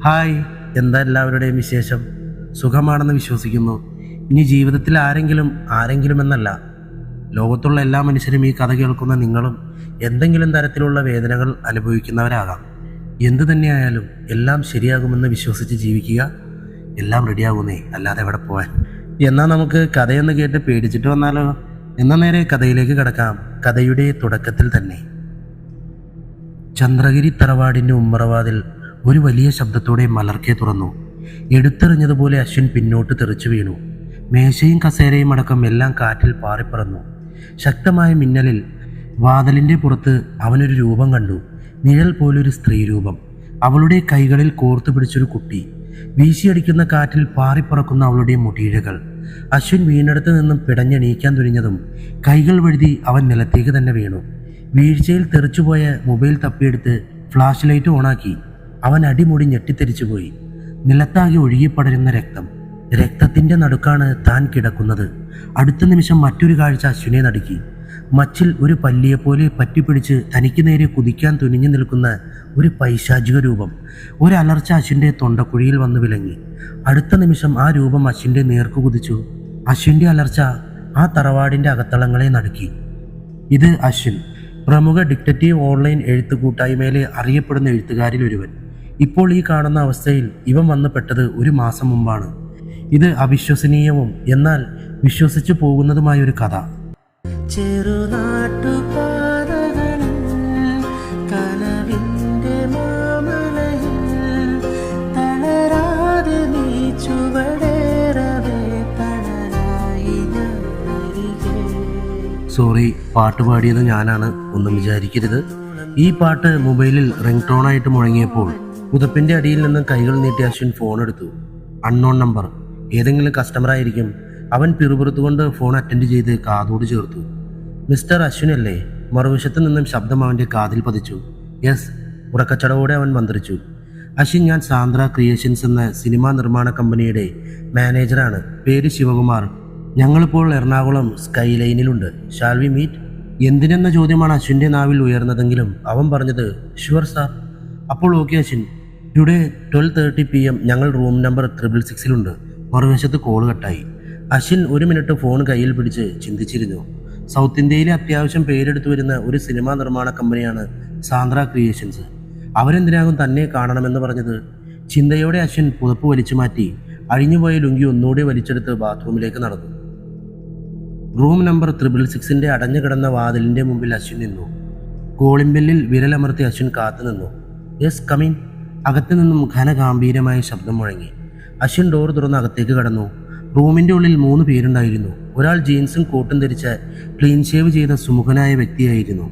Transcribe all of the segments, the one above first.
Hi, എന്താ എല്ലാവരുടെയും വിശേഷം? സുഖമാണെന്ന് വിശ്വസിക്കുന്നു. ഇനി ജീവിതത്തിൽ ആരെങ്കിലും എന്നല്ല, ലോകത്തുള്ള എല്ലാ മനുഷ്യരും ഈ കഥ കേൾക്കുന്ന നിങ്ങളും എന്തെങ്കിലും തരത്തിലുള്ള വേദനകൾ അനുഭവിക്കുന്നവരാകാം. എന്തു തന്നെയായാലും എല്ലാം ശരിയാകുമെന്ന് വിശ്വസിച്ച് ജീവിക്കുക. എല്ലാം റെഡിയാകുന്നേ, അല്ലാതെ എവിടെ പോവാൻ. എന്നാൽ നമുക്ക് കഥയെന്ന് കേട്ട് പേടിച്ചിട്ട് വന്നാലോ? എന്നാൽ നേരെ കഥയിലേക്ക് കിടക്കാം. കഥയുടെ തുടക്കത്തിൽ തന്നെ ചന്ദ്രഗിരി തറവാടിൻ്റെ ഉമ്മറവാതിൽ ഒരു വലിയ ശബ്ദത്തോടെ മലർക്കെ തുറന്നു. എടുത്തെറിഞ്ഞതുപോലെ അശ്വിൻ പിന്നോട്ട് തെറിച്ചു വീണു. മേശയും കസേരയും അടക്കം എല്ലാം കാറ്റിൽ പാറിപ്പറന്നു. ശക്തമായ മിന്നലിൽ വാതിലിൻ്റെ പുറത്ത് അവനൊരു രൂപം കണ്ടു. നിഴൽ പോലൊരു സ്ത്രീ രൂപം. അവളുടെ കൈകളിൽ കോർത്തു പിടിച്ചൊരു കുട്ടി. വീശിയടിക്കുന്ന കാറ്റിൽ പാറിപ്പറക്കുന്ന അവളുടെ മുടിയിഴകൾ. അശ്വിൻ വീണിടത്ത് നിന്നും പിടഞ്ഞെണീക്കാൻ തുനിഞ്ഞതും കൈകൾ വഴുതി അവൻ നിലത്തേക്ക് തന്നെ വീണു. വീഴ്ചയിൽ തെറിച്ചുപോയ മൊബൈൽ തപ്പിയെടുത്ത് ഫ്ലാഷ് ലൈറ്റ് ഓണാക്കി. അവൻ അടിമുടി ഞെട്ടിത്തെറിച്ചുപോയി. നിലത്താകെ ഒഴുകിപ്പടരുന്ന രക്തം. രക്തത്തിൻ്റെ നടുക്കാണ് താൻ കിടക്കുന്നത്. അടുത്ത നിമിഷം മറ്റൊരു കാഴ്ച അശ്വിനെ നടുക്കി. മച്ചിൽ ഒരു പല്ലിയെപ്പോലെ പറ്റിപ്പിടിച്ച് തനിക്ക് നേരെ കുതിക്കാൻ തുനിഞ്ഞു നിൽക്കുന്ന ഒരു പൈശാചിക രൂപം. ഒരലർച്ച അശ്വിൻ്റെ തൊണ്ടക്കുഴിയിൽ വന്നു വിലങ്ങി. അടുത്ത നിമിഷം ആ രൂപം അശ്വിൻ്റെ നേർക്കു കുതിച്ചു. അശ്വിൻ്റെ അലർച്ച ആ തറവാടിൻ്റെ അകത്തളങ്ങളെ നടുക്കി. ഇത് അശ്വിൻ, പ്രമുഖ ഡിറ്റക്റ്റീവ് ഓൺലൈൻ എഴുത്ത് കൂട്ടായ്മയിലെ അറിയപ്പെടുന്ന എഴുത്തുകാരിൽ ഒരുവൻ. ഇപ്പോൾ ഈ കാണുന്ന അവസ്ഥയിൽ ഇവൻ വന്നു പെട്ടത് ഒരു മാസം മുമ്പാണ്. ഇത് അവിശ്വസനീയവും എന്നാൽ വിശ്വസിച്ചു പോകുന്നതുമായൊരു കഥ. സോറി, പാട്ട് പാടിയത് ഞാനാണ്, ഒന്നും വിചാരിക്കരുത്. ഈ പാട്ട് മൊബൈലിൽ റിംഗ് ടോണായിട്ട് മുഴങ്ങിയപ്പോൾ പുതപ്പിൻ്റെ അടിയിൽ നിന്ന് കൈകൾ നീട്ടി അശ്വിൻ ഫോൺ എടുത്തു. അൺനോൺ നമ്പർ, ഏതെങ്കിലും കസ്റ്റമർ ആയിരിക്കും. അവൻ പിറുപിറുത്തുകൊണ്ട് ഫോൺ അറ്റൻഡ് ചെയ്ത് കാതോട് ചേർത്തു. മിസ്റ്റർ അശ്വിൻ അല്ലേ? മറുവശത്ത് നിന്നും ശബ്ദം അവൻ്റെ കാതിൽ പതിച്ചു. യെസ്, ഉറക്കച്ചടവോടെ അവൻ മന്ത്രിച്ചു. അശ്വിൻ, ഞാൻ സാന്ദ്ര ക്രിയേഷൻസ് എന്ന സിനിമാ നിർമ്മാണ കമ്പനിയുടെ മാനേജറാണ്. പേര് ശിവകുമാർ. ഞങ്ങളിപ്പോൾ എറണാകുളം സ്കൈ ലൈനിലുണ്ട്. Shall we meet? എന്തിനെന്ന ചോദ്യമാണ് അശ്വിൻ്റെ നാവിൽ ഉയർന്നതെങ്കിലും അവൻ പറഞ്ഞത് ഷുവർ സാർ. അപ്പോൾ ഓക്കെ അശ്വിൻ, ടുഡേ 12:30 PM ഞങ്ങൾ റൂം നമ്പർ 666 മറുവശത്ത് കോൾ കട്ടായി. അശ്വിൻ ഒരു മിനിറ്റ് ഫോൺ കയ്യിൽ പിടിച്ച് ചിന്തിച്ചിരുന്നു. സൗത്ത് ഇന്ത്യയിലെ അത്യാവശ്യം പേരെടുത്തു വരുന്ന ഒരു സിനിമാ നിർമ്മാണ കമ്പനിയാണ് സാന്ദ്ര ക്രിയേഷൻസ്. അവരെന്തിനാകും തന്നെ കാണണമെന്ന് പറഞ്ഞത്? ചിന്തയോടെ അശ്വിൻ പുതപ്പ് വലിച്ചു മാറ്റി അഴിഞ്ഞുപോയ ലുങ്കി ഒന്നുകൂടി വലിച്ചെടുത്ത് ബാത്റൂമിലേക്ക് നടന്നു. റൂം നമ്പർ 666 അടഞ്ഞു കിടന്ന വാതിലിൻ്റെ മുമ്പിൽ അശ്വിൻ നിന്നു. കോളിംബെല്ലിൽ വിരലമർത്തി അശ്വിൻ കാത്തു നിന്നു. Yes, come in. അകത്തു നിന്നും ഘനഗാംഭീര്യമായ ശബ്ദം മുഴങ്ങി. അശ്വിൻ ഡോർ തുറന്ന് അകത്തേക്ക് കടന്നു. റൂമിൻ്റെ ഉള്ളിൽ 3 പേരുണ്ടായിരുന്നു. ഒരാൾ ജീൻസും കോട്ടും ധരിച്ച ക്ലീൻ ഷേവ് ചെയ്ത സുമുഖനായ വ്യക്തിയായിരുന്നു.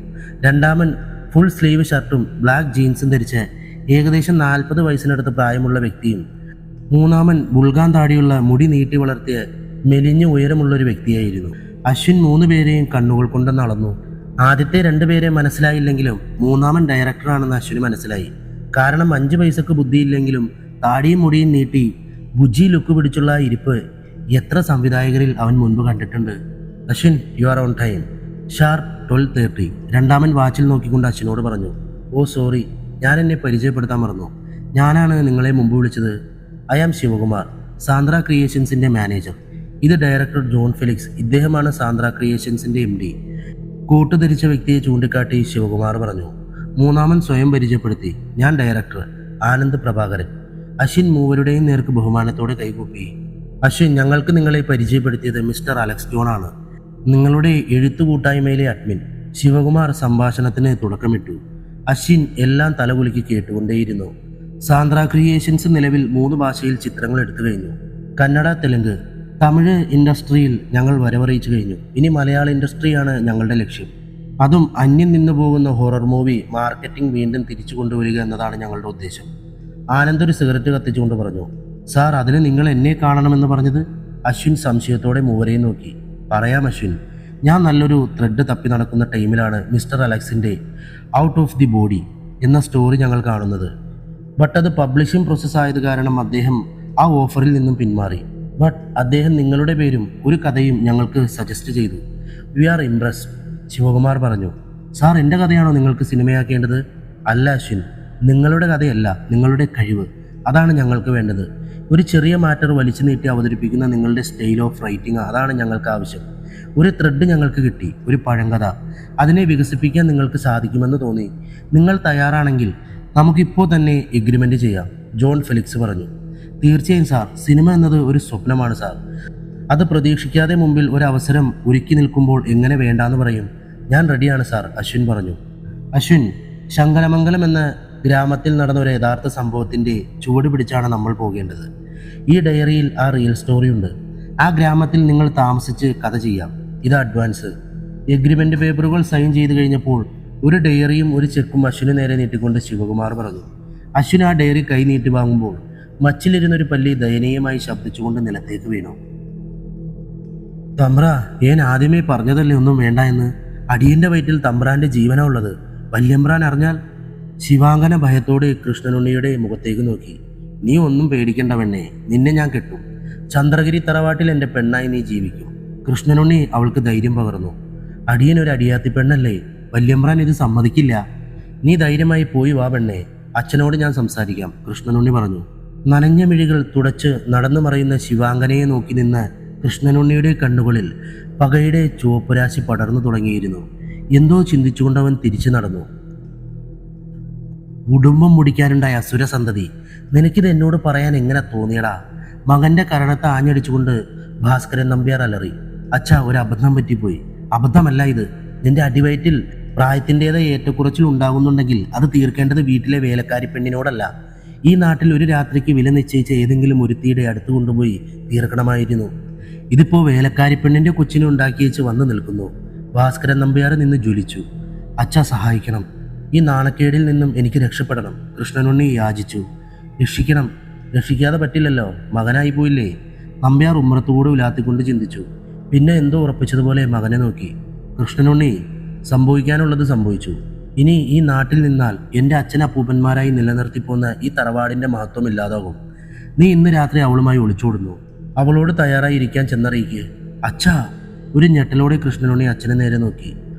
രണ്ടാമൻ ഫുൾ സ്ലീവ് ഷർട്ടും ബ്ലാക്ക് ജീൻസും ധരിച്ച ഏകദേശം 40 വയസ്സിനടുത്ത് പ്രായമുള്ള വ്യക്തിയും. മൂന്നാമൻ ബുൾഗാൻ താടിയുള്ള മുടി നീട്ടി വളർത്തിയ മെലിഞ്ഞ ഉയരമുള്ളൊരു വ്യക്തിയായിരുന്നു. അശ്വിൻ 3 പേരെയും കണ്ണുകൾ കൊണ്ടെന്ന് അളന്നു. ആദ്യത്തെ 2 പേരെ മനസ്സിലായില്ലെങ്കിലും മൂന്നാമൻ ഡയറക്ടറാണെന്ന് അശ്വിന് മനസ്സിലായി. കാരണം 5 പൈസക്ക് ബുദ്ധിയില്ലെങ്കിലും താടിയും മുടിയും നീട്ടി ബുജ്ജി ലുക്ക് പിടിച്ചുള്ള ഇരിപ്പ് എത്ര സംവിധായകരിൽ അവൻ മുൻപ് കണ്ടിട്ടുണ്ട്. Ashwin, you are on time. Sharp 12:30. രണ്ടാമൻ വാച്ചിൽ നോക്കിക്കൊണ്ട് അശ്വിനോട് പറഞ്ഞു. ഓ സോറി, ഞാൻ എന്നെ പരിചയപ്പെടുത്താൻ മറന്നു. ഞാനാണ് നിങ്ങളെ മുമ്പ് വിളിച്ചത്. ഐ ആം ശിവകുമാർ, സാന്ദ്ര ക്രിയേഷൻസിൻ്റെ മാനേജർ. ഇത് ഡയറക്ടർ ജോൺ ഫെലിക്സ്. ഇദ്ദേഹമാണ് സാന്ദ്ര ക്രിയേഷൻസിൻ്റെ MD. കൂട്ടുധരിച്ച വ്യക്തിയെ ചൂണ്ടിക്കാട്ടി ശിവകുമാർ പറഞ്ഞു. മൂന്നാമൻ സ്വയം പരിചയപ്പെടുത്തി. ഞാൻ ഡയറക്ടർ ആനന്ദ് പ്രഭാകരൻ. അശ്വിൻ മൂവരുടെയും നേർക്ക് ബഹുമാനത്തോടെ കൈകൂപ്പി. അശ്വിൻ, ഞങ്ങൾക്ക് നിങ്ങളെ പരിചയപ്പെടുത്തിയത് മിസ്റ്റർ അലക്സ് ജോൺ ആണ്, നിങ്ങളുടെ എഴുത്തു കൂട്ടായ്മയിലെ അഡ്മിൻ. ശിവകുമാർ സംഭാഷണത്തിന് തുടക്കമിട്ടു. അശ്വിൻ എല്ലാം തലകുലുക്കി കേട്ടുകൊണ്ടേയിരുന്നു. സാന്ദ്ര ക്രിയേഷൻസ് നിലവിൽ 3 ഭാഷയിൽ ചിത്രങ്ങൾ എടുത്തു കഴിഞ്ഞു. കന്നഡ, തെലുങ്ക്, തമിഴ് ഇൻഡസ്ട്രിയിൽ ഞങ്ങൾ വരവറിയിച്ചു കഴിഞ്ഞു. ഇനി മലയാള ഇൻഡസ്ട്രിയാണ് ഞങ്ങളുടെ ലക്ഷ്യം. അതും അന്യം നിന്നു പോകുന്ന ഹൊറർ മൂവി മാർക്കറ്റിംഗ് വീണ്ടും തിരിച്ചു കൊണ്ടുവരിക എന്നതാണ് ഞങ്ങളുടെ ഉദ്ദേശം. ആനന്ദ് ഒരു സിഗരറ്റ് കത്തിച്ചുകൊണ്ട് പറഞ്ഞു. സാർ, അതിന് നിങ്ങൾ എന്നെ കാണണമെന്ന് പറഞ്ഞത്? അശ്വിൻ സംശയത്തോടെ മൂവരെയും നോക്കി. പറയാം അശ്വിൻ, ഞാൻ നല്ലൊരു ത്രെഡ് തപ്പി നടക്കുന്ന ടൈമിലാണ് മിസ്റ്റർ അലക്സിൻ്റെ ഔട്ട് ഓഫ് ദി ബോഡി എന്ന സ്റ്റോറി ഞങ്ങൾ കാണുന്നത്. ബട്ട് അത് പബ്ലിഷിംഗ് പ്രോസസ് ആയത് കാരണം അദ്ദേഹം ആ ഓഫറിൽ നിന്നും പിന്മാറി. ബട്ട് അദ്ദേഹം നിങ്ങളുടെ പേരും ഒരു കഥയും ഞങ്ങൾക്ക് സജസ്റ്റ് ചെയ്തു. V R impressed. ശിവകുമാർ പറഞ്ഞു. സാർ, എൻ്റെ കഥയാണോ നിങ്ങൾക്ക് സിനിമയാക്കേണ്ടത്? അല്ല അശ്വിൻ, നിങ്ങളുടെ കഥയല്ല, നിങ്ങളുടെ കഴിവ്. അതാണ് ഞങ്ങൾക്ക് വേണ്ടത്. ഒരു ചെറിയ മാറ്റർ വലിച്ചു നീട്ടി അവതരിപ്പിക്കുന്ന നിങ്ങളുടെ സ്റ്റൈൽ ഓഫ് റൈറ്റിംഗ് അതാണ് ഞങ്ങൾക്ക് ആവശ്യം. ഒരു ത്രെഡ് ഞങ്ങൾക്ക് കിട്ടി, ഒരു പഴങ്കഥ. അതിനെ വികസിപ്പിക്കാൻ നിങ്ങൾക്ക് സാധിക്കുമെന്ന് തോന്നി. നിങ്ങൾ തയ്യാറാണെങ്കിൽ നമുക്കിപ്പോൾ തന്നെ എഗ്രിമെൻ്റ് ചെയ്യാം, ജോൺ ഫെലിക്സ് പറഞ്ഞു. തീർച്ചയായും സാർ, സിനിമ എന്നത് ഒരു സ്വപ്നമാണ് സാർ. അത് പ്രതീക്ഷിക്കാതെ മുമ്പിൽ ഒരു അവസരം ഒരുക്കി നിൽക്കുമ്പോൾ എങ്ങനെ വേണ്ടാന്ന് പറയും? ഞാൻ റെഡിയാണ് സാർ, അശ്വിൻ പറഞ്ഞു. അശ്വിൻ, ശങ്കരമംഗലം എന്ന ഗ്രാമത്തിൽ നടന്ന ഒരു യഥാർത്ഥ സംഭവത്തിൻ്റെ ചുവട് പിടിച്ചാണ് നമ്മൾ പോകേണ്ടത്. ഈ ഡയറിയിൽ ആ റിയൽ സ്റ്റോറി ഉണ്ട്. ആ ഗ്രാമത്തിൽ നിങ്ങൾ താമസിച്ച് കഥ ചെയ്യാം. ഇത് അഡ്വാൻസ്. എഗ്രിമെൻ്റ് പേപ്പറുകൾ സൈൻ ചെയ്ത് കഴിഞ്ഞപ്പോൾ ഒരു ഡയറിയും ഒരു ചെക്കും അശ്വിന് നേരെ നീട്ടിക്കൊണ്ട് ശിവകുമാർ പറഞ്ഞു. അശ്വിൻ ആ ഡയറി കൈ നീട്ടി വാങ്ങുമ്പോൾ മച്ചിലിരുന്നൊരു പല്ലി ദയനീയമായി ശബ്ദിച്ചുകൊണ്ട് നിലത്തേക്ക് വീണു. തമ്പ്ര, ഞാൻ ആദ്യമേ പറഞ്ഞതല്ലേ ഒന്നും വേണ്ട എന്ന്. അടിയൻ്റെ വയറ്റിൽ തമ്പ്രാൻ്റെ ജീവനാ ഉള്ളത്. വല്യമ്പ്രാൻ അറിഞ്ഞാൽ? ശിവാങ്കന ഭയത്തോടെ കൃഷ്ണനുണ്ണിയുടെ മുഖത്തേക്ക് നോക്കി. നീ ഒന്നും പേടിക്കണ്ട പെണ്ണേ, നിന്നെ ഞാൻ കെട്ടും. ചന്ദ്രഗിരി തറവാട്ടിൽ എൻ്റെ പെണ്ണായി നീ ജീവിക്കും. കൃഷ്ണനുണ്ണി അവൾക്ക് ധൈര്യം പകർന്നു. അടിയൻ ഒരു അടിയാത്തി പെണ്ണല്ലേ, വല്യമ്പ്രാൻ ഇത് സമ്മതിക്കില്ല. നീ ധൈര്യമായി പോയി വാ പെണ്ണേ, അച്ഛനോട് ഞാൻ സംസാരിക്കാം, കൃഷ്ണനുണ്ണി പറഞ്ഞു. നനഞ്ഞ മിഴികൾ തുടച്ച് നടന്നു മറയുന്ന ശിവാങ്കനയെ നോക്കി നിന്ന് കൃഷ്ണനുണ്ണിയുടെ കണ്ണുകളിൽ പകയുടെ ചുവപ്പുരാശി പടർന്നു തുടങ്ങിയിരുന്നു. എന്തോ ചിന്തിച്ചുകൊണ്ടവൻ തിരിച്ചു നടന്നു. കുടുംബം മുടിക്കാനുണ്ടായ അസുരസന്തതി, നിനക്കിത് എന്നോട് പറയാൻ എങ്ങനെ തോന്നിയടാ? മകന്റെ കരണത്തെ ആഞ്ഞടിച്ചുകൊണ്ട് ഭാസ്കരൻ നമ്പ്യാർ അലറി. അച്ഛാ, ഒരു അബദ്ധം പറ്റിപ്പോയി. അബദ്ധമല്ല ഇത്. നിന്റെ അടിവയറ്റിൽ പ്രായത്തിൻ്റെതായ ഏറ്റക്കുറച്ചിൽ ഉണ്ടാകുന്നുണ്ടെങ്കിൽ അത് തീർക്കേണ്ടത് വീട്ടിലെ വേലക്കാരി പെണ്ണിനോടല്ല. ഈ നാട്ടിൽ ഒരു രാത്രിക്ക് വില നിശ്ചയിച്ച ഏതെങ്കിലും ഒരുത്തിയുടെ അടുത്ത് കൊണ്ടുപോയി തീർക്കണമായിരുന്നു. ഇതിപ്പോൾ വേലക്കാരി പെണ്ണിൻ്റെ കൊച്ചിനെ ഉണ്ടാക്കിയേച്ച് വന്നു നിൽക്കുന്നു. ഭാസ്കരൻ നമ്പ്യാർ നിന്ന് ജ്വലിച്ചു. അച്ഛ, സഹായിക്കണം. ഈ നാണക്കേടിൽ നിന്നും എനിക്ക് രക്ഷപ്പെടണം, കൃഷ്ണനുണ്ണി യാചിച്ചു. രക്ഷിക്കണം? രക്ഷിക്കാതെ പറ്റില്ലല്ലോ, മകനായി പോയില്ലേ? നമ്പ്യാർ ഉമ്മറത്തുകൂടെ ഉലാത്തിക്കൊണ്ട് ചിന്തിച്ചു. പിന്നെ എന്തോ ഉറപ്പിച്ചതുപോലെ മകനെ നോക്കി. കൃഷ്ണനുണ്ണി, സംഭവിക്കാനുള്ളത് സംഭവിച്ചു. ഇനി ഈ നാട്ടിൽ നിന്നാൽ എൻ്റെ അച്ഛനപ്പൂപ്പന്മാരായി നിലനിർത്തിപ്പോന്ന ഈ തറവാടിൻ്റെ മഹത്വം ഇല്ലാതാകും. നീ ഇന്ന് രാത്രി അവളുമായി ഒളിച്ചോടുന്നു. അവളോട് തയ്യാറായി ഇരിക്കാൻ ചെന്നറിയിക്കുക. അച്ഛാ, ഒരു ഞെട്ടലോടെ കൃഷ്ണനുണ്ണി അച്ഛനെ നേരെ നോക്കി.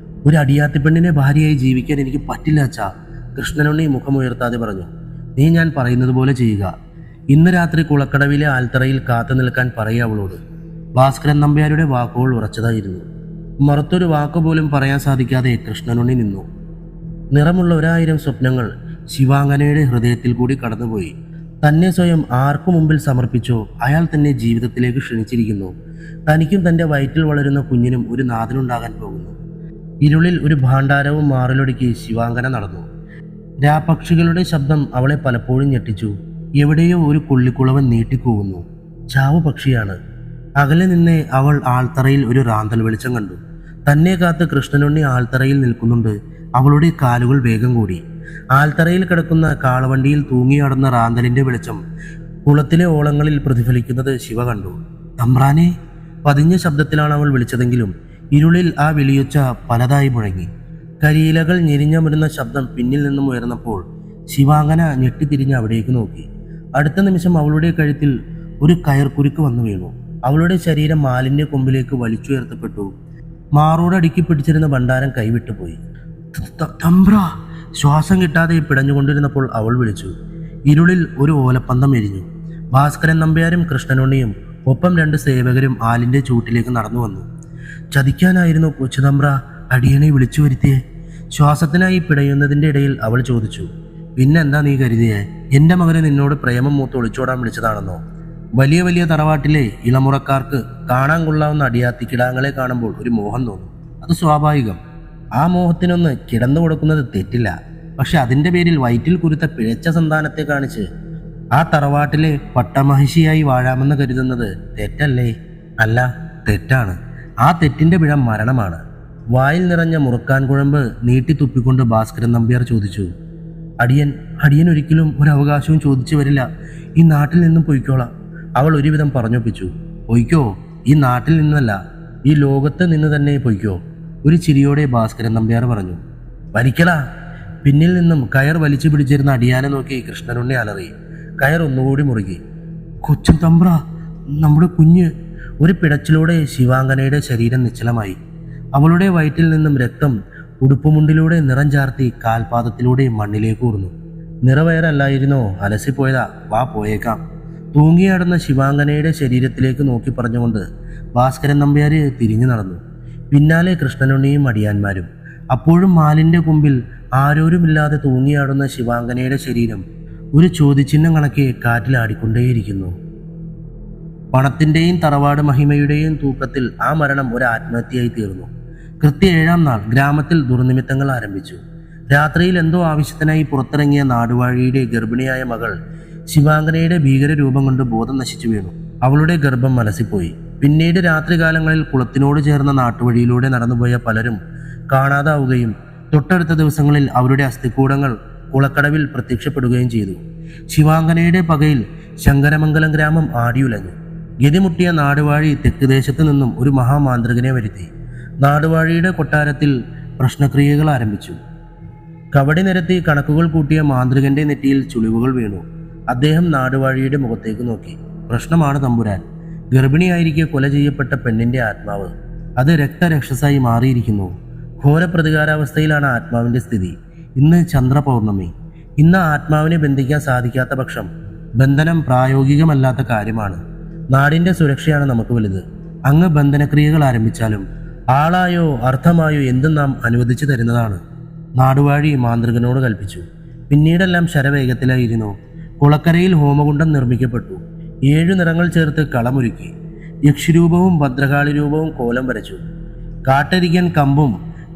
ഒരു അടിയാത്തി പെണ്ണിനെ ഭാര്യയായി ജീവിക്കാൻ എനിക്ക് പറ്റില്ല അച്ഛാ, കൃഷ്ണനുണ്ണി മുഖമുയർത്താതെ പറഞ്ഞു. നീ ഞാൻ പറയുന്നത് പോലെ ചെയ്യുക. ഇന്ന് രാത്രി കുളക്കടവിലെ ആൽത്തറയിൽ കാത്തു നിൽക്കാൻ പറയുക അവളോട്. ഭാസ്കരൻ നമ്പ്യാരുടെ വാക്കുകൾ ഉറച്ചതായിരുന്നു. മറുത്തൊരു വാക്കുപോലും പറയാൻ സാധിക്കാതെ കൃഷ്ണനുണ്ണി നിന്നു. നിറമുള്ള 1000 സ്വപ്നങ്ങൾ ശിവാങ്കനയുടെ ഹൃദയത്തിൽ കൂടി കടന്നുപോയി. തന്നെ സ്വയം ആർക്കു മുമ്പിൽ സമർപ്പിച്ചോ അയാൾ തന്നെ ജീവിതത്തിലേക്ക് ക്ഷണിച്ചിരിക്കുന്നു. തനിക്കും തൻ്റെ വയറ്റിൽ വളരുന്ന കുഞ്ഞിനും ഒരു നാഥനുണ്ടാകാൻ പോകുന്നു. ഇരുളിൽ ഒരു ഭാണ്ഡാരവും മാറിലൊടുക്കി ശിവാങ്കന നടന്നു. രാപക്ഷികളുടെ ശബ്ദം അവളെ പലപ്പോഴും ഞെട്ടിച്ചു. എവിടെയോ ഒരു കൊള്ളിക്കുളവൻ നീട്ടിക്കൂവുന്നു. ചാവു പക്ഷിയാണ്. അകലെ നിന്നേ അവൾ ആൾത്തറയിൽ ഒരു റാന്തൽ വെളിച്ചം കണ്ടു. തന്നെ കാത്ത് കൃഷ്ണനുണ്ണി ആൾത്തറയിൽ നിൽക്കുന്നുണ്ട്. അവളുടെ കാലുകൾ വേഗം കൂടി. ആൽത്തറയിൽ കിടക്കുന്ന കാളവണ്ടിയിൽ തൂങ്ങിയാടുന്ന റാന്തലിന്റെ വെളിച്ചം കുളത്തിലെ ഓളങ്ങളിൽ പ്രതിഫലിക്കുന്നത് ശിവ കണ്ടു. തമ്പ്രാനെ, പതിഞ്ഞ ശബ്ദത്തിലാണ് അവൾ വിളിച്ചതെങ്കിലും ഇരുളിൽ ആ വിളിയൊച്ച പലതായി മുഴങ്ങി. കരിയിലകൾ ഞെരിഞ്ഞമരുന്ന ശബ്ദം പിന്നിൽ നിന്നും ഉയർന്നപ്പോൾ ശിവാങ്കന ഞെട്ടിത്തിരിഞ്ഞ് അവിടേക്ക് നോക്കി. അടുത്ത നിമിഷം അവളുടെ കഴുത്തിൽ ഒരു കയർക്കുരുക്ക് വന്നു വീണു. അവളുടെ ശരീരം മാലിന്യ കൊമ്പിലേക്ക് വലിച്ചുയർത്തപ്പെട്ടു. മാറോടടുക്കി പിടിച്ചിരുന്ന ഭണ്ഡാരം കൈവിട്ടുപോയി. തമ്പ്ര, ശ്വാസം കിട്ടാതെ പിടഞ്ഞുകൊണ്ടിരുന്നപ്പോൾ അവൾ വിളിച്ചു. ഇരുളിൽ ഒരു ഓലപ്പന്തം എരിഞ്ഞു. ഭാസ്കരൻ നമ്പ്യാരും കൃഷ്ണനുണ്ണിയും ഒപ്പം 2 സേവകരും ആലിൻ്റെ ചൂട്ടിലേക്ക് നടന്നു വന്നു. ചതിക്കാനായിരുന്നു കൊച്ചുതമ്പ്ര അടിയനെ വിളിച്ചു വരുത്തിയേ? ശ്വാസത്തിനായി പിടയുന്നതിൻ്റെ ഇടയിൽ അവൾ ചോദിച്ചു. പിന്നെന്താ നീ കരുതിയേ? എൻ്റെ മകനെ നിന്നോട് പ്രേമം മൂത്ത് ഒളിച്ചോടാൻ വിളിച്ചതാണെന്നോ? വലിയ വലിയ തറവാട്ടിലെ ഇളമുറക്കാർക്ക് കാണാൻ കൊള്ളാവുന്ന അടിയാത്തി കിടാങ്ങളെ കാണുമ്പോൾ ഒരു മോഹം തോന്നും. അത് സ്വാഭാവികം. ആ മോഹത്തിനൊന്ന് കിടന്നു കൊടുക്കുന്നത് തെറ്റില്ല. പക്ഷെ അതിൻ്റെ പേരിൽ വയറ്റിൽ കുരുത്ത പിഴച്ച സന്താനത്തെ കാണിച്ച് ആ തറവാട്ടിലെ പട്ടമഹിഷിയായി വാഴാമെന്ന് കരുതുന്നത് തെറ്റല്ലേ? അല്ല, തെറ്റാണ്. ആ തെറ്റിൻ്റെ പിഴ മരണമാണ്. വായിൽ നിറഞ്ഞ മുറുക്കാൻ കുഴമ്പ് നീട്ടി തുപ്പിക്കൊണ്ട് ഭാസ്കരൻ നമ്പ്യാർ ചോദിച്ചു. അടിയൻ ഒരിക്കലും ഒരു അവകാശവും ചോദിച്ചു വരില്ല. ഈ നാട്ടിൽ നിന്നും പൊയ്ക്കോളാം, അവൾ ഒരുവിധം പറഞ്ഞൊപ്പിച്ചു. പൊയ്ക്കോ? ഈ നാട്ടിൽ നിന്നല്ല, ഈ ലോകത്ത് നിന്ന് തന്നെ പൊയ്ക്കോ, ഒരു ചിരിയോടെ ഭാസ്കരൻ നമ്പ്യാർ പറഞ്ഞു. വലിക്കടാ! പിന്നിൽ നിന്നും കയർ വലിച്ചു പിടിച്ചിരുന്ന അടിയാനെ നോക്കി കൃഷ്ണനുണ്ണി അലറി. കയർ ഒന്നുകൂടി മുറുകി. കൊച്ചൻ തമ്പ്ര, നമ്മുടെ കുഞ്ഞ്! ഒരു പിടച്ചിലൂടെ ശിവാങ്കനയുടെ ശരീരം നിശ്ചലമായി. അവളുടെ വയറ്റിൽ നിന്നും രക്തം ഉടുപ്പുമുണ്ടിലൂടെ നിറം ചാർത്തി കാൽപാദത്തിലൂടെ മണ്ണിലേക്ക് ഊർന്നു. നിറവയറല്ലായിരുന്നോ, അലസിപ്പോയതാ, വാ പോയേക്കാം. തൂങ്ങിയാടുന്ന ശിവാംഗനയുടെ ശരീരത്തിലേക്ക് നോക്കി പറഞ്ഞുകൊണ്ട് ഭാസ്കരൻ നമ്പ്യാര് തിരിഞ്ഞു നടന്നു. പിന്നാലെ കൃഷ്ണനുണ്ണിയും അടിയാന്മാരും. അപ്പോഴും മാലിന്റെ കുമ്പിൽ ആരോരുമില്ലാതെ തൂങ്ങിയാടുന്ന ശിവാംഗനയുടെ ശരീരം ഒരു ചോദ്യചിഹ്നം കണക്കെ കാറ്റിലാടിക്കൊണ്ടേയിരിക്കുന്നു. പണത്തിന്റെയും തറവാട് മഹിമയുടെയും തൂക്കത്തിൽ ആ മരണം ഒരു ആത്മഹത്യയായി തീർന്നു. കൃത്യ 7-ാം നാൾ ഗ്രാമത്തിൽ ദുർനിമിത്തങ്ങൾ ആരംഭിച്ചു. രാത്രിയിൽ എന്തോ ആവശ്യത്തിനായി പുറത്തിറങ്ങിയ നാടുവാഴിയുടെ ഗർഭിണിയായ മകൾ ശിവാംഗനയുടെ ഭീകരരൂപം കൊണ്ട് ബോധം നശിച്ചു വീണു. അവളുടെ ഗർഭം മനസ്സിപ്പോയി. പിന്നീട് രാത്രികാലങ്ങളിൽ കുളത്തിനോട് ചേർന്ന നാട്ടുവഴിയിലൂടെ നടന്നുപോയ പലരും കാണാതാവുകയും തൊട്ടടുത്ത ദിവസങ്ങളിൽ അവരുടെ അസ്ഥികൂടങ്ങൾ കുളക്കടവിൽ പ്രത്യക്ഷപ്പെടുകയും ചെയ്തു. ശിവാംഗനയുടെ പകയിൽ ശങ്കരമംഗലം ഗ്രാമം ആടിയുലഞ്ഞു. ഗതിമുട്ടിയ നാടുവാഴി തെക്ക് ദേശത്തു നിന്നും ഒരു മഹാമാന്ത്രികനെ വരുത്തി. നാടുവാഴിയുടെ കൊട്ടാരത്തിൽ പ്രശ്നക്രിയകൾ ആരംഭിച്ചു. കവടി നിരത്തി കണക്കുകൾ കൂട്ടിയ മാന്ത്രികന്റെ നെറ്റിയിൽ ചുളിവുകൾ വീണു. അദ്ദേഹം നാടുവാഴിയുടെ മുഖത്തേക്ക് നോക്കി. പ്രശ്നമാണ് തമ്പുരാൻ. ഗർഭിണിയായിരിക്കെ കൊല ചെയ്യപ്പെട്ട പെണ്ണിന്റെ ആത്മാവ്. അത് രക്തരക്ഷസായി മാറിയിരിക്കുന്നു. ഘോര പ്രതികാരാവസ്ഥയിലാണ് ആത്മാവിന്റെ സ്ഥിതി. ഇന്ന് ചന്ദ്രപൗർണമി. ഇന്ന് ആത്മാവിനെ ബന്ധിക്കാൻ സാധിക്കാത്ത പക്ഷം ബന്ധനം പ്രായോഗികമല്ലാത്ത കാര്യമാണ്. നാടിന്റെ സുരക്ഷയാണ് നമുക്ക് വലുത്. അങ്ങ് ബന്ധനക്രിയകൾ ആരംഭിച്ചാലും ആളായോ അർത്ഥമായോ എന്തും നാം അനുവദിച്ചു തരുന്നതാണ്. നാടുവാഴി മാന്ത്രികനോട് കൽപ്പിച്ചു. പിന്നീടെല്ലാം ശരവേഗത്തിലായിരുന്നു. കുളക്കരയിൽ ഹോമകുണ്ഡം നിർമ്മിക്കപ്പെട്ടു. 7 നിറങ്ങൾ ചേർത്ത് കളമൊരുക്കി. യക്ഷിരൂപവും ഭദ്രകാളി രൂപവും കോലം വരച്ചു. കാട്ടരിക്കൻ കമ്പും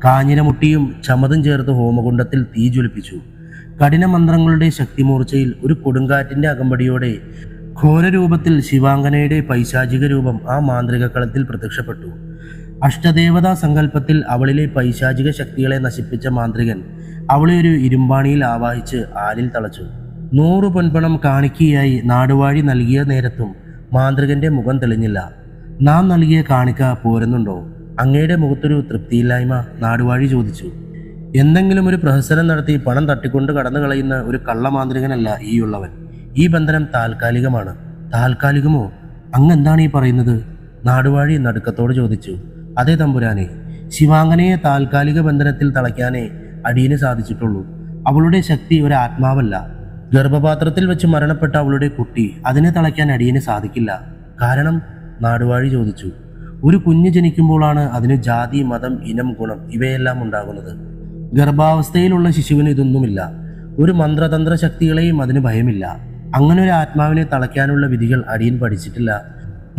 കാഞ്ഞിരമുട്ടിയും ചമതും ചേർത്ത് ഹോമകുണ്ഡത്തിൽ തീ ജ്വലിപ്പിച്ചു. കഠിന മന്ത്രങ്ങളുടെ ശക്തിമൂർച്ചയിൽ ഒരു കൊടുങ്കാറ്റിന്റെ അകമ്പടിയോടെ ഘോരരൂപത്തിൽ ശിവാംഗനയുടെ പൈശാചിക രൂപം ആ മാന്ത്രിക കളത്തിൽ പ്രത്യക്ഷപ്പെട്ടു. അഷ്ടദേവതാ സങ്കല്പത്തിൽ അവളിലെ പൈശാചിക ശക്തികളെ നശിപ്പിച്ച മാന്ത്രികൻ അവളെ ഒരു ഇരുമ്പാണിയിൽ ആവാഹിച്ച് ആലിൽ തളച്ചു. 100 പൊൻപണം കാണിക്കയായി നാടുവാഴി നൽകിയ നേരത്തും മാന്ത്രികന്റെ മുഖം തെളിഞ്ഞില്ല. നാം നൽകിയ കാണിക്ക പോരുന്നുണ്ടോ? അങ്ങയുടെ മുഖത്തൊരു തൃപ്തിയില്ലായ്മ നാടുവാഴി ചോദിച്ചു. എന്തെങ്കിലും ഒരു പ്രഹസനം നടത്തി പണം തട്ടിക്കൊണ്ട് കടന്നു കളയുന്ന ഒരു കള്ളമാന്ത്രികനല്ല ഈ ഉള്ളവൻ. ഈ ബന്ധനം താൽക്കാലികമാണ്. താൽക്കാലികമോ? അങ്ങ് എന്താണ് ഈ പറയുന്നത്? നാടുവാഴി നടുക്കത്തോട് ചോദിച്ചു. അതേ തമ്പുരാനെ, ശിവാംഗനയെ താൽക്കാലിക ബന്ധനത്തിൽ തളയ്ക്കാനേ അടിയന് സാധിച്ചിട്ടുള്ളൂ. അവളുടെ ശക്തി ഒരു ആത്മാവല്ല. ഗർഭപാത്രത്തിൽ വെച്ച് മരണപ്പെട്ട അവളുടെ കുട്ടി, അതിനെ തളയ്ക്കാൻ അടിയന് സാധിക്കില്ല. കാരണം? നാടുവാഴി ചോദിച്ചു. ഒരു കുഞ്ഞ് ജനിക്കുമ്പോഴാണ് അതിന് ജാതി, മതം, ഇനം, ഗുണം ഇവയെല്ലാം ഉണ്ടാകുന്നത്. ഗർഭാവസ്ഥയിലുള്ള ശിശുവിന് ഇതൊന്നുമില്ല. ഒരു മന്ത്രതന്ത്ര ശക്തികളെയും അതിന് ഭയമില്ല. അങ്ങനെ ഒരു ആത്മാവിനെ തളയ്ക്കാനുള്ള വിധികൾ അടിയൻ പഠിച്ചിട്ടില്ല.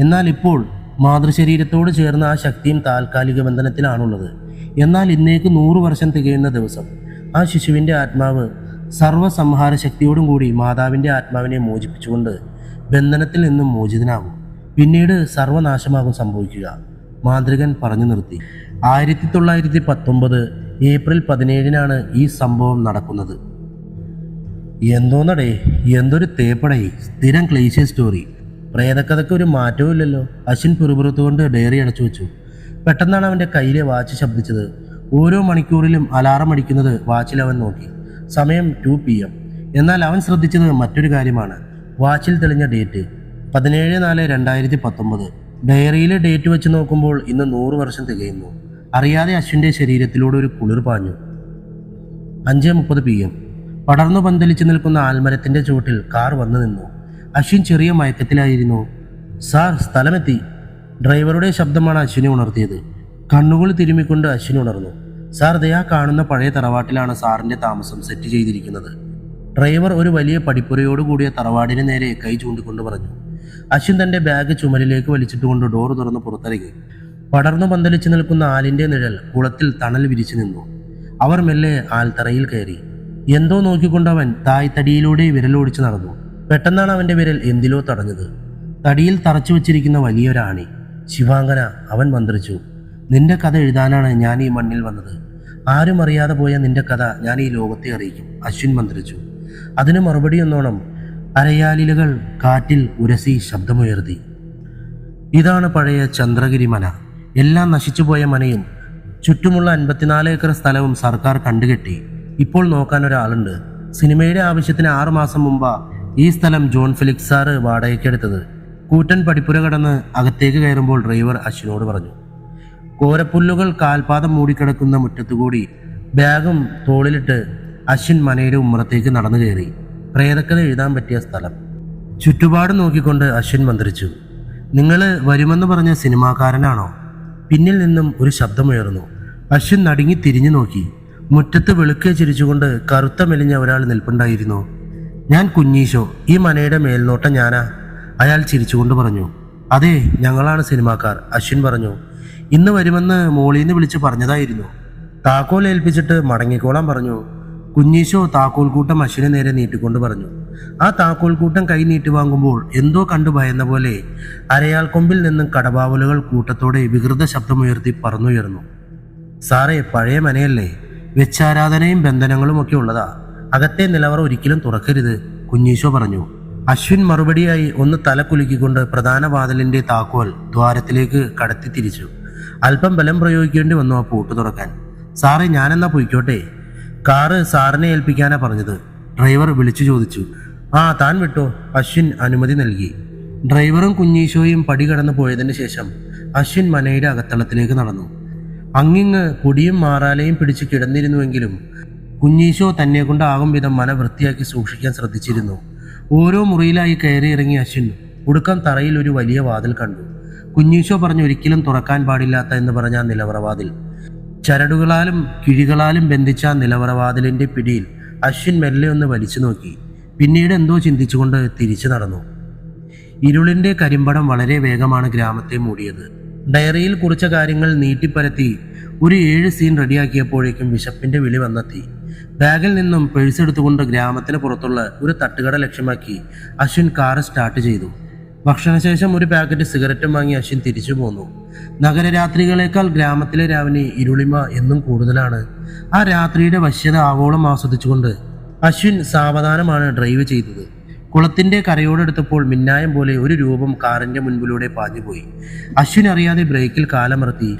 എന്നാൽ ഇപ്പോൾ മാതൃശരീരത്തോട് ചേർന്ന ആ ശക്തിയും താൽക്കാലിക ബന്ധനത്തിലാണുള്ളത്. എന്നാൽ ഇന്നേക്ക് 100 വർഷം തികയുന്ന ദിവസം ആ ശിശുവിൻ്റെ ആത്മാവ് സർവ്വസംഹാര ശക്തിയോടും കൂടി മാതാവിൻ്റെ ആത്മാവിനെ മോചിപ്പിച്ചുകൊണ്ട് ബന്ധനത്തിൽ നിന്നും മോചിതനാകും. പിന്നീട് സർവനാശമാകും സംഭവിക്കുക. മാന്ത്രികൻ പറഞ്ഞു നിർത്തി. 1919 ഏപ്രിൽ 17-നാണ് ഈ സംഭവം നടക്കുന്നത്. എന്തോന്നടേ, എന്തൊരു തേപ്പടേ, സ്ഥിരം ക്ലീശേ സ്റ്റോറി. പ്രേതക്കഥയ്ക്ക് ഒരു മാറ്റവും ഇല്ലല്ലോ. അശ്വിൻ പിറുപിറുത്തുകൊണ്ട് ഡയറി അടച്ചു വെച്ചു. പെട്ടെന്നാണ് അവൻ്റെ കയ്യിലെ വാച്ച് ശബ്ദിച്ചത്. ഓരോ മണിക്കൂറിലും അലാറം അടിക്കുന്നത് വാച്ചിൽ അവൻ നോക്കി. സമയം 2 PM. എന്നാൽ അവൻ ശ്രദ്ധിച്ചത് മറ്റൊരു കാര്യമാണ്. വാച്ചിൽ തെളിഞ്ഞ ഡേറ്റ് 17/4/2019. ഡയറിയിലെ ഡേറ്റ് വെച്ച് നോക്കുമ്പോൾ ഇന്ന് 100 വർഷം തികയുന്നു. അറിയാതെ അശ്വിൻ്റെ ശരീരത്തിലൂടെ ഒരു കുളിർ പാഞ്ഞു. 5:30 PM. പടർന്നു പന്തലിച്ചു നിൽക്കുന്ന ആൽമരത്തിന്റെ ചുവട്ടിൽ കാർ വന്നു നിന്നു. അശ്വിൻ ചെറിയ മയക്കത്തിലായിരുന്നു. സാർ, സ്ഥലമെത്തി. ഡ്രൈവറുടെ ശബ്ദമാണ് അശ്വിനെ ഉണർത്തിയത്. കണ്ണുകൾ തിരുമ്മിക്കൊണ്ട് അശ്വിൻ ഉണർന്നു. സാർ, ദയാ കാണുന്ന പഴയ തറവാട്ടിലാണ് സാറിന്റെ താമസം സെറ്റ് ചെയ്തിരിക്കുന്നത്. ഡ്രൈവർ ഒരു വലിയ പടിപ്പുരയോടുകൂടിയ തറവാടിന് നേരെ കൈ ചൂണ്ടിക്കൊണ്ട് പറഞ്ഞു. അശ്വിൻ തന്റെ ബാഗ് ചുമലിലേക്ക് വലിച്ചിട്ടുകൊണ്ട് ഡോർ തുറന്ന് പുറത്തിറങ്ങി. പടർന്നു പന്തലിച്ചു നിൽക്കുന്ന ആലിന്റെ നിഴൽ കുളത്തിൽ തണൽ വിരിച്ചു നിന്നു. അവർ മെല്ലെ ആൽത്തറയിൽ കയറി. എന്തോ നോക്കിക്കൊണ്ടവൻ തായ്തടിയിലൂടെ വിരലോടിച്ച് നടന്നു. പെട്ടെന്നാണ് അവന്റെ വിരൽ എന്തിലോ തടഞ്ഞത്. തടിയിൽ തറച്ചു വച്ചിരിക്കുന്ന വലിയൊരാണി. ശിവാംഗന, അവൻ മന്ത്രിച്ചു. നിന്റെ കഥ എഴുതാനാണ് ഞാൻ ഈ മണ്ണിൽ വന്നത്. ആരും അറിയാതെ പോയ നിന്റെ കഥ ഞാൻ ഈ ലോകത്തെ അറിയിക്കും. അശ്വിൻ മന്ത്രിച്ചു. അതിന് മറുപടി എന്നോണം അരയാലിലകൾ കാറ്റിൽ ഉരസി ശബ്ദമുയർത്തി. ഇതാണ് പഴയ ചന്ദ്രഗിരി മന. എല്ലാം നശിച്ചുപോയ മനയും ചുറ്റുമുള്ള 54 ഏക്കർ സ്ഥലവും സർക്കാർ കണ്ടുകെട്ടി. ഇപ്പോൾ നോക്കാൻ ഒരാളുണ്ട്. സിനിമയുടെ ആവശ്യത്തിന് 6 മാസം മുമ്പാ ഈ സ്ഥലം ജോൺ ഫെലിക്സ് സാറ് വാടകയ്ക്കെടുത്തത്. കൂറ്റൻ പടിപ്പുര കടന്ന് അകത്തേക്ക് കയറുമ്പോൾ ഡ്രൈവർ അശ്വിനോട് പറഞ്ഞു. കോരപ്പുല്ലുകൾ കാൽപാദം മൂടിക്കിടക്കുന്ന മുറ്റത്തുകൂടി ബാഗും തോളിലിട്ട് അശ്വിൻ മനയുടെ ഉമ്മറത്തേക്ക് നടന്നു കയറി. പ്രേതക്കഥ എഴുതാൻ പറ്റിയ സ്ഥലം. ചുറ്റുപാട് നോക്കിക്കൊണ്ട് അശ്വിൻ മന്ത്രിച്ചു. നിങ്ങൾ വരുമെന്ന് പറഞ്ഞ സിനിമാക്കാരനാണോ? പിന്നിൽ നിന്നും ഒരു ശബ്ദമുയർന്നു. അശ്വിൻ നടുങ്ങി തിരിഞ്ഞു നോക്കി. മുറ്റത്ത് വെളുക്കെ ചിരിച്ചുകൊണ്ട് കറുത്ത മെലിഞ്ഞ ഒരാൾ നിൽപ്പുണ്ടായിരുന്നു. ഞാൻ കുഞ്ഞീശോ, ഈ മനയുടെ മേൽനോട്ടം ഞാനാ. അയാൾ ചിരിച്ചുകൊണ്ട് പറഞ്ഞു. അതെ, ഞങ്ങളാണ് സിനിമാക്കാർ, അശ്വിൻ പറഞ്ഞു. ഇന്ന് വരുമെന്ന് മോളീന്ന് വിളിച്ച് പറഞ്ഞതായിരുന്നു. താക്കോൽ ഏൽപ്പിച്ചിട്ട് മടങ്ങിക്കോളാൻ പറഞ്ഞു. കുഞ്ഞീശോ താക്കോൽക്കൂട്ടം അശ്വിനെ നേരെ നീട്ടിക്കൊണ്ട് പറഞ്ഞു. ആ താക്കോൽക്കൂട്ടം കൈ നീട്ടി വാങ്ങുമ്പോൾ എന്തോ കണ്ടു ഭയന്ന പോലെ അരയാൽ കൊമ്പിൽ നിന്നും കടവാവലുകൾ കൂട്ടത്തോടെ വികൃത ശബ്ദമുയർത്തി പറന്നുയർന്നു. സാറേ, പഴയ മനയല്ലേ, വെച്ചാരാധനയും ബന്ധനങ്ങളും ഒക്കെ ഉള്ളതാ. അകത്തെ നിലവറ ഒരിക്കലും തുറക്കരുത്, കുഞ്ഞീശോ പറഞ്ഞു. അശ്വിൻ മറുപടിയായി ഒന്ന് തല കുലുക്കിക്കൊണ്ട് പ്രധാന വാതിലിന്റെ താക്കോൽ ദ്വാരത്തിലേക്ക് കടത്തി തിരിച്ചു. അല്പം ബലം പ്രയോഗിക്കേണ്ടി വന്നു ആ പൂട്ട് തുറക്കാൻ. സാറേ, ഞാനെന്നാ പൊയ്ക്കോട്ടെ? കാറ് സാറിനെ ഏൽപ്പിക്കാനാ പറഞ്ഞത്, ഡ്രൈവർ വിളിച്ചു ചോദിച്ചു. ആ, താൻ വിട്ടോ, അശ്വിൻ അനുമതി നൽകി. ഡ്രൈവറും കുഞ്ഞീശോയും പടി കടന്നു പോയതിന് ശേഷം അശ്വിൻ മനയുടെ അകത്തളത്തിലേക്ക് നടന്നു. അങ്ങിങ്ങ് പൊടിയും മാറാലയും പിടിച്ച് കിടന്നിരുന്നുവെങ്കിലും കുഞ്ഞീശോ തന്നെ കൊണ്ടാകും വിധം മന വൃത്തിയാക്കി സൂക്ഷിക്കാൻ ശ്രദ്ധിച്ചിരുന്നു. ഓരോ മുറിയിലായി കയറി ഇറങ്ങി അശ്വിൻ ഒടുക്കം തറയിൽ ഒരു വലിയ വാതിൽ കണ്ടു. കുഞ്ഞീശോ പറഞ്ഞു ഒരിക്കലും തുറക്കാൻ പാടില്ലാത്ത എന്ന് പറഞ്ഞ നിലവറവാതിൽ. ചരടുകളാലും കിഴികളാലും ബന്ധിച്ച നിലവറവാതിലിന്റെ പിടിയിൽ അശ്വിൻ മെല്ലെ ഒന്ന് വലിച്ചു നോക്കി. പിന്നീട് എന്തോ ചിന്തിച്ചുകൊണ്ട് തിരിച്ചു നടന്നു. ഇരുളിന്റെ കരിമ്പടം വളരെ വേഗമാണ് ഗ്രാമത്തെ മൂടിയത്. ഡയറിയിൽ കുറിച്ച കാര്യങ്ങൾ നീട്ടിപ്പരത്തി ഒരു 7 സീൻ റെഡിയാക്കിയപ്പോഴേക്കും വിശപ്പിന്റെ വിളി വന്നെത്തി. ബാഗിൽ നിന്നും പേഴ്സ് എടുത്തുകൊണ്ട് ഗ്രാമത്തിന് പുറത്തുള്ള ഒരു തട്ടുകട ലക്ഷ്യമാക്കി അശ്വിൻ കാറ് സ്റ്റാർട്ട് ചെയ്തു. ഭക്ഷണശേഷം ഒരു പാക്കറ്റ് സിഗരറ്റും വാങ്ങി അശ്വിൻ തിരിച്ചു പോന്നു. നഗരരാത്രികളേക്കാൾ ഗ്രാമത്തിലെ രാവിലെ ഇരുളിമ എന്നും കൂടുതലാണ്. ആ രാത്രിയുടെ വശ്യത ആവോളം ആസ്വദിച്ചുകൊണ്ട് അശ്വിൻ സാവധാനമാണ് ഡ്രൈവ് ചെയ്തത്. കുളത്തിന്റെ കരയോടെടുത്തപ്പോൾ മിന്നായം പോലെ ഒരു രൂപം കാറിന്റെ മുൻപിലൂടെ പാഞ്ഞുപോയി. അശ്വിൻ അറിയാതെ ബ്രേക്കിൽ കാലമർത്തി.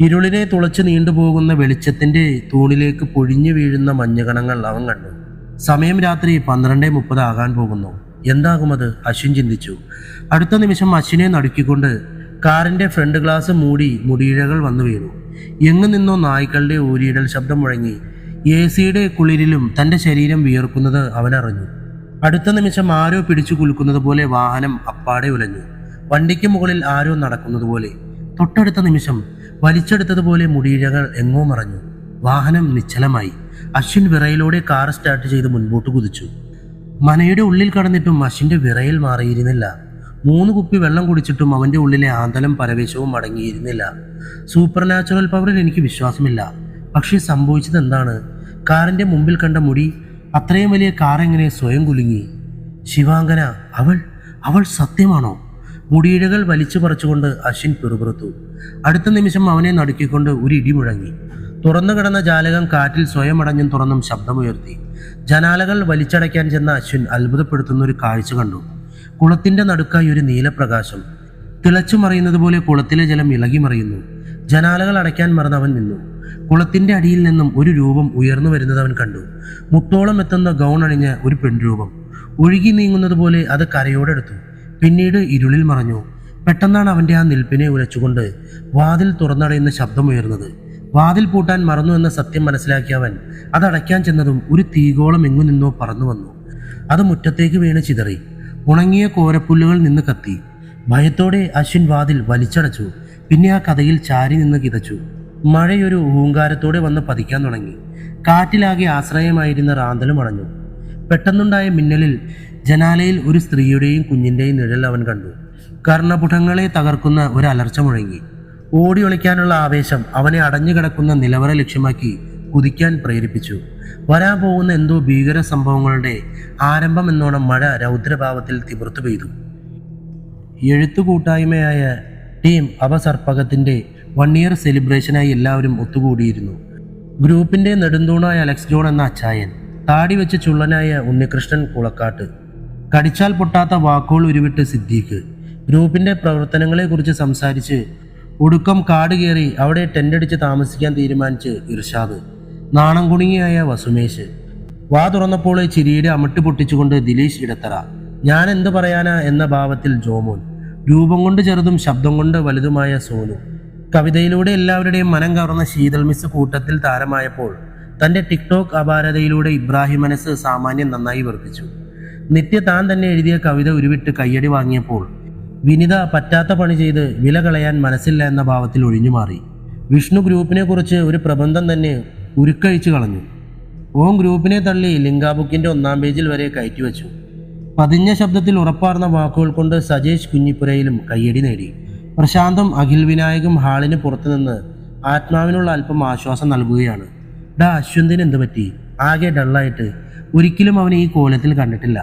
ഇരുളിനെ തുളച്ച് നീണ്ടുപോകുന്ന വെളിച്ചത്തിന്റെ തൂണിലേക്ക് പൊഴിഞ്ഞു വീഴുന്ന മഞ്ഞകണങ്ങൾ അവൻ കണ്ടു. സമയം രാത്രി 12:30 ആകാൻ പോകുന്നു. എന്താകുമത്, അശ്വിൻ ചിന്തിച്ചു. അടുത്ത നിമിഷം അശ്വിനെ നടുക്കിക്കൊണ്ട് കാറിന്റെ ഫ്രണ്ട് ഗ്ലാസ് മൂടി മുടിയിഴകൾ വന്നു വീണു. എങ്ങു നിന്നോ നായ്ക്കളുടെ ഊരിയിടൽ ശബ്ദം മുഴങ്ങി. AC-യുടെ കുളിരിലും തന്റെ ശരീരം വിയർക്കുന്നത് അവനറിഞ്ഞു. അടുത്ത നിമിഷം ആരോ പിടിച്ചു കുലുക്കുന്നത് പോലെ വാഹനം അപ്പാടെ ഉലഞ്ഞു. വണ്ടിക്ക് മുകളിൽ ആരോ നടക്കുന്നത് പോലെ. തൊട്ടടുത്ത നിമിഷം വലിച്ചെടുത്തതുപോലെ മുടിയിഴകൾ എങ്ങോ മറഞ്ഞു. വാഹനം നിശ്ചലമായി. അശ്വിൻ വിറയിലൂടെ കാർ സ്റ്റാർട്ട് ചെയ്ത് മുൻപോട്ട് കുതിച്ചു. മനയുടെ ഉള്ളിൽ കടന്നിട്ടും അശ്വിന്റെ വിറയിൽ മാറിയിരുന്നില്ല. 3 കുപ്പി വെള്ളം കുടിച്ചിട്ടും അവന്റെ ഉള്ളിലെ ആന്തലം പരവേശവും അടങ്ങിയിരുന്നില്ല. സൂപ്പർ നാച്ചുറൽ പവറിൽ എനിക്ക് വിശ്വാസമില്ല. പക്ഷേ സംഭവിച്ചത് എന്താണ്? കാറിന്റെ മുമ്പിൽ കണ്ട മുടി, അത്രയും വലിയ കാർ എങ്ങനെ സ്വയം കുലുങ്ങി? ശിവാങ്കന, അവൾ സത്യമാണോ? മുടിയിഴകൾ വലിച്ചു പറിച്ചുകൊണ്ട് അശ്വിൻ പിറുപിറുത്തു. അടുത്ത നിമിഷം അവനെ നടുക്കിക്കൊണ്ട് ഒരു ഇടി മുഴങ്ങി. തുറന്നു കിടന്ന ജാലകം കാറ്റിൽ സ്വയം അടഞ്ഞും തുറന്നും ശബ്ദമുയർത്തി. ജനാലകൾ വലിച്ചടയ്ക്കാൻ ചെന്ന അശ്വിൻ അത്ഭുതപ്പെടുത്തുന്ന ഒരു കാഴ്ച കണ്ടു. കുളത്തിന്റെ നടുക്കായി ഒരു നീലപ്രകാശം. തിളച്ചു മറിയുന്നത് പോലെ കുളത്തിലെ ജലം ഇളകി മറിയുന്നു. ജനാലകൾ അടയ്ക്കാൻ മറന്നവൻ നിന്നു. കുളത്തിന്റെ അടിയിൽ നിന്നും ഒരു രൂപം ഉയർന്നു വരുന്നത് അവൻ കണ്ടു. മുട്ടോളം എത്തുന്ന ഗൗൺ അണിഞ്ഞ ഒരു പെൺരൂപം. ഒഴുകി നീങ്ങുന്നത് പോലെ അത് കരയോടെടുത്തു. പിന്നീട് ഇരുളിൽ മറഞ്ഞു. പെട്ടെന്നാണ് അവന്റെ ആ നിൽപ്പിനെ ഉരച്ചുകൊണ്ട് വാതിൽ തുറന്നടയുന്ന ശബ്ദമുയർന്നത്. വാതിൽ പൂട്ടാൻ മറന്നു എന്ന സത്യം മനസ്സിലാക്കിയവൻ അതടയ്ക്കാൻ ചെന്നതും ഒരു തീഗോളം എങ്ങു നിന്നോ പറന്നു വന്നു. അത് മുറ്റത്തേക്ക് വീണ് ചിതറി. ഉണങ്ങിയ കോരപ്പുല്ലുകൾ നിന്ന് കത്തി. ഭയത്തോടെ അശ്വിൻ വാതിൽ വലിച്ചടച്ചു. പിന്നെ ആ കഥയിൽ ചാരി നിന്ന് കിതച്ചു. മഴയൊരു ഹൂങ്കാരത്തോടെ വന്ന് പതിക്കാൻ തുടങ്ങി. കാറ്റിലാകെ ആശ്രയമായിരുന്ന റാന്തലും അണഞ്ഞു. പെട്ടെന്നുണ്ടായ മിന്നലിൽ ജനാലയിൽ ഒരു സ്ത്രീയുടെയും കുഞ്ഞിന്റെയും നിഴൽ അവൻ കണ്ടു. കർണപുടങ്ങളെ തകർക്കുന്ന ഒരു അലർച്ച മുഴങ്ങി. ഓടി ഒളിക്കാനുള്ള ആവേശം അവനെ അടഞ്ഞു കിടക്കുന്ന നിലവറ ലക്ഷ്യമാക്കി കുതിക്കാൻ പ്രേരിപ്പിച്ചു. വരാൻ പോകുന്ന എന്തോ ഭീകര സംഭവങ്ങളുടെ ആരംഭം എന്നോണം മഴ രൗദ്രഭാവത്തിൽ തിമിർത്തു പെയ്തു. എഴുത്തു കൂട്ടായ്മയായ ടീം അപസർപ്പകത്തിന്റെ 1 ഇയർ സെലിബ്രേഷനായി എല്ലാവരും ഒത്തുകൂടിയിരുന്നു. ഗ്രൂപ്പിന്റെ നെടുന്തൂണായ അലക്സ് ജോൺ എന്ന അച്ചായൻ, താടി വെച്ച് ചുള്ളനായ ഉണ്ണികൃഷ്ണൻ കുളക്കാട്ട്, കടിച്ചാൽ പൊട്ടാത്ത വാക്കുകൾ ഉരുവിട്ട് സിദ്ദീഖ്, ഗ്രൂപ്പിന്റെ പ്രവർത്തനങ്ങളെക്കുറിച്ച് സംസാരിച്ച് ഒടുക്കം കാട് കയറി അവിടെ ടെൻ്റടിച്ച് താമസിക്കാൻ തീരുമാനിച്ച് ഇർഷാദ്, നാണം കുണുങ്ങിയായ വസുമേഷ്, വാ തുറന്നപ്പോൾ ചിരിയുടെ അമിട്ട് പൊട്ടിച്ചുകൊണ്ട് ദിലീഷ് ഇടത്തറ, ഞാൻ എന്തു പറയാനാ എന്ന ഭാവത്തിൽ ജോമോൻ, രൂപം കൊണ്ട് ചെറുതും ശബ്ദം കൊണ്ട് വലുതുമായ സോനു. കവിതയിലൂടെ എല്ലാവരുടെയും മനം കവർന്ന ശീതൾ മിസ് കൂട്ടത്തിൽ താരമായപ്പോൾ തൻ്റെ ടിക്ടോക്ക് അപാരതയിലൂടെ ഇബ്രാഹിം മനസ്സ് സാമാന്യം നന്നായി വർദ്ധിച്ചു. നിത്യ താൻ തന്നെ എഴുതിയ കവിത ഉരുവിട്ട് കയ്യടി വാങ്ങിയപ്പോൾ വിനിത പറ്റാത്ത പണി ചെയ്ത് വില കളയാൻ മനസ്സില്ല എന്ന ഭാവത്തിൽ ഒഴിഞ്ഞുമാറി. വിഷ്ണു ഗ്രൂപ്പിനെ കുറിച്ച് ഒരു പ്രബന്ധം തന്നെ ഉരുക്കഴിച്ചു കളഞ്ഞു. ഓം ഗ്രൂപ്പിനെ തള്ളി ലിങ്കാ ബുക്കിൻ്റെ 1-ാം പേജിൽ വരെ കയറ്റിവെച്ചു. പതിഞ്ഞ ശബ്ദത്തിൽ ഉറപ്പാർന്ന വാക്കുകൾ കൊണ്ട് സജേഷ് കുഞ്ഞിപ്പുരയിലും കയ്യടി നേടി. പ്രശാന്തും അഖിൽ വിനായകും ഹാളിന് പുറത്തുനിന്ന് ആത്മാവിനുള്ള അല്പം ആശ്വാസം നൽകുകയാണ്. ഡാ അശ്വന്തിന് എന്ത് പറ്റി? ആകെ ഡള്ളായിട്ട്. ഒരിക്കലും അവനെ ഈ കോലത്തിൽ കണ്ടിട്ടില്ല.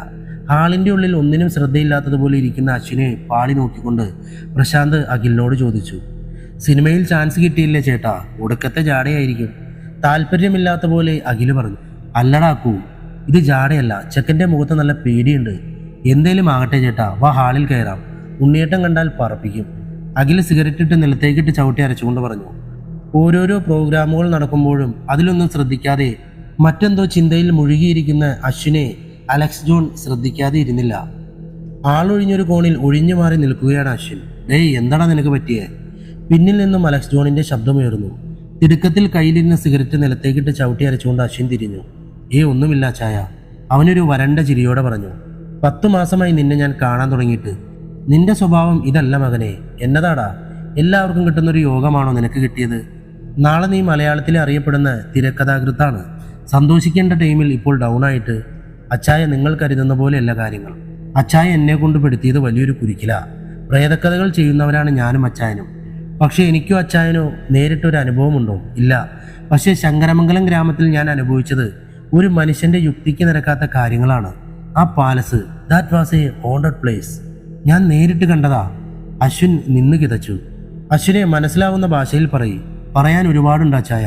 ഹാളിൻ്റെ ഉള്ളിൽ ഒന്നിനും ശ്രദ്ധയില്ലാത്തതുപോലെ ഇരിക്കുന്ന അശ്വിനെ പാളി നോക്കിക്കൊണ്ട് പ്രശാന്ത് അഖിലിനോട് ചോദിച്ചു. സിനിമയിൽ ചാൻസ് കിട്ടിയില്ലേ ചേട്ടാ? ഒടുക്കത്തെ ജാടയായിരിക്കും. താല്പര്യമില്ലാത്ത പോലെ അഖിൽ പറഞ്ഞു. അല്ലടാക്കൂ, ഇത് ജാടയല്ല, ചെക്കൻ്റെ മുഖത്ത് നല്ല പേടിയുണ്ട്. എന്തേലും ആകട്ടെ ചേട്ടാ, വാ ഹാളിൽ കയറാം. ഉണ്ണിയേട്ടം കണ്ടാൽ പറപ്പിക്കും. അഖിൽ സിഗരറ്റ് ഇട്ട് നിലത്തേക്കിട്ട് ചവിട്ടി അരച്ചുകൊണ്ട് പറഞ്ഞു. ഓരോരോ പ്രോഗ്രാമുകൾ നടക്കുമ്പോഴും അതിലൊന്നും ശ്രദ്ധിക്കാതെ മറ്റെന്തോ ചിന്തയിൽ മുഴുകിയിരിക്കുന്ന അശ്വിനെ അലക്സ് ജോൺ ശ്രദ്ധിക്കാതെ ഇരുന്നില്ല. ആളൊഴിഞ്ഞൊരു കോണിൽ ഒഴിഞ്ഞു മാറി നിൽക്കുകയാണ് അശ്വിൻ. ഡേയ്, എന്താടാ നിനക്ക് പറ്റിയേ? പിന്നിൽ നിന്നും അലക്സ് ജോണിന്റെ ശബ്ദമുയർന്നു. തിടുക്കത്തിൽ കയ്യിലിരുന്ന സിഗരറ്റ് നിലത്തേക്കിട്ട് ചവിട്ടി അരച്ചുകൊണ്ട് അശ്വിൻ തിരിഞ്ഞു. ഒന്നുമില്ല ചായ. അവനൊരു വരണ്ട ചിരിയോടെ പറഞ്ഞു. 10 മാസമായി നിന്നെ ഞാൻ കാണാൻ തുടങ്ങിയിട്ട്. നിന്റെ സ്വഭാവം ഇതല്ല മകനെ. എന്നതാടാ, എല്ലാവർക്കും കിട്ടുന്നൊരു യോഗമാണോ നിനക്ക് കിട്ടിയത്? നാളെ നീ മലയാളത്തിലെ അറിയപ്പെടുന്ന തിരക്കഥാകൃത്താണ്. സന്തോഷിക്കേണ്ട ടൈമിൽ ഇപ്പോൾ ഡൗൺ ആയിട്ട്. അച്ചായ നിങ്ങൾ കരുതുന്ന പോലെയല്ല കാര്യങ്ങൾ. അച്ചായ എന്നെ കൊണ്ട് പെടുത്തിയത് വലിയൊരു കുരുക്കില. പ്രേതക്കഥകൾ ചെയ്യുന്നവരാണ് ഞാനും അച്ചായനും. പക്ഷേ എനിക്കോ അച്ചായനോ നേരിട്ടൊരു അനുഭവമുണ്ടോ? ഇല്ല. പക്ഷേ ശങ്കരമംഗലം ഗ്രാമത്തിൽ ഞാൻ അനുഭവിച്ചത് ഒരു മനുഷ്യന്റെ യുക്തിക്ക് നിരക്കാത്ത കാര്യങ്ങളാണ്. ആ palace, that was A haunted place. ഞാൻ നേരിട്ട് കണ്ടതാ. അശ്വിൻ നിന്ന് കിതച്ചു. അശ്വിനെ മനസ്സിലാവുന്ന ഭാഷയിൽ പറയാൻ ഒരുപാടുണ്ട് അച്ചായ.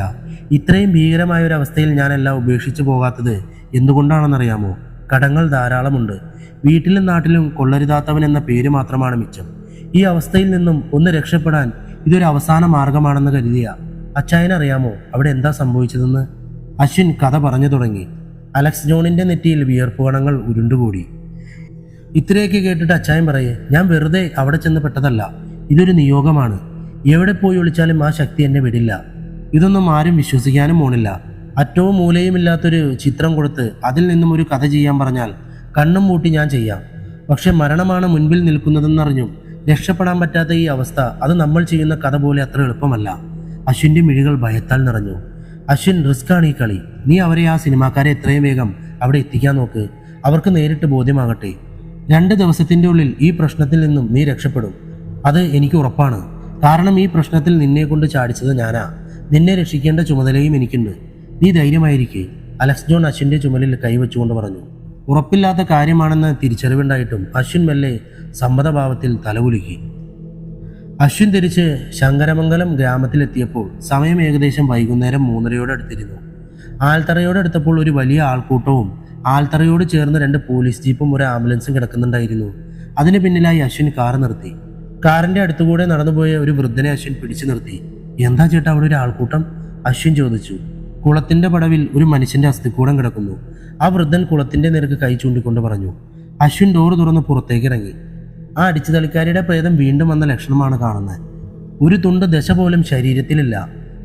ഇത്രയും ഭീകരമായ ഒരു അവസ്ഥയിൽ ഞാനെല്ലാം ഉപേക്ഷിച്ചു പോകാത്തത് എന്തുകൊണ്ടാണെന്നറിയാമോ? കടങ്ങൾ ധാരാളമുണ്ട്. വീട്ടിലും നാട്ടിലും കൊള്ളരുതാത്തവൻ എന്ന പേര് മാത്രമാണ് മിച്ചം. ഈ അവസ്ഥയിൽ നിന്നും ഒന്ന് രക്ഷപ്പെടാൻ ഇതൊരു അവസാന മാർഗമാണെന്ന് കരുതിയ അച്ചായനറിയാമോ അവിടെ എന്താ സംഭവിച്ചതെന്ന്? അശ്വിൻ കഥ പറഞ്ഞു തുടങ്ങി. അലക്സ് ജോണിന്റെ നെറ്റിയിൽ വിയർപ്പ് കണങ്ങൾ ഉരുണ്ടുകൂടി. ഇത്രയൊക്കെ കേട്ടിട്ട് അച്ചായൻ ഞാൻ വെറുതെ അവിടെ ചെന്ന് പെട്ടതല്ല. ഇതൊരു നിയോഗമാണ്. എവിടെ പോയി ഒളിച്ചാലും ആ ശക്തി എന്നെ വിടില്ല. ഇതൊന്നും ആരും വിശ്വസിക്കാനും പോണില്ല. അറ്റവും മൂലയുമില്ലാത്തൊരു ചിത്രം കൊടുത്ത് അതിൽ നിന്നും ഒരു കഥ ചെയ്യാൻ പറഞ്ഞാൽ കണ്ണും മൂട്ടി ഞാൻ ചെയ്യാം. പക്ഷെ മരണമാണ് മുൻപിൽ നിൽക്കുന്നതെന്നറിഞ്ഞും രക്ഷപ്പെടാൻ പറ്റാത്ത ഈ അവസ്ഥ, അത് നമ്മൾ ചെയ്യുന്ന കഥ പോലെ അത്ര എളുപ്പമല്ല. അശ്വിൻ്റെ മിഴികൾ ഭയത്താൽ നിറഞ്ഞു. അശ്വിൻ, റിസ്ക്കാണ് ഈ കളി. നീ അവരെ, ആ സിനിമാക്കാരെ എത്രയും വേഗം അവിടെ എത്തിക്കാൻ നോക്ക്. അവർക്ക് നേരിട്ട് ബോധ്യമാകട്ടെ. 2 ദിവസത്തിൻ്റെ ഉള്ളിൽ ഈ പ്രശ്നത്തിൽ നിന്നും നീ രക്ഷപ്പെടും. അത് എനിക്ക് ഉറപ്പാണ്. കാരണം ഈ പ്രശ്നത്തിൽ നിന്നെ കൊണ്ട് ചാടിച്ചത് ഞാനാ. നിന്നെ രക്ഷിക്കേണ്ട ചുമതലയും എനിക്കുണ്ട്. നീ ധൈര്യമായിരിക്കെ. അലക്സ് ജോൺ അശ്വിൻ്റെ ചുമലിൽ കൈവച്ചുകൊണ്ട് പറഞ്ഞു. ഉറപ്പില്ലാത്ത കാര്യമാണെന്ന് തിരിച്ചറിവുണ്ടായിട്ടും അശ്വിൻ മെല്ലെ സമ്മതഭാവത്തിൽ തലകുലുക്കി. അശ്വിൻ തിരിച്ച് ശങ്കരമംഗലം ഗ്രാമത്തിലെത്തിയപ്പോൾ സമയം ഏകദേശം വൈകുന്നേരം 3:30 അടുത്തിരുന്നു. ആൽത്തറയോടടുത്തപ്പോൾ ഒരു വലിയ ആൾക്കൂട്ടവും ആൽത്തറയോട് ചേർന്ന് 2 പോലീസ് ജീപ്പും ഒരു ആംബുലൻസും കിടക്കുന്നുണ്ടായിരുന്നു. അതിന് പിന്നിലായി അശ്വിൻ കാർ നിർത്തി. കാറിന്റെ അടുത്തുകൂടെ നടന്നുപോയ ഒരു വൃദ്ധനെ അശ്വിൻ പിടിച്ചു നിർത്തി. എന്താ ചേട്ടാ അവിടെ ഒരു ആൾക്കൂട്ടം? അശ്വിൻ ചോദിച്ചു. കുളത്തിന്റെ പടവിൽ ഒരു മനുഷ്യന്റെ അസ്ഥിക്കൂടം കിടക്കുന്നു. ആ വൃദ്ധൻ കുളത്തിന്റെ നേർക്ക് കൈ ചൂണ്ടിക്കൊണ്ട് പറഞ്ഞു. അശ്വിൻ ഡോറ് തുറന്ന് പുറത്തേക്ക് ഇറങ്ങി. ആ അടിച്ചുതളിക്കാരിയുടെ പ്രേതം വീണ്ടും വന്ന ലക്ഷണമാണ് കാണുന്നത്. ഒരു തുണ്ട് ദശ പോലും ശരീരത്തിലില്ല.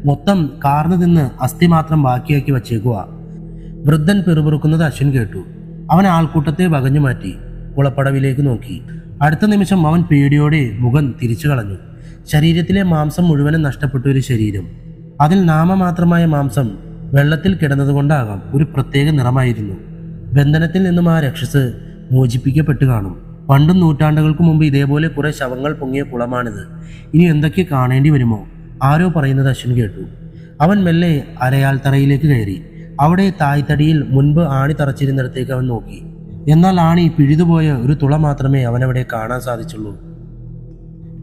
മൊത്തം കാർന്നു നിന്ന് അസ്ഥി മാത്രം ബാക്കിയാക്കി വച്ചേക്കുക. വൃദ്ധൻ പിറുപിറുക്കുന്നത് അശ്വിൻ കേട്ടു. അവൻ ആൾക്കൂട്ടത്തെ വകഞ്ഞു മാറ്റി കുളപ്പടവിലേക്ക് നോക്കി. അടുത്ത നിമിഷം അവൻ പേടിയോടെ മുഖം തിരിച്ചു കളഞ്ഞു. ശരീരത്തിലെ മാംസം മുഴുവനും നഷ്ടപ്പെട്ട ഒരു ശരീരം. അതിൽ നാമമാത്രമായ മാംസം വെള്ളത്തിൽ കിടന്നതുകൊണ്ടാകാം ഒരു പ്രത്യേക നിറമായിരുന്നു. ബന്ധനത്തിൽ നിന്നും ആ രക്ഷസ് മോചിപ്പിക്കപ്പെട്ട് കാണും. പണ്ടും നൂറ്റാണ്ടുകൾക്ക് മുമ്പ് ഇതേപോലെ കുറെ ശവങ്ങൾ പൊങ്ങിയ കുളമാണിത്. ഇനി എന്തൊക്കെ കാണേണ്ടി വരുമോ? ആരോ പറയുന്നത് അശ്വിൻ കേട്ടു. അവൻ മെല്ലെ അരയാൽത്തറയിലേക്ക് കയറി. അവിടെ തായ്തടിയിൽ മുൻപ് ആണി തറച്ചിരുന്നിടത്തേക്ക് അവൻ നോക്കി. എന്നാൽ ആണി പിഴുതുപോയ ഒരു തുള മാത്രമേ അവനവിടെ കാണാൻ സാധിച്ചുള്ളൂ.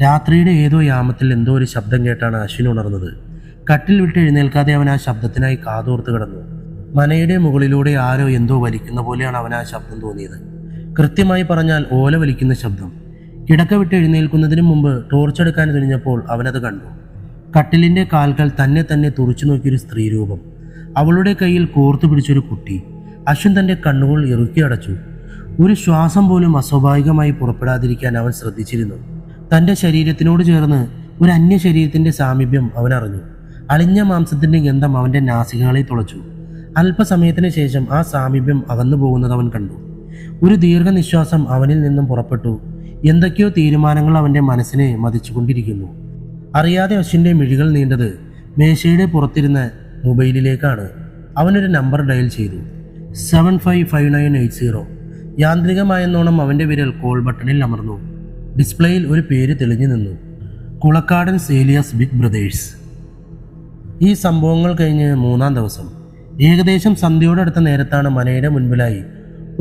രാത്രിയുടെ ഏതോ യാമത്തിൽ എന്തോ ഒരു ശബ്ദം കേട്ടാണ് അശ്വിൻ ഉണർന്നത്. കട്ടിൽ വിട്ട് എഴുന്നേൽക്കാതെ അവൻ ആ ശബ്ദത്തിനായി കാതോർത്ത് കിടന്നു. മനയുടെ മുകളിലൂടെ ആരോ എന്തോ വലിക്കുന്ന പോലെയാണ് അവൻ ആ ശബ്ദം തോന്നിയത്. കൃത്യമായി പറഞ്ഞാൽ ഓല വലിക്കുന്ന ശബ്ദം. കിടക്ക വിട്ട് എഴുന്നേൽക്കുന്നതിന് മുമ്പ് ടോർച്ചെടുക്കാൻ തുനിഞ്ഞപ്പോൾ അവനത് കണ്ടു. കട്ടിലിന്റെ കാൽകൾ തന്നെ തുറച്ചു നോക്കിയൊരു സ്ത്രീരൂപം. അവളുടെ കയ്യിൽ കോർത്തു പിടിച്ചൊരു കുട്ടി. അശ്വിൻ തന്റെ കണ്ണുകൾ ഇറുക്കി അടച്ചു. ഒരു ശ്വാസം പോലും അസ്വാഭാവികമായി പുറപ്പെടാതിരിക്കാൻ അവൻ ശ്രദ്ധിച്ചിരുന്നു. തന്റെ ശരീരത്തിനോട് ചേർന്ന് ഒരു അന്യ ശരീരത്തിന്റെ സാമീപ്യം അവൻ അറിഞ്ഞു. അളിഞ്ഞ മാംസത്തിന്റെ ഗന്ധം അവന്റെ നാസികകളെ തുളച്ചു. അല്പസമയത്തിന് ശേഷം ആ സാമീപ്യം അകന്നു പോകുന്നത് അവൻ കണ്ടു. ഒരു ദീർഘനിശ്വാസം അവനിൽ നിന്നും പുറപ്പെട്ടു. എന്തൊക്കെയോ തീരുമാനങ്ങൾ അവൻ്റെ മനസ്സിനെ മതിച്ചുകൊണ്ടിരിക്കുന്നു. അറിയാതെ അശ്വിൻ്റെ മിഴികൾ നീണ്ടത് മേശയുടെ പുറത്തിരുന്ന മൊബൈലിലേക്കാണ്. അവനൊരു നമ്പർ ഡയൽ ചെയ്തു. 755980. യാന്ത്രികമായെന്നോണം അവൻ്റെ വിരൽ കോൾ ബട്ടണിൽ അമർന്നു. ഡിസ്പ്ലേയിൽ ഒരു പേര് തെളിഞ്ഞു നിന്നു. Kulakkadan alias big brothers. ഈ സംഭവങ്ങൾ കഴിഞ്ഞ് 3-ാം ദിവസം ഏകദേശം സന്ധ്യയോടടുത്ത നേരത്താണ് മനയുടെ മുൻപിലായി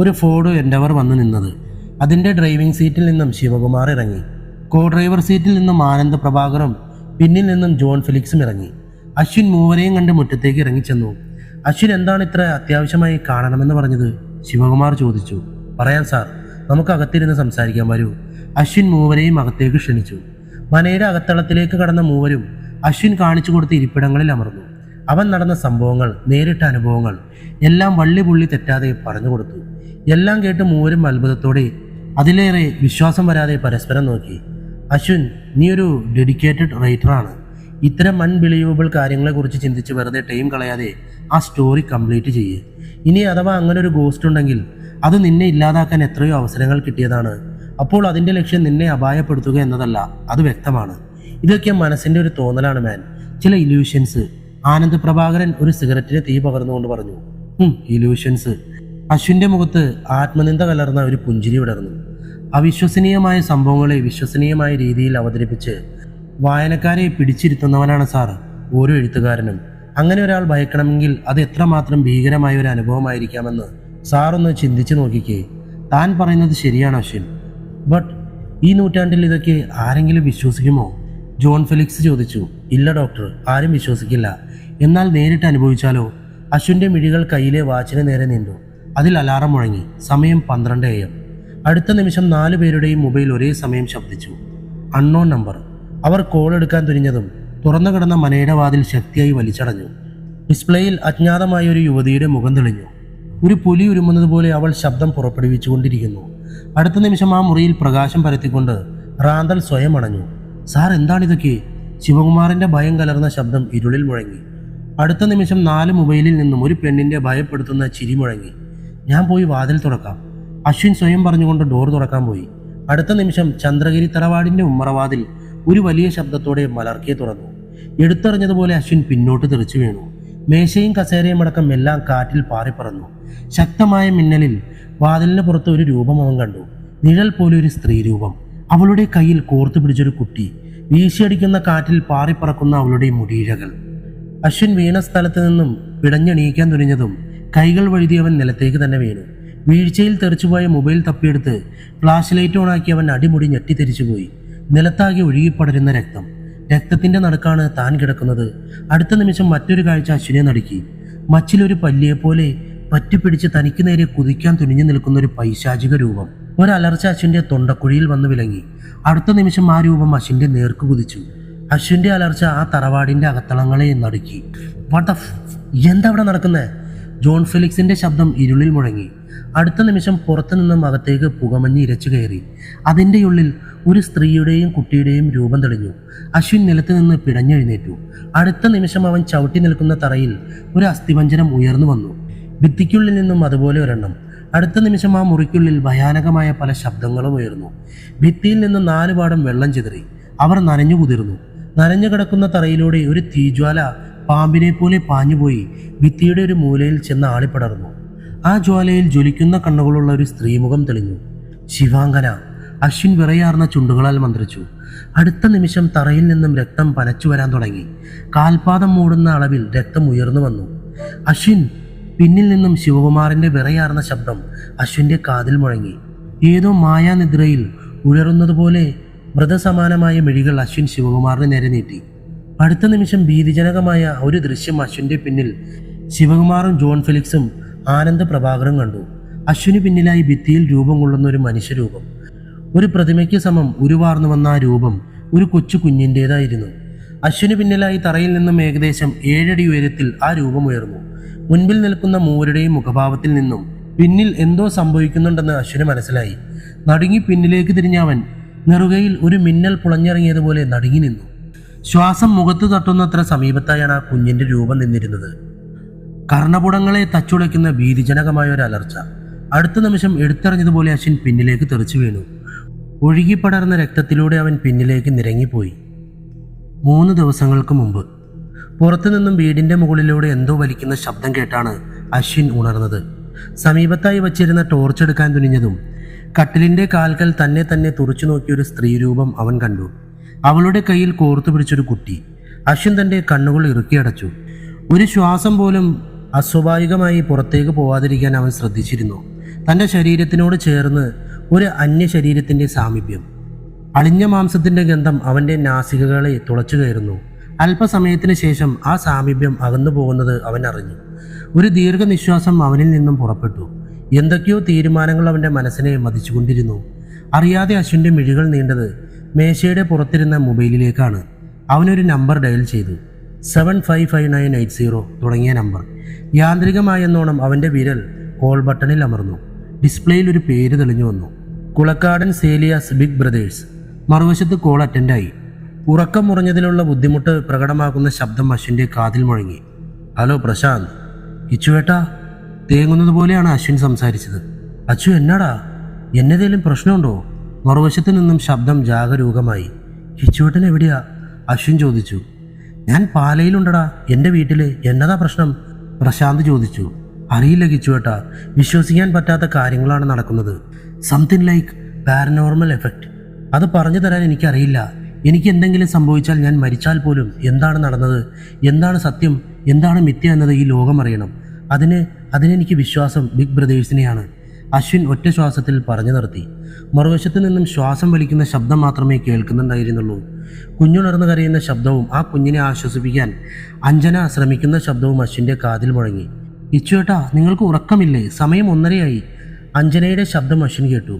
ഒരു ഫോർഡ് എൻഡവർ വന്നു നിന്നത്. അതിൻ്റെ ഡ്രൈവിംഗ് സീറ്റിൽ നിന്നും ശിവകുമാർ ഇറങ്ങി. കോ ഡ്രൈവർ സീറ്റിൽ നിന്നും ആനന്ദ് പ്രഭാകറും പിന്നിൽ നിന്നും ജോൺ ഫെലിക്സും ഇറങ്ങി. അശ്വിൻ മൂവരെയും കണ്ട് മുറ്റത്തേക്ക് ഇറങ്ങിച്ചെന്നു. അശ്വിൻ എന്താണ് ഇത്ര അത്യാവശ്യമായി കാണണമെന്ന് പറഞ്ഞത്? ശിവകുമാർ ചോദിച്ചു. പറയാം സാർ, നമുക്ക് അകത്തിരുന്ന് സംസാരിക്കാൻ വരൂ. അശ്വിൻ മൂവരെയും അകത്തേക്ക് ക്ഷണിച്ചു. മനയുടെ അകത്തളത്തിലേക്ക് കടന്ന മൂവരും അശ്വിൻ കാണിച്ചു കൊടുത്ത ഇരിപ്പിടങ്ങളിൽ അമർന്നു. അവൻ നടന്ന സംഭവങ്ങൾ, നേരിട്ട അനുഭവങ്ങൾ എല്ലാം വള്ളി പുള്ളി തെറ്റാതെ പറഞ്ഞു കൊടുത്തു. എല്ലാം കേട്ട് മൂവരും അത്ഭുതത്തോടെ, അതിലേറെ വിശ്വാസം വരാതെ പരസ്പരം നോക്കി. അശ്വിൻ, നീ ഒരു ഡെഡിക്കേറ്റഡ് റൈറ്ററാണ്. ഇത്തരം അൺബിലീവബിൾ കാര്യങ്ങളെക്കുറിച്ച് ചിന്തിച്ച് വെറുതെ ടൈം കളയാതെ ആ സ്റ്റോറി കംപ്ലീറ്റ് ചെയ്യേ. ഇനി അഥവാ അങ്ങനെ ഒരു ഗോസ്റ്റ് ഉണ്ടെങ്കിൽ അത് നിന്നെ ഇല്ലാതാക്കാൻ എത്രയോ അവസരങ്ങൾ കിട്ടിയതാണ്. അപ്പോൾ അതിൻ്റെ ലക്ഷ്യം നിന്നെ അപായപ്പെടുത്തുക എന്നതല്ല, അത് വ്യക്തമാണ്. ഇതൊക്കെ മനസ്സിൻ്റെ ഒരു തോന്നലാണ് മാൻ, ചില ഇല്യൂഷൻസ്. ആനന്ദ് പ്രഭാകരൻ ഒരു സിഗരറ്റിന് തീ പകർന്നുകൊണ്ട് പറഞ്ഞു. ഇല്യൂഷൻസ്. അശ്വിൻ്റെ മുഖത്ത് ആത്മനിന്ദ കലർന്ന ഒരു പുഞ്ചിരി വിടർന്നു. അവിശ്വസനീയമായ സംഭവങ്ങളെ വിശ്വസനീയമായ രീതിയിൽ അവതരിപ്പിച്ച് വായനക്കാരെ പിടിച്ചിരുത്തുന്നവനാണ് സാർ ഓരോ എഴുത്തുകാരനും. അങ്ങനെ ഒരാൾ ഭയക്കണമെങ്കിൽ അത് എത്രമാത്രം ഭീകരമായ ഒരു അനുഭവമായിരിക്കാമെന്ന് സാറൊന്ന് ചിന്തിച്ചു നോക്കിക്കേ. താൻ പറയുന്നത് ശരിയാണ് അശ്വിൻ, ബട്ട് ഈ നൂറ്റാണ്ടിൽ ഇതൊക്കെ ആരെങ്കിലും വിശ്വസിക്കുമോ? ജോൺ ഫെലിക്സ് ചോദിച്ചു. ഇല്ല ഡോക്ടർ, ആരും വിശ്വസിക്കില്ല. എന്നാൽ നേരിട്ട് അനുഭവിച്ചാലോ? അശ്വിൻ്റെ മിഴികൾ കയ്യിലെ വാച്ചിന് നേരെ നീണ്ടു. അതിൽ അലാറം മുഴങ്ങി. സമയം 12 AM. അടുത്ത നിമിഷം 4 പേരുടെയും മൊബൈൽ ഒരേ സമയം ശബ്ദിച്ചു. Unknown number. അവർ കോൾ എടുക്കാൻ തുനിഞ്ഞതും തുറന്നു കിടന്ന മനയുടെ വാതിൽ ശക്തിയായി വലിച്ചടഞ്ഞു. ഡിസ്പ്ലേയിൽ അജ്ഞാതമായ ഒരു യുവതിയുടെ മുഖം തെളിഞ്ഞു. ഒരു പുലി ഉരുമുന്നത് പോലെ അവൾ ശബ്ദം പുറപ്പെടുവിച്ചുകൊണ്ടിരിക്കുന്നു. അടുത്ത നിമിഷം ആ മുറിയിൽ പ്രകാശം പരത്തിക്കൊണ്ട് റാന്തൽ സ്വയം അണഞ്ഞു. സാർ, എന്താണിതൊക്കെ? ശിവകുമാറിന്റെ ഭയം കലർന്ന ശബ്ദം ഇരുളിൽ മുഴങ്ങി. അടുത്ത നിമിഷം 4 മൊബൈലിൽ നിന്നും ഒരു പെണ്ണിന്റെ ഭയപ്പെടുത്തുന്ന ചിരി മുഴങ്ങി. ഞാൻ പോയി വാതിൽ തുറക്കാം, അശ്വിൻ സ്വയം പറഞ്ഞുകൊണ്ട് ഡോർ തുറക്കാൻ പോയി. അടുത്ത നിമിഷം ചന്ദ്രഗിരി തറവാടിന്റെ ഉമ്മറവാതിൽ ഒരു വലിയ ശബ്ദത്തോടെ മലർക്കെ തുറന്നു. എടുത്തെറിഞ്ഞതുപോലെ അശ്വിൻ പിന്നോട്ട് തെറിച്ചു വീണു. മേശയും കസേരയും അടക്കം എല്ലാം കാറ്റിൽ പാറിപ്പറന്നു. ശക്തമായ മിന്നലിൽ വാതിലിന് പുറത്ത് ഒരു രൂപം അവൻ കണ്ടു. നിഴൽ പോലെ ഒരു സ്ത്രീ രൂപം. അവളുടെ കയ്യിൽ കോർത്തു പിടിച്ചൊരു കുട്ടി. വീശിയടിക്കുന്ന കാറ്റിൽ പാറിപ്പറക്കുന്ന അവളുടെ മുടിയിഴകൾ. അശ്വിൻ വീണ സ്ഥലത്ത് നിന്നും പിടഞ്ഞെണീക്കാൻ തുനിഞ്ഞതും കൈകൾ വഴുതി അവൻ നിലത്തേക്ക് തന്നെ വീണു. വീഴ്ചയിൽ തെറിച്ചുപോയ മൊബൈൽ തപ്പിയെടുത്ത് ഫ്ലാഷ് ലൈറ്റ് ഓണാക്കി അവൻ അടിമുടി ഞെട്ടിത്തെറിച്ചുപോയി. നിലത്താകെ ഒഴുകിപ്പടരുന്ന രക്തം. രക്തത്തിന്റെ നടുക്കാണ് താൻ കിടക്കുന്നത്. അടുത്ത നിമിഷം മറ്റൊരു കാഴ്ച അശ്വിനെ നടുക്കി. മച്ചിലൊരു പല്ലിയെപ്പോലെ പറ്റിപ്പിടിച്ച് തനിക്ക് നേരെ കുതിക്കാൻ തുനിഞ്ഞു നിൽക്കുന്ന ഒരു പൈശാചിക രൂപം. ഒരലർച്ച അശ്വിന്റെ തൊണ്ടക്കുഴിയിൽ വന്ന് വിലങ്ങി. അടുത്ത നിമിഷം ആ രൂപം അശ്വിന്റെ നേർക്ക് കുതിച്ചു. അശ്വിന്റെ അലർച്ച ആ തറവാടിന്റെ അകത്തളങ്ങളെ നടുക്കി. എന്താ അവിടെ നടക്കുന്നേ? ജോൺ ഫെലിക്സിന്റെ ശബ്ദം ഇരുളിൽ മുഴങ്ങി. അടുത്ത നിമിഷം പുറത്തു നിന്നും അകത്തേക്ക് പുകമഞ്ഞ് ഇരച്ചു കയറി. അതിൻ്റെ ഉള്ളിൽ ഒരു സ്ത്രീയുടെയും കുട്ടിയുടെയും രൂപം തെളിഞ്ഞു. അശ്വിൻ നിലത്ത് നിന്ന് പിടഞ്ഞെഴുന്നേറ്റു. അടുത്ത നിമിഷം അവൻ ചവിട്ടി നിൽക്കുന്ന തറയിൽ ഒരു അസ്ഥിപഞ്ജരം ഉയർന്നു വന്നു. ഭിത്തിക്കുള്ളിൽ നിന്നും അതുപോലെ ഒരെണ്ണം. അടുത്ത നിമിഷം ആ മുറിക്കുള്ളിൽ ഭയാനകമായ പല ശബ്ദങ്ങളും ഉയർന്നു. ഭിത്തിയിൽ നിന്ന് 4 പാടം വെള്ളം ചിതറി. അവർ നനഞ്ഞു കുതിർന്നു. നനഞ്ഞു കിടക്കുന്ന തറയിലൂടെ ഒരു തീജ്വാല പാമ്പിനെ പോലെ പാഞ്ഞുപോയി ഭിത്തിയുടെ ഒരു മൂലയിൽ ചെന്ന് ആളിപ്പടർന്നു. ആ ജ്വാലയിൽ ജ്വലിക്കുന്ന കണ്ണുകളുള്ള ഒരു സ്ത്രീമുഖം തെളിഞ്ഞു. ശിവാങ്കന. അശ്വിൻ വിറയാർന്ന ചുണ്ടുകളാൽ മന്ത്രിച്ചു. അടുത്ത നിമിഷം തറയിൽ നിന്നും രക്തം പനച്ചു വരാൻ തുടങ്ങി. കാൽപാദം മൂടുന്ന അളവിൽ രക്തം ഉയർന്നു വന്നു. അശ്വിൻ. പിന്നിൽ നിന്നും ശിവകുമാറിന്റെ വിറയാർന്ന ശബ്ദം അശ്വിന്റെ കാതിൽ മുഴങ്ങി. ഏതോ മായാനിദ്രയിൽ ഉഴറുന്നതുപോലെ മൃതസമാനമായ മിഴികൾ അശ്വിൻ ശിവകുമാറിന് നേരെ നീട്ടി. അടുത്ത നിമിഷം ഭീതിജനകമായ ഒരു ദൃശ്യം അശ്വിന്റെ പിന്നിൽ ശിവകുമാറും ജോൺ ഫെലിക്സും ആനന്ദ് പ്രഭാകറും കണ്ടു. അശ്വിന് പിന്നിലായി ഭിത്തിയിൽ രൂപം കൊള്ളുന്ന ഒരു മനുഷ്യരൂപം. ഒരു പ്രതിമയ്ക്ക് സമം ഉരുവാർന്നു വന്ന ആ രൂപം ഒരു കൊച്ചു കുഞ്ഞിൻ്റെതായിരുന്നു. അശ്വിന് പിന്നിലായി തറയിൽ നിന്നും ഏകദേശം 7 അടി ഉയരത്തിൽ ആ രൂപം ഉയർന്നു. മുൻപിൽ നിൽക്കുന്ന മൂവരുടെയും മുഖഭാവത്തിൽ നിന്നും പിന്നിൽ എന്തോ സംഭവിക്കുന്നുണ്ടെന്ന് അശ്വിന് മനസ്സിലായി. നടുങ്ങി പിന്നിലേക്ക് തിരിഞ്ഞ അവൻ നെറുകയിൽ ഒരു മിന്നൽ പുളഞ്ഞിറങ്ങിയതുപോലെ നടുങ്ങി നിന്നു. ശ്വാസം മുഖത്ത് തട്ടുന്നത്ര സമീപത്തായാണ് ആ കുഞ്ഞിന്റെ രൂപം നിന്നിരുന്നത്. കർണപുടങ്ങളെ തച്ചുടയ്ക്കുന്ന ഭീതിജനകമായ ഒരു അലർച്ച. അടുത്ത നിമിഷം എടുത്തെറിഞ്ഞതുപോലെ അശ്വിൻ പിന്നിലേക്ക് തെറിച്ചു വീണു. ഒഴുകിപ്പടർന്ന രക്തത്തിലൂടെ അവൻ പിന്നിലേക്ക് നിരങ്ങിപ്പോയി. 3 ദിവസങ്ങൾക്ക് മുമ്പ് പുറത്തുനിന്നും വീടിന്റെ മുകളിലൂടെ എന്തോ വലിക്കുന്ന ശബ്ദം കേട്ടാണ് അശ്വിൻ ഉണർന്നത്. സമീപത്തായി വച്ചിരുന്ന ടോർച്ച് എടുക്കാൻ തുനിഞ്ഞതും കട്ടിലിന്റെ കാൽക്കൽ തന്നെ തുറച്ചു നോക്കിയൊരു സ്ത്രീരൂപം അവൻ കണ്ടു. അവളുടെ കയ്യിൽ കോർത്തു പിടിച്ചൊരു കുട്ടി. അശ്വിൻ തന്റെ കണ്ണുകൾ ഇറുക്കിയടച്ചു. ഒരു ശ്വാസം പോലും അസ്വാഭാവികമായി പുറത്തേക്ക് പോവാതിരിക്കാൻ അവൻ ശ്രദ്ധിച്ചിരുന്നു. തന്റെ ശരീരത്തിനോട് ചേർന്ന് ഒരു അന്യ ശരീരത്തിന്റെ സാമീപ്യം. അളിഞ്ഞ മാംസത്തിന്റെ ഗന്ധം അവന്റെ നാസികകളെ തുളച്ചു കയറുന്നു. അല്പസമയത്തിന് ശേഷം ആ സാമീപ്യം അകന്നു പോകുന്നത് അവൻ അറിഞ്ഞു. ഒരു ദീർഘനിശ്വാസം അവനിൽ നിന്നും പുറപ്പെട്ടു. എന്തൊക്കെയോ തീരുമാനങ്ങൾ അവന്റെ മനസ്സിനെ മതിച്ചുകൊണ്ടിരുന്നു. അറിയാതെ അശ്വിന്റെ മിഴികൾ നീണ്ടത് മേശയുടെ പുറത്തിരുന്ന മൊബൈലിലേക്കാണ്. അവനൊരു നമ്പർ ഡയൽ ചെയ്തു. 755980 തുടങ്ങിയ നമ്പർ. യാന്ത്രികമായെന്നോണം അവന്റെ വിരൽ കോൾ ബട്ടണിൽ അമർന്നു. ഡിസ്പ്ലേയിൽ ഒരു പേര് തെളിഞ്ഞു വന്നു. Kulakkadan Seliyas big brothers. മറുവശത്ത് കോൾ അറ്റൻഡായി. ഉറക്കം മുറഞ്ഞതിലുള്ള ബുദ്ധിമുട്ട് പ്രകടമാക്കുന്ന ശബ്ദം അശ്വിന്റെ കാതിൽ മുഴങ്ങി. ഹലോ പ്രശാന്ത്. കിച്ചുവേട്ടാ. തേങ്ങുന്നത് പോലെയാണ് അശ്വിൻ സംസാരിച്ചത്. അച്ചു എന്നാടാ, എന്നതേലും പ്രശ്നമുണ്ടോ? മറുവശത്ത് നിന്നും ശബ്ദം ജാഗരൂകമായി. കിച്ചുവേട്ടൻ എവിടെയാ? അശ്വിൻ ചോദിച്ചു. ഞാൻ പാലയിലുണ്ടടാ, എൻ്റെ വീട്ടില്. എന്നതാ പ്രശ്നം? പ്രശാന്ത് ചോദിച്ചു. അറിയില്ല കിച്ചുവേട്ടാ, വിശ്വസിക്കാൻ പറ്റാത്ത കാര്യങ്ങളാണ് നടക്കുന്നത്. Something like paranormal effect. അത് പറഞ്ഞു തരാൻ എനിക്കറിയില്ല. എനിക്ക് എന്തെങ്കിലും സംഭവിച്ചാൽ, ഞാൻ മരിച്ചാൽ പോലും എന്താണ് നടന്നത്, എന്താണ് സത്യം, എന്താണ് മിഥ്യ എന്നത് ഈ ലോകം അറിയണം. അതിനെനിക്ക് വിശ്വാസം ബിഗ് ബ്രദേഴ്സിനെയാണ്. അശ്വിൻ ഒറ്റ ശ്വാസത്തിൽ പറഞ്ഞു നിർത്തി. മറുവശത്തു നിന്നും ശ്വാസം വലിക്കുന്ന ശബ്ദം മാത്രമേ കേൾക്കുന്നുണ്ടായിരുന്നുള്ളൂ. കുഞ്ഞുണർന്നു കരയുന്ന ശബ്ദവും ആ കുഞ്ഞിനെ ആശ്വസിപ്പിക്കാൻ അഞ്ജന ശ്രമിക്കുന്ന ശബ്ദവും അശ്വിൻ്റെ കാതിൽ മുഴങ്ങി. ഇച്ചുവേട്ടാ, നിങ്ങൾക്ക് ഉറക്കമില്ലേ? സമയം 1:30 അഞ്ജനയുടെ ശബ്ദം അശ്വിൻ കേട്ടു.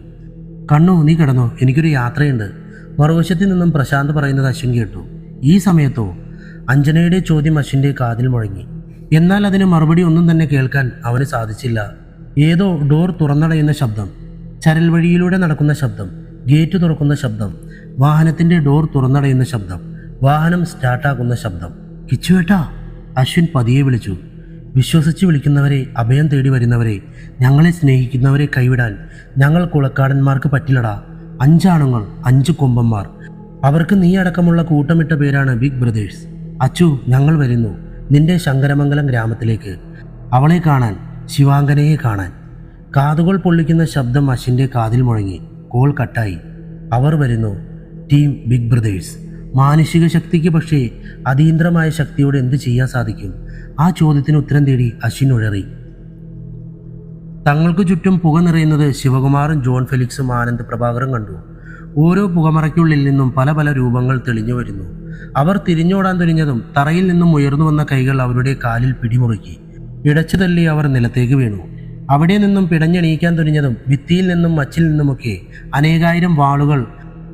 കണ്ണു, നീ കിടന്നോ, എനിക്കൊരു യാത്രയുണ്ട്. മറുവശത്തിൽ നിന്നും പ്രശാന്ത് പറയുന്നത് അശ്വിൻ കേട്ടു. ഈ സമയത്തോ? അഞ്ജനയുടെ ചോദ്യം അശ്വിൻ്റെ കാതിൽ മുഴങ്ങി. എന്നാൽ അതിന് മറുപടി ഒന്നും തന്നെ കേൾക്കാൻ അവന് സാധിച്ചില്ല. ഏതോ ഡോർ തുറന്നടയുന്ന ശബ്ദം, ചരൽ വഴിയിലൂടെ നടക്കുന്ന ശബ്ദം, ഗേറ്റ് തുറക്കുന്ന ശബ്ദം, വാഹനത്തിന്റെ ഡോർ തുറന്നടയുന്ന ശബ്ദം, വാഹനം സ്റ്റാർട്ടാക്കുന്ന ശബ്ദം. കിച്ചുവേട്ടാ, അശ്വിൻ പതിയെ വിളിച്ചു. വിശ്വസിച്ച് വിളിക്കുന്നവരെ, അഭയം തേടി വരുന്നവരെ, ഞങ്ങളെ സ്നേഹിക്കുന്നവരെ കൈവിടാൻ ഞങ്ങൾ കുളക്കാടന്മാർക്ക് പറ്റില്ലടാ. 5 ആണുങ്ങൾ, 5 കൊമ്പന്മാർ. അവർക്ക് നീ അടക്കമുള്ള കൂട്ടമിട്ട പേരാണ് ബിഗ് ബ്രദേഴ്സ്. അച്ചു, ഞങ്ങൾ വരുന്നു നിന്റെ ശങ്കരമംഗലം ഗ്രാമത്തിലേക്ക്. അവളെ കാണാൻ, ശിവാങ്കനയെ കാണാൻ. കാതുകൾ പൊള്ളിക്കുന്ന ശബ്ദം അശ്വിൻ്റെ കാതിൽ മുഴങ്ങി. കോൾ കട്ടായി. അവർ വരുന്നു, ടീം ബിഗ് ബ്രദേഴ്സ്. മാനുഷിക ശക്തിക്ക് പക്ഷേ അതീന്ദ്രമായ ശക്തിയോട് എന്ത് ചെയ്യാൻ സാധിക്കും? ആ ചോദ്യത്തിന് ഉത്തരം തേടി അശ്വിൻ ഉഴറി. തങ്ങൾക്ക് ചുറ്റും പുക നിറയുന്നത് ശിവകുമാറും ജോൺ ഫെലിക്സും ആനന്ദ് പ്രഭാകറും കണ്ടു. ഓരോ പുകമറയ്ക്കുള്ളിൽ നിന്നും പല പല രൂപങ്ങൾ തെളിഞ്ഞു വരുന്നു. അവർ തിരിഞ്ഞോടാൻ തുനിഞ്ഞതും തറയിൽ നിന്നും ഉയർന്നു വന്ന കൈകൾ അവരുടെ കാലിൽ പിടിമുറുക്കി. ഇടച്ചു തള്ളി അവർ നിലത്തേക്ക് വീണു. അവിടെ നിന്നും പിടഞ്ഞെണീക്കാൻ തുനിഞ്ഞതും ഭിത്തിയിൽ നിന്നും മച്ചിൽ നിന്നുമൊക്കെ അനേകായിരം വാളുകൾ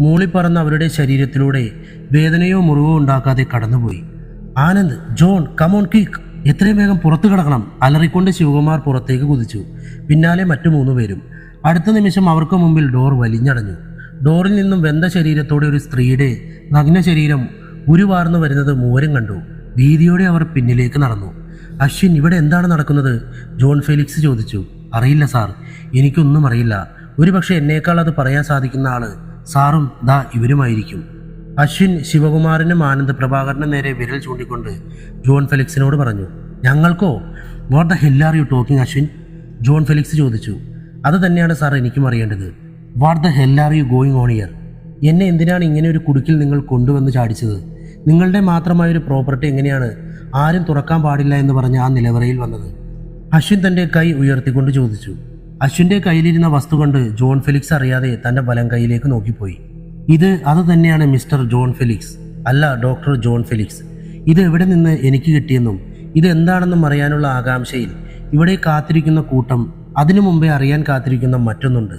മൂളിപ്പറന്ന അവരുടെ ശരീരത്തിലൂടെ വേദനയോ മുറിവോ ഉണ്ടാക്കാതെ കടന്നുപോയി. ആനന്ദ്, ജോൺ, കമോൺ ക്വിക്ക്, എത്രയും വേഗം പുറത്തു കിടക്കണം. അലറിക്കൊണ്ട് ശിവകുമാർ പുറത്തേക്ക് കുതിച്ചു. പിന്നാലെ മറ്റു 3 പേരും. അടുത്ത നിമിഷം അവർക്ക് മുമ്പിൽ ഡോർ വലിഞ്ഞടഞ്ഞു. ഡോറിൽ നിന്നും വെന്ത ശരീരത്തോടെ ഒരു സ്ത്രീയുടെ നഗ്ന ശരീരം ഉരുവാർന്നു വരുന്നത് മൂവരും കണ്ടു. ഭീതിയോടെ അവർ പിന്നിലേക്ക് നടന്നു. അശ്വിൻ, ഇവിടെ എന്താണ് നടക്കുന്നത്? ജോൺ ഫെലിക്സ് ചോദിച്ചു. അറിയില്ല സാർ, എനിക്കൊന്നും അറിയില്ല. ഒരുപക്ഷെ എന്നേക്കാൾ അത് പറയാൻ സാധിക്കുന്ന ആള് സാറും ദാ ഇവരുമായിരിക്കും. അശ്വിൻ ശിവകുമാറിനും ആനന്ദ് പ്രഭാകരനും നേരെ വിരൽ ചൂണ്ടിക്കൊണ്ട് ജോൺ ഫെലിക്സിനോട് പറഞ്ഞു. ഞങ്ങൾക്കോ? What the hell are you talking Ashwin? John Felix ചോദിച്ചു. അത് തന്നെയാണ് സാർ എനിക്കും അറിയേണ്ടത്. What the hell are you going on here? എന്നെ എന്തിനാണ് ഇങ്ങനെ ഒരു കുടുക്കിൽ നിങ്ങൾ കൊണ്ടുവന്ന് ചാടിച്ചത്? നിങ്ങളുടെ മാത്രമായൊരു പ്രോപ്പർട്ടി എങ്ങനെയാണ് ആരും തുറക്കാൻ പാടില്ല എന്ന് പറഞ്ഞ് ആ നിലവറയിൽ വന്നത്? അശ്വിൻ തൻ്റെ കൈ ഉയർത്തിക്കൊണ്ട് ചോദിച്ചു. അശ്വിൻ്റെ കയ്യിലിരുന്ന വസ്തു കണ്ട് ജോൺ ഫെലിക്സ് അറിയാതെ തൻ്റെ വലം കൈയിലേക്ക് നോക്കിപ്പോയി. അത് തന്നെയാണ് മിസ്റ്റർ ജോൺ ഫെലിക്സ്, അല്ല ഡോക്ടർ ജോൺ ഫെലിക്സ്. ഇത് എവിടെ നിന്ന് എനിക്ക് കിട്ടിയെന്നും ഇത് എന്താണെന്നും അറിയാനുള്ള ആകാംക്ഷയിൽ ഇവിടെ കാത്തിരിക്കുന്ന കൂട്ടം, അതിനു മുമ്പേ അറിയാൻ കാത്തിരിക്കുന്ന മറ്റൊന്നുണ്ട്.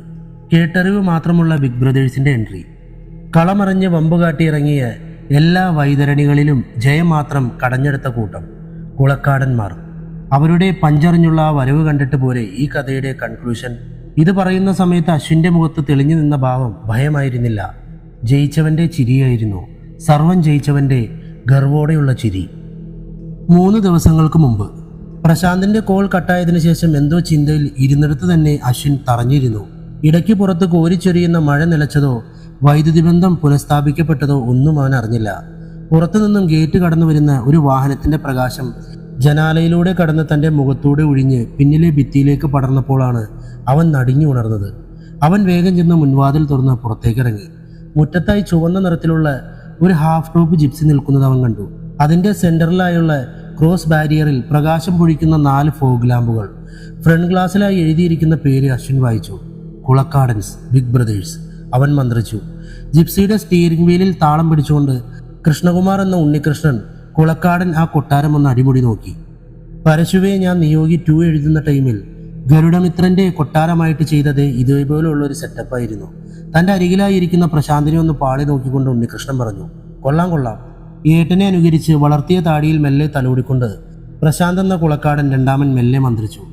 കേട്ടറിവ് മാത്രമുള്ള ബിഗ് ബ്രദേഴ്സിൻ്റെ എൻട്രി. കളമറിഞ്ഞ് വമ്പുകാട്ടിയിറങ്ങിയ എല്ലാ വൈതരണികളിലും ജയം മാത്രം കടഞ്ഞെടുത്ത കൂട്ടം, കുളക്കാടന്മാർ. അവരുടെ പഞ്ചറിഞ്ഞുള്ള ആ വരവ് കണ്ടിട്ട് പോരെ ഈ കഥയുടെ കൺക്ലൂഷൻ. ഇത് പറയുന്ന സമയത്ത് അശ്വിൻ്റെ മുഖത്ത് തെളിഞ്ഞു നിന്ന ഭാവം ഭയമായിരുന്നില്ല, ജയിച്ചവൻ്റെ ചിരിയായിരുന്നു. സർവം ജയിച്ചവൻ്റെ ഗർവോടെയുള്ള ചിരി. 3 ദിവസങ്ങൾക്ക് മുമ്പ് പ്രശാന്തിന്റെ കോൾ കട്ടായതിനു ശേഷം എന്തോ ചിന്തയിൽ ഇരുന്നിടത്ത് തന്നെ അശ്വിൻ തറഞ്ഞിരുന്നു. ഇടയ്ക്ക് പുറത്ത് കോരിച്ചൊരിയുന്ന മഴ നിലച്ചതോ വൈദ്യുതി ബന്ധം പുനഃസ്ഥാപിക്കപ്പെട്ടതോ ഒന്നും അവൻ അറിഞ്ഞില്ല. പുറത്തുനിന്നും ഗേറ്റ് കടന്നു വരുന്ന ഒരു വാഹനത്തിന്റെ പ്രകാശം ജനാലയിലൂടെ കടന്ന് തൻ്റെ മുഖത്തൂടെ ഒഴിഞ്ഞ് പിന്നിലെ ഭിത്തിയിലേക്ക് പടർന്നപ്പോഴാണ് അവൻ നടുങ്ങി ഉണർന്നത്. അവൻ വേഗം ചെന്ന് മുൻവാതിൽ തുറന്ന് പുറത്തേക്കിറങ്ങി. മുറ്റത്തായി ചുവന്ന നിറത്തിലുള്ള ഒരു ഹാഫ് ടോപ്പ് ജിപ്സി നിൽക്കുന്നത് അവൻ കണ്ടു. അതിൻ്റെ സെൻറ്ററിലായുള്ള ക്രോസ് ബാരിയറിൽ പ്രകാശം പൊഴിക്കുന്ന 4 ഫോഗ് ലാമ്പുകൾ. ഫ്രണ്ട് ഗ്ലാസ്സിലായി എഴുതിയിരിക്കുന്ന പേര് അശ്വിൻ വായിച്ചു. കുളക്കാടൻസ് ബിഗ് ബ്രദേഴ്സ്. അവൻ മന്ത്രിച്ചു. ജിപ്സിയുടെ സ്റ്റിയറിംഗ് വീലിൽ താളം പിടിച്ചുകൊണ്ട് കൃഷ്ണകുമാർ എന്ന ഉണ്ണികൃഷ്ണൻ കുളക്കാടൻ ആ കൊട്ടാരം ഒന്ന് അടിമുടി നോക്കി. പരശുവെ, ഞാൻ നിയോഗി 2 എഴുതുന്ന ടൈമിൽ ഗരുഡമിത്രന്റെ കൊട്ടാരമായിട്ട് ചെയ്തത് ഇതേപോലെയുള്ള ഒരു സെറ്റപ്പായിരുന്നു. തൻ്റെ അരികിലായിരിക്കുന്ന പ്രശാന്തിനെ ഒന്ന് പാളി നോക്കിക്കൊണ്ട് ഉണ്ണികൃഷ്ണൻ പറഞ്ഞു, കൊള്ളാം കൊള്ളാം. ഏട്ടനെ അനുകരിച്ച് വളർത്തിയ താടിയിൽ മെല്ലെ തലോടിക്കൊണ്ട് പ്രശാന്ത് എന്ന കുളക്കാടൻ രണ്ടാമൻ മെല്ലെ മന്ത്രിച്ചു.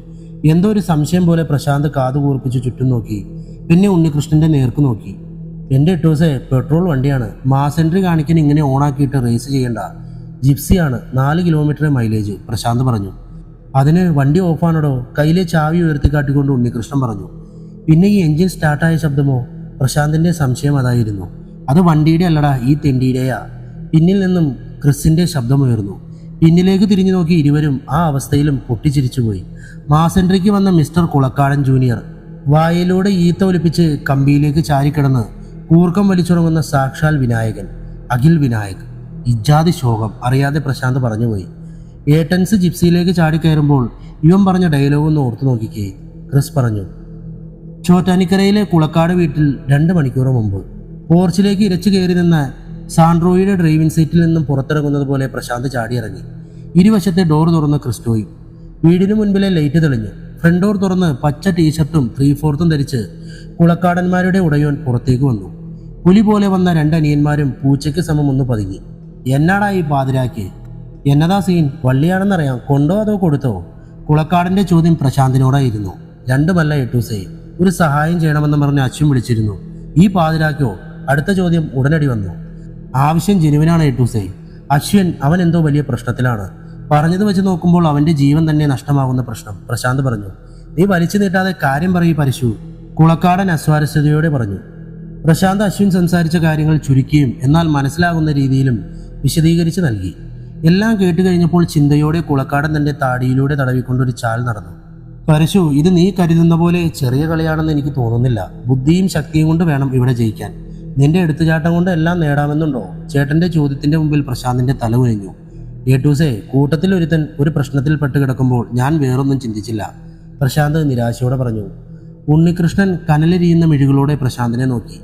എന്തോ ഒരു സംശയം പോലെ പ്രശാന്ത് കാതു കൂർപ്പിച്ച് ചുറ്റും നോക്കി. പിന്നെ ഉണ്ണികൃഷ്ണന്റെ നേർക്ക് നോക്കി. എൻ്റെ ഇട്ടൂസേ, പെട്രോൾ വണ്ടിയാണ്. മാസ് എൻട്രി കാണിക്കാൻ ഇങ്ങനെ ഓണാക്കിയിട്ട് റേസ് ചെയ്യണ്ട. ജിപ്സിയാണ്, 4 കിലോമീറ്റർ മൈലേജ്. പ്രശാന്ത് പറഞ്ഞു. അതിന് വണ്ടി ഓഫാണടോ. കയ്യിലെ ചാവി ഉയർത്തിക്കാട്ടിക്കൊണ്ട് ഉണ്ണികൃഷ്ണൻ പറഞ്ഞു. പിന്നെ ഈ എൻജിൻ സ്റ്റാർട്ടായ ശബ്ദമോ? പ്രശാന്തിന്റെ സംശയം അതായിരുന്നു. അത് വണ്ടിയുടെ അല്ലടാ, ഈ തെണ്ടിയുടെയാ. പിന്നിൽ നിന്നും ക്രിസിന്റെ ശബ്ദമുയർന്നു. പിന്നിലേക്ക് തിരിഞ്ഞു നോക്കി ഇരുവരും ആ അവസ്ഥയിലും പൊട്ടിച്ചിരിച്ചുപോയി. മാസ് എൻട്രിക്ക് വന്ന മിസ്റ്റർ കുളക്കാടൻ ജൂനിയർ വായയിലൂടെ ഈത്ത ഒലിപ്പിച്ച് കമ്പിയിലേക്ക് ചാരിക്കിടന്ന് കൂർക്കം വലിച്ചുറങ്ങുന്ന സാക്ഷാൽ വിനായകൻ, അഖിൽ വിനായക്. ഇജാതി ശോകം അറിയാതെ പ്രശാന്ത് പറഞ്ഞുപോയി. ഏട്ടൻസ് ജിപ്സിയിലേക്ക് ചാടിക്കയറുമ്പോൾ ഇവൻ പറഞ്ഞ ഡയലോഗ് ഒന്ന് ഓർത്തു നോക്കിക്കേ. ക്രിസ് പറഞ്ഞു. ചോറ്റാനിക്കരയിലെ കുളക്കാട് വീട്ടിൽ 2 മണിക്കൂർ മുമ്പ് പോർച്ചിലേക്ക് ഇരച്ചു കയറി നിന്ന സാൻഡ്രോയുടെ ഡ്രൈവിംഗ് സീറ്റിൽ നിന്നും പുറത്തിറങ്ങുന്നത് പോലെ പ്രശാന്ത് ചാടിയിറങ്ങി. ഇരുവശത്തെ ഡോർ തുറന്ന് ക്രിസ്റ്റോയും. വീടിനു മുൻപിലെ ലൈറ്റ് തെളിഞ്ഞു. ഫ്രണ്ട് ഡോർ തുറന്ന് പച്ച ടീഷർട്ടും 3/4 ധരിച്ച് കുളക്കാടന്മാരുടെ ഉടയോൻ പുറത്തേക്ക് വന്നു. പുലി പോലെ വന്ന 2 അനിയന്മാരും പൂച്ചയ്ക്ക് സമം ഒന്ന് പതുങ്ങി. എന്നാടാ ഈ പാതിരാക്ക്? എന്നതാ സീൻ? വള്ളിയാണെന്നറിയാം, കൊണ്ടോ അതോ കൊടുത്തോ? കുളക്കാടന്റെ ചോദ്യം പ്രശാന്തിനോടായിരുന്നു. രണ്ടുമല്ല എട്ടൂസേ, ഒരു സഹായം ചെയ്യണമെന്ന് പറഞ്ഞ് അശ്വിൻ വിളിച്ചിരുന്നു. ഈ പാതിരാക്കോ? അടുത്ത ചോദ്യം ഉടനടി വന്നു. ആവശ്യം ജനുവിനാണ് എട്ടൂസേ. അശ്വിൻ, അവൻ എന്തോ വലിയ പ്രശ്നത്തിലാണ്. പറഞ്ഞത് വെച്ച് നോക്കുമ്പോൾ അവന്റെ ജീവൻ തന്നെ നഷ്ടമാകുന്ന പ്രശ്നം. പ്രശാന്ത് പറഞ്ഞു. നീ വലിച്ചു നീട്ടാതെ കാര്യം പറയൂ പരശു. കുളക്കാടൻ അസ്വാരസ്യതയോടെ പറഞ്ഞു. പ്രശാന്ത് അശ്വിൻ സംസാരിച്ച കാര്യങ്ങൾ ചുരുക്കിയും എന്നാൽ മനസ്സിലാകുന്ന രീതിയിലും വിശദീകരിച്ച് നൽകി. എല്ലാം കേട്ടുകഴിഞ്ഞപ്പോൾ ചിന്തയോടെ കുളക്കാടൻ തന്റെ താടിയിലൂടെ തടവിക്കൊണ്ടൊരു ചാൽ നടന്നു. പരശു, ഇത് നീ കരുതുന്ന പോലെ ചെറിയ കളിയാണെന്ന് എനിക്ക് തോന്നുന്നില്ല. ബുദ്ധിയും ശക്തിയും കൊണ്ട് വേണം ഇവിടെ ജയിക്കാൻ. നിന്റെ എടുത്തുചാട്ടം കൊണ്ട് എല്ലാം നേടാമെന്നുണ്ടോ? ചേട്ടന്റെ ചോദ്യത്തിന്റെ മുമ്പിൽ പ്രശാന്തിന്റെ തല കുനിഞ്ഞു. ഏട്ടൂസേ, കൂട്ടത്തിൽ ഒരുത്തൻ ഒരു പ്രശ്നത്തിൽ പെട്ട് കിടക്കുമ്പോൾ ഞാൻ വേറൊന്നും ചിന്തിച്ചില്ല. പ്രശാന്ത് നിരാശയോടെ പറഞ്ഞു. ഉണ്ണികൃഷ്ണൻ കനലെരിയുന്ന മിഴികളോടെ പ്രശാന്തിനെ നോക്കി.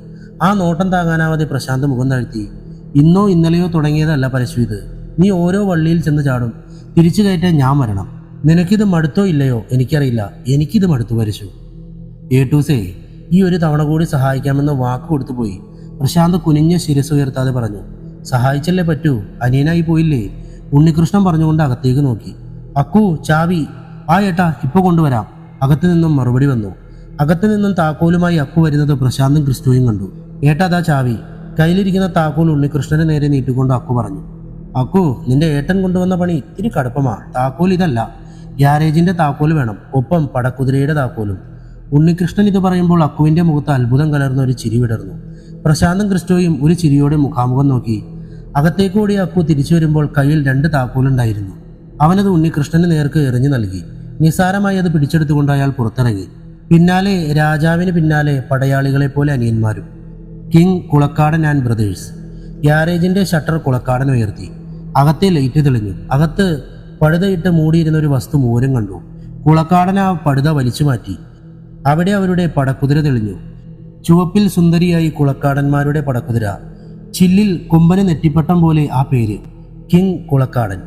ആ നോട്ടം താങ്ങാനാവാതെ പ്രശാന്ത് മുഖം താഴ്ത്തി. ഇന്നോ ഇന്നലെയോ തുടങ്ങിയതല്ല പരശു ഇത്. നീ ഓരോ വള്ളിയിൽ ചെന്ന് ചാടും. തിരിച്ചു കയറ്റാൻ ഞാൻ വരണം. നിനക്കിത് മടുത്തോ ഇല്ലയോ എനിക്കറിയില്ല. എനിക്കിത് മടുത്തു പരശു. ഏട്ടൂസേ, ഈ ഒരു തവണ കൂടി സഹായിക്കാമെന്ന് വാക്ക് കൊടുത്തു പോയി. പ്രശാന്ത് കുനിഞ്ഞ ശിരസ് ഉയർത്താതെ പറഞ്ഞു. സഹായിച്ചല്ലേ പറ്റൂ, അനിയനായി പോയില്ലേ? ഉണ്ണികൃഷ്ണൻ പറഞ്ഞുകൊണ്ട് അകത്തേക്ക് നോക്കി. അക്കു, ചാവി. ആ ഏട്ടാ, ഇപ്പൊ കൊണ്ടുവരാം. അകത്തു നിന്നും മറുപടി വന്നു. അകത്തു നിന്നും താക്കോലുമായി അക്കു വരുന്നത് പ്രശാന്തും ക്രിസ്റ്റോയും കണ്ടു. ഏട്ടാ, അതാ ചാവി. കയ്യിലിരിക്കുന്ന താക്കോൽ ഉണ്ണികൃഷ്ണനെ നേരെ നീട്ടിക്കൊണ്ട് അക്കു പറഞ്ഞു. അക്കു, നിന്റെ ഏട്ടൻ കൊണ്ടുവന്ന പണി ഇത്തിരി കടുപ്പമാ. താക്കോൽ ഇതല്ല, ഗ്യാരേജിന്റെ താക്കോൽ വേണം, ഒപ്പം പടക്കുതിരയുടെ താക്കോലും. ഉണ്ണികൃഷ്ണൻ ഇത് പറയുമ്പോൾ അക്കുവിന്റെ മുഖത്ത് അത്ഭുതം കലർന്ന ഒരു ചിരി വിടർന്നു. പ്രശാന്തും ക്രിസ്റ്റോയും ഒരു ചിരിയോടെ മുഖാമുഖം നോക്കി. അകത്തേക്കൂടി അക്കു തിരിച്ചു വരുമ്പോൾ കയ്യിൽ 2 താക്കോലുണ്ടായിരുന്നു. അവനത് ഉണ്ണികൃഷ്ണന് നേർക്ക് എറിഞ്ഞു നൽകി. നിസ്സാരമായി അത് പിടിച്ചെടുത്തുകൊണ്ട് അയാൾ പുറത്തിറങ്ങി. പിന്നാലെ രാജാവിന് പിന്നാലെ പടയാളികളെ പോലെ അനിയന്മാരും. King, Kulakkadan and brothers. ഗ്യാരേജിന്റെ ഷട്ടർ കുളക്കാടൻ ഉയർത്തി. അകത്തെ ലൈറ്റ് തെളിഞ്ഞു. അകത്ത് പടുതയിട്ട് മൂടിയിരുന്ന ഒരു വസ്തു മൂരം കണ്ടു. കുളക്കാടൻ ആ പടുത വലിച്ചു മാറ്റി. അവിടെ അവരുടെ പടക്കുതിര തെളിഞ്ഞു. ചുവപ്പിൽ സുന്ദരിയായി കുളക്കാടന്മാരുടെ പടക്കുതിര. ചില്ലിൽ കൊമ്പന് നെറ്റിപ്പട്ടം പോലെ ആ പേര്, കിങ് കുളക്കാടൻ.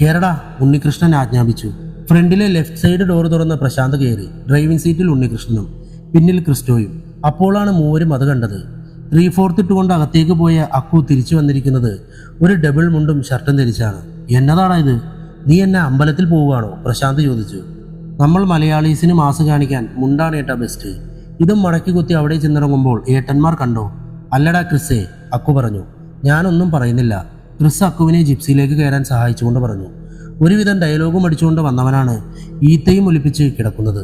കേരള, ഉണ്ണികൃഷ്ണൻ ആജ്ഞാപിച്ചു. ഫ്രണ്ടിലെ ലെഫ്റ്റ് സൈഡ് ഡോർ തുറന്ന പ്രശാന്ത് കയറി. ഡ്രൈവിംഗ് സീറ്റിൽ ഉണ്ണികൃഷ്ണനും പിന്നിൽ ക്രിസ്റ്റോയും. അപ്പോഴാണ് മൂവരും അത് കണ്ടത്. 3/4 ഇട്ടുകൊണ്ട് അകത്തേക്ക് പോയ അക്കു തിരിച്ചു വന്നിരിക്കുന്നത് ഒരു ഡബിൾ മുണ്ടും ഷർട്ടും ധരിച്ചാണ്. എന്നതാടാ ഇത്? നീ എന്നെ അമ്പലത്തിൽ പോവുകയാണോ? പ്രശാന്ത് ചോദിച്ചു. നമ്മൾ മലയാളീസിന് മാസ് കാണിക്കാൻ മുണ്ടാണ് ഏട്ടാ ബെസ്റ്റ്. ഇതും മടക്കി കുത്തി അവിടെ ചെന്നിറങ്ങുമ്പോൾ ഏട്ടന്മാർ കണ്ടോ? അല്ലടാ ക്രിസ്സേ, അക്കു പറഞ്ഞു. ഞാനൊന്നും പറയുന്നില്ല. ക്രിസ് അക്കുവിനെ ജിപ്സിയിലേക്ക് കയറാൻ സഹായിച്ചുകൊണ്ട് പറഞ്ഞു. ഒരുവിധം ഡയലോഗും അടിച്ചുകൊണ്ട് വന്നവനാണ് ഈത്തയും ഒലിപ്പിച്ച് കിടക്കുന്നത്.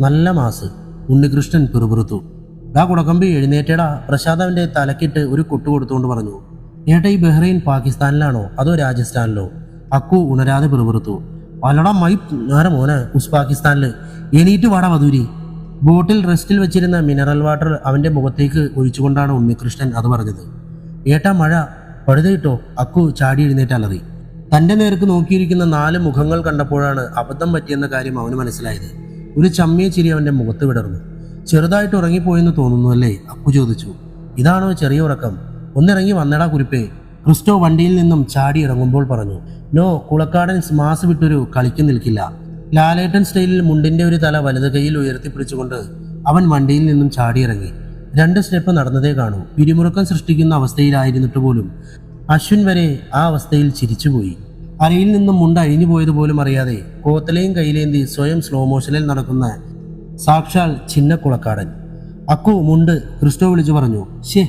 നല്ല മാസ്. ഉണ്ണികൃഷ്ണൻ പിറുപിറുത്തു. ആ കുടക്കമ്പി എഴുന്നേറ്റേടാ. പ്രസാദ് അവൻ്റെ തലക്കിട്ട് ഒരു കൊട്ടു കൊടുത്തുകൊണ്ട് പറഞ്ഞു. ഏട്ടാ, ഈ ബഹ്റൈൻ പാകിസ്ഥാനിലാണോ അതോ രാജസ്ഥാനിലോ? അക്കു ഉണരാതെ പിറുപിറുത്തു. അല്ലടാ മൈ നേരെ മോനെ, ഉസ്പാകിസ്ഥാനില്. എണീറ്റ് വാടാ വധൂരി. ബോട്ടിൽ റെസ്റ്റിൽ വെച്ചിരുന്ന മിനറൽ വാട്ടർ അവൻ്റെ മുഖത്തേക്ക് ഒഴിച്ചുകൊണ്ടാണ് ഉണ്ണികൃഷ്ണൻ അത് പറഞ്ഞത്. ഏട്ടാ മഴ പഴുതയിട്ടോ. അക്കു ചാടി എഴുന്നേറ്റ് അലറി. തൻ്റെ നേർക്ക് നോക്കിയിരിക്കുന്ന 4 മുഖങ്ങൾ കണ്ടപ്പോഴാണ് അബദ്ധം പറ്റിയെന്ന കാര്യം അവന് മനസ്സിലായത്. ഒരു ചമ്മിയ ചിരി അവൻ്റെ മുഖത്ത് വിടർന്നു. ചെറുതായിട്ട് ഉറങ്ങിപ്പോയെന്ന് തോന്നുന്നു അല്ലേ? അക്കു ചോദിച്ചു. ഇതാണോ ചെറിയ ഉറക്കം? ഒന്നിറങ്ങി വന്നടാ കുരിപ്പേ, ക്രിസ്റ്റോ വണ്ടിയിൽ നിന്നും ചാടി ഇറങ്ങുമ്പോൾ പറഞ്ഞു. നോ, കുളക്കാടൻ മാസ് വിട്ടൊരു കളിക്ക് നിൽക്കില്ല. ലാലേട്ടൻ സ്റ്റൈലിൽ മുണ്ടിൻ്റെ ഒരു തല വലത് കൈയിൽ ഉയർത്തിപ്പിടിച്ചുകൊണ്ട് അവൻ വണ്ടിയിൽ നിന്നും ചാടിയിറങ്ങി. 2 സ്റ്റെപ്പ് നടന്നതേ കാണൂ. പിരിമുറുക്കം സൃഷ്ടിക്കുന്ന അവസ്ഥയിലായിരുന്നിട്ട് പോലും അശ്വിൻ വരെ ആ അവസ്ഥയിൽ ചിരിച്ചുപോയി. അരയിൽ നിന്നും മുണ്ട് അഴിഞ്ഞു പോയതുപോലും അറിയാതെ കോത്തലയും കയ്യിലേന്തി സ്വയം സ്ലോ മോഷനിൽ നടക്കുന്ന സാക്ഷാൽ ചിന്ന കുളക്കാടൻ. അക്കു മുണ്ട് ക്രിസ്റ്റോ വിളിച്ചു പറഞ്ഞു. ശേ,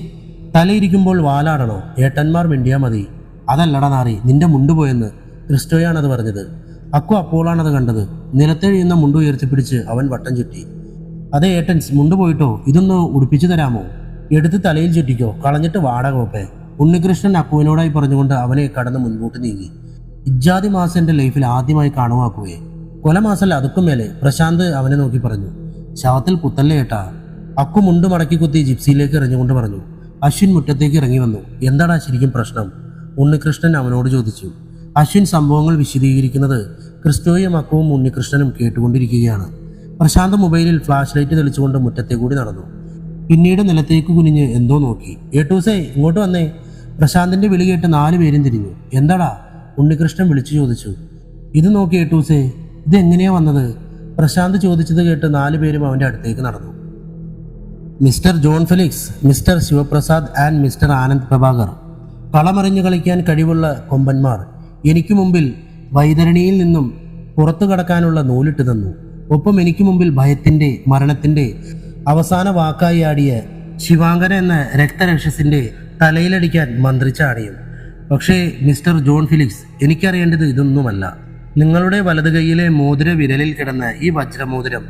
തലയിരിക്കുമ്പോൾ വാലാടണോ? ഏട്ടന്മാർ മിണ്ടിയാ മതി. അതല്ലടാ നാറി, നിന്റെ മുണ്ട് പോയെന്ന്. ക്രിസ്റ്റോയാണത് പറഞ്ഞത്. അക്കു അപ്പോളാണത് കണ്ടത്. നിലത്തെഴിയുന്ന മുണ്ട് ഉയർത്തിപ്പിടിച്ച് അവൻ വട്ടം ചുറ്റി. അതെ ഏട്ടൻസ്, മുണ്ട് പോയിട്ടോ, ഇതൊന്ന് ഉടുപ്പിച്ചു തരാമോ? എടുത്ത് തലയിൽ ചുറ്റിക്കോ, കളഞ്ഞിട്ട് വാട കോപ്പേ. ഉണ്ണികൃഷ്ണൻ അക്കുവിനോടായി പറഞ്ഞുകൊണ്ട് അവനെ കടന്ന് മുൻപോട്ട് നീങ്ങി. ഇജ്ജാതി മാസം എൻ്റെ ലൈഫിൽ ആദ്യമായി കാണുവാക്കുവേ. കൊലമാസല്ല അതുക്കും മേലെ, പ്രശാന്ത് അവനെ നോക്കി പറഞ്ഞു. ശവത്തിൽ കുത്തല്ലേ ഏട്ടാ. അക്കു മുണ്ട് മടക്കി കുത്തി ജിപ്സിയിലേക്ക് എറിഞ്ഞുകൊണ്ട് പറഞ്ഞു. അശ്വിൻ മുറ്റത്തേക്ക് ഇറങ്ങി വന്നു. എന്താടാ ശരിക്കും പ്രശ്നം? ഉണ്ണികൃഷ്ണൻ അവനോട് ചോദിച്ചു. അശ്വിൻ സംഭവങ്ങൾ വിശദീകരിക്കുന്നത് ക്രിസ്റ്റോയും അക്കുവും ഉണ്ണികൃഷ്ണനും കേട്ടുകൊണ്ടിരിക്കുകയാണ്. പ്രശാന്ത് മൊബൈലിൽ ഫ്ലാഷ് ലൈറ്റ് തെളിച്ചുകൊണ്ട് മുറ്റത്തെ കൂടി നടന്നു. പിന്നീട് നിലത്തേക്ക് കുനിഞ്ഞ് എന്തോ നോക്കി. ഏട്ടൂസേ, ഇങ്ങോട്ട് വന്നേ. പ്രശാന്തിന്റെ വിളി കേട്ട് 4 പേരും തിരിഞ്ഞു. എന്താടാ? ഉണ്ണികൃഷ്ണൻ വിളിച്ചു ചോദിച്ചു. ഇത് നോക്കി ഏട്ടൂസേ, ഇത് എങ്ങനെയാ വന്നത്? പ്രശാന്ത് ചോദിച്ചത് കേട്ട് 4 പേരും അവൻ്റെ അടുത്തേക്ക് നടന്നു. Mister John Felix, mister Sivaprasad and mister Anand Prabhakar. കളമറിഞ്ഞു കളിക്കാൻ കഴിവുള്ള കൊമ്പന്മാർ എനിക്ക് മുമ്പിൽ വൈതരണിയിൽ നിന്നും പുറത്തു കടക്കാനുള്ള നൂലിട്ട് തന്നു. ഒപ്പം എനിക്ക് മുമ്പിൽ ഭയത്തിൻ്റെ മരണത്തിൻ്റെ അവസാന വാക്കായി ആടിയ ശിവാങ്കന എന്ന രക്തരക്ഷസിൻ്റെ തലയിലടിക്കാൻ മന്ത്രിച്ച ആടിയും. പക്ഷേ മിസ്റ്റർ ജോൺ ഫിലിക്സ്, എനിക്കറിയേണ്ടത് ഇതൊന്നുമല്ല. നിങ്ങളുടെ വലത് കൈയിലെ മോതിര വിരലിൽ കിടന്ന ഈ വജ്രമോതിരം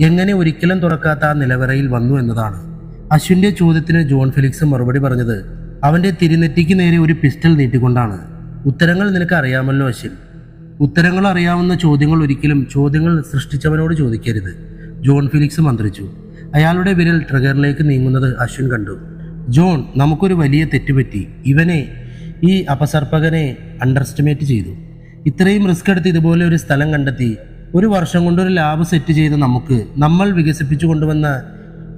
എങ്ങനെ ഒരിക്കലും തുറക്കാത്ത ആ നിലവറയിൽ വന്നു എന്നതാണ്. അശ്വിൻ്റെ ചോദ്യത്തിന് ജോൺ ഫിലിക്സ് മറുപടി പറഞ്ഞത് അവൻ്റെ തിരുനെറ്റിക്ക് നേരെ ഒരു പിസ്റ്റൾ നീട്ടിക്കൊണ്ടാണ്. ഉത്തരങ്ങൾ നിനക്ക് അറിയാമല്ലോ അശ്വിൻ. ഉത്തരങ്ങൾ അറിയാവുന്ന ചോദ്യങ്ങൾ ഒരിക്കലും ചോദ്യങ്ങൾ സൃഷ്ടിച്ചവനോട് ചോദിക്കരുത്. ജോൺ ഫിലിക്സ് മന്ത്രിച്ചു. അയാളുടെ വിരൽ ട്രിഗറിലേക്ക് നീങ്ങുന്നത് അശ്വിൻ കണ്ടു. ജോൺ, നമുക്കൊരു വലിയ തെറ്റുപറ്റി. ഇവനെ, ഈ അപസർപ്പകനെ അണ്ടർസ്റ്റിമേറ്റ് ചെയ്തു. ഇത്രയും റിസ്ക് എടുത്ത് ഇതുപോലെ ഒരു സ്ഥലം കണ്ടെത്തി 1 വർഷം കൊണ്ടൊരു ലാബ് സെറ്റ് ചെയ്ത് നമ്മൾ വികസിപ്പിച്ചു കൊണ്ടുവന്ന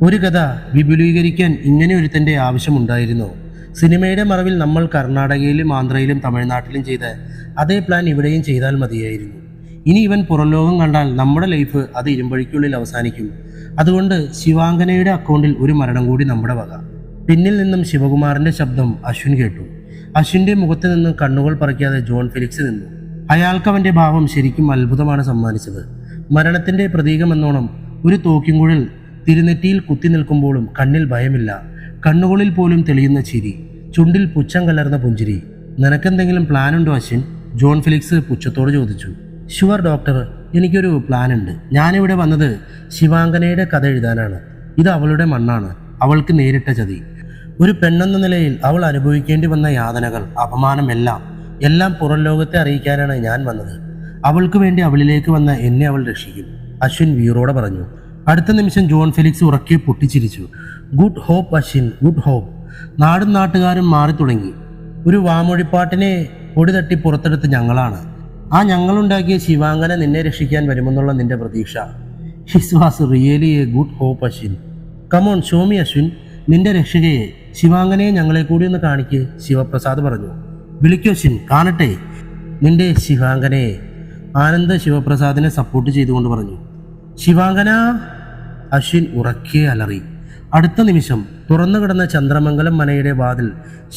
ഒരു കഥ വിപുലീകരിക്കാൻ ഇങ്ങനെ ഒരുത്തൻ്റെ ആവശ്യമുണ്ടായിരുന്നോ? സിനിമയുടെ മറവിൽ നമ്മൾ കർണാടകയിലും ആന്ധ്രയിലും തമിഴ്നാട്ടിലും ചെയ്ത അതേ പ്ലാൻ ഇവിടെയും ചെയ്താൽ മതിയായിരുന്നു. ഇനി ഇവൻ പുറം ലോകം കണ്ടാൽ നമ്മുടെ ലൈഫ് അത് ഇരുമ്പഴിക്കുള്ളിൽ അവസാനിക്കും. അതുകൊണ്ട് ശിവാങ്കനയുടെ അക്കൗണ്ടിൽ ഒരു മരണം കൂടി നമ്മുടെ വക. പിന്നിൽ നിന്നും ശിവകുമാറിന്റെ ശബ്ദം അശ്വിൻ കേട്ടു. അശ്വിൻ്റെ മുഖത്ത് നിന്ന് കണ്ണുകൾ പറിക്കാതെ ജോൺ ഫെലിക്സ് നിന്നു. അയാൾക്ക് അവൻ്റെ ഭാവം ശരിക്കും അത്ഭുതമാണ് സമ്മാനിച്ചത്. മരണത്തിൻ്റെ പ്രതീകമെന്നോണം ഒരു തോക്കിൻകുഴൽ തിരുനെറ്റിയിൽ കുത്തി നിൽക്കുമ്പോഴും കണ്ണിൽ ഭയമില്ല. കണ്ണുകളിൽ പോലും തെളിയുന്ന ചിരി, ചുണ്ടിൽ പുച്ഛം കലർന്ന പുഞ്ചിരി. നിനക്കെന്തെങ്കിലും പ്ലാനുണ്ടോ അശ്വിൻ? ജോൺ ഫെലിക്സ് പുച്ഛത്തോട് ചോദിച്ചു. ഷുവർ ഡോക്ടർ, എനിക്കൊരു പ്ലാനുണ്ട്. ഞാനിവിടെ വന്നത് ശിവാങ്കനയുടെ കഥ എഴുതാനാണ്. ഇത് അവളുടെ മണ്ണാണ്, അവൾക്ക് നേരിട്ട ചതി. ഒരു പെണ്ണെന്ന നിലയിൽ അവൾ അനുഭവിക്കേണ്ടി വന്ന യാതനകൾ, അപമാനം എല്ലാം പുറം ലോകത്തെ അറിയിക്കാനാണ് ഞാൻ വന്നത്. അവൾക്ക് വേണ്ടി അവളിലേക്ക് വന്ന എന്നെ അവൾ രക്ഷിക്കും, അശ്വിൻ വീറോടെ പറഞ്ഞു. അടുത്ത നിമിഷം ജോൺ ഫെലിക്സ് ഉറക്കെ പൊട്ടിച്ചിരിച്ചു. Good hope Ashwin, good hope. നാടും നാട്ടുകാരും മാറി തുടങ്ങി. ഒരു വാമൊഴിപ്പാട്ടിനെ പൊടി തട്ടി പുറത്തെടുത്ത് ഞങ്ങളാണ്. ആ ഞങ്ങളുണ്ടാക്കിയ ശിവാങ്കന നിന്നെ രക്ഷിക്കാൻ വരുമെന്നുള്ള നിന്റെ പ്രതീക്ഷ. His was really a good hope Ashwin. Come on show me Ashwin. നിന്റെ രക്ഷകയെ ശിവാങ്കനയെ ഞങ്ങളെ കൂടി ഒന്ന് കാണിക്ക്, ശിവപ്രസാദ് പറഞ്ഞു. വിളിക്കൂ അശ്വിൻ, കാണട്ടെ നിന്റെ ശിവാങ്കനയെ. ആനന്ദ് ശിവപ്രസാദിനെ സപ്പോർട്ട് ചെയ്തുകൊണ്ട് പറഞ്ഞു. ശിവാങ്കന! അശ്വിൻ ഉറക്കെ അലറി. അടുത്ത നിമിഷം തുറന്നു കിടന്ന ചന്ദ്രമംഗലം മനയുടെ വാതിൽ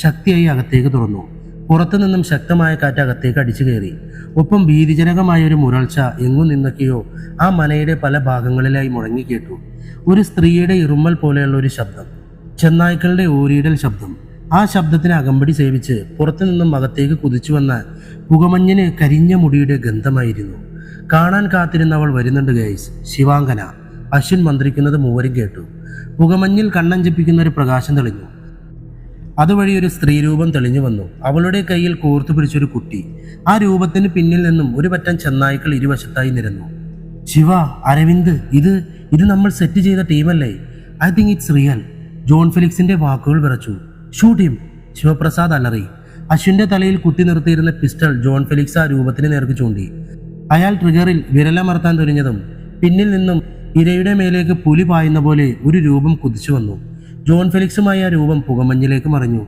ശക്തിയായി അകത്തേക്ക് തുറന്നു. പുറത്തു നിന്നും ശക്തമായ കാറ്റ് അകത്തേക്ക് അടിച്ചു കയറി. ഒപ്പം ഭീതിജനകമായ ഒരു മുരൾച്ച എങ്ങും നിന്നൊക്കെയോ ആ മനയുടെ പല ഭാഗങ്ങളിലായി മുഴങ്ങിക്കേട്ടു. ഒരു സ്ത്രീയുടെ ഇറുമ്മൽ പോലെയുള്ള ഒരു ശബ്ദം, ചെന്നായ്ക്കളുടെ ഓരിയിടൽ ശബ്ദം. ആ ശബ്ദത്തിന് അകമ്പടി സേവിച്ച് പുറത്തുനിന്നും അകത്തേക്ക് കുതിച്ചു വന്ന പുകമഞ്ഞിന് കരിഞ്ഞ മുടിയുടെ ഗന്ധമായിരുന്നു. കാണാൻ കാത്തിരുന്നവൾ വരുന്നുണ്ട് ഗൈസ്. ശിവാങ്കന. അശ്വിൻ മന്ത്രിക്കുന്നത് മൂവരും കേട്ടു. പുകമഞ്ഞിൽ കണ്ണഞ്ചിപ്പിക്കുന്ന ഒരു പ്രകാശം തെളിഞ്ഞു. അതുവഴി ഒരു സ്ത്രീരൂപം തെളിഞ്ഞു വന്നു. അവളുടെ കയ്യിൽ കോർത്തു പിടിച്ചൊരു കുട്ടി. ആ രൂപത്തിന് പിന്നിൽ നിന്നും ഒരു പറ്റം ചെന്നായ്ക്കൾ ഇരുവശത്തായി നിരന്നു. ശിവ, അരവിന്ദ്, ഇത് നമ്മൾ സെറ്റ് ചെയ്ത ടീമല്ലേ? I think it's real. John ഫെലിക്സിന്റെ വാക്കുകൾ വിറച്ചു. ഷൂട്ട് ഹിം, ശിവപ്രസാദ് അലറി. അശ്വിന്റെ തലയിൽ കുത്തി നിർത്തിയിരുന്ന പിസ്റ്റൾ ജോൺ ഫെലിക്സ് ആ രൂപത്തിന് നേർക്ക് ചൂണ്ടി. അയാൾ ട്രിഗറിൽ വിരലമർത്താൻ തുനിഞ്ഞതും പിന്നിൽ നിന്നും ഇരയുടെ മേലേക്ക് പുലി പായുന്ന പോലെ ഒരു രൂപം കുതിച്ചു വന്നു. ജോൺ ഫെലിക്സുമായി ആ രൂപം പുകമഞ്ഞിലേക്ക് മറിഞ്ഞു.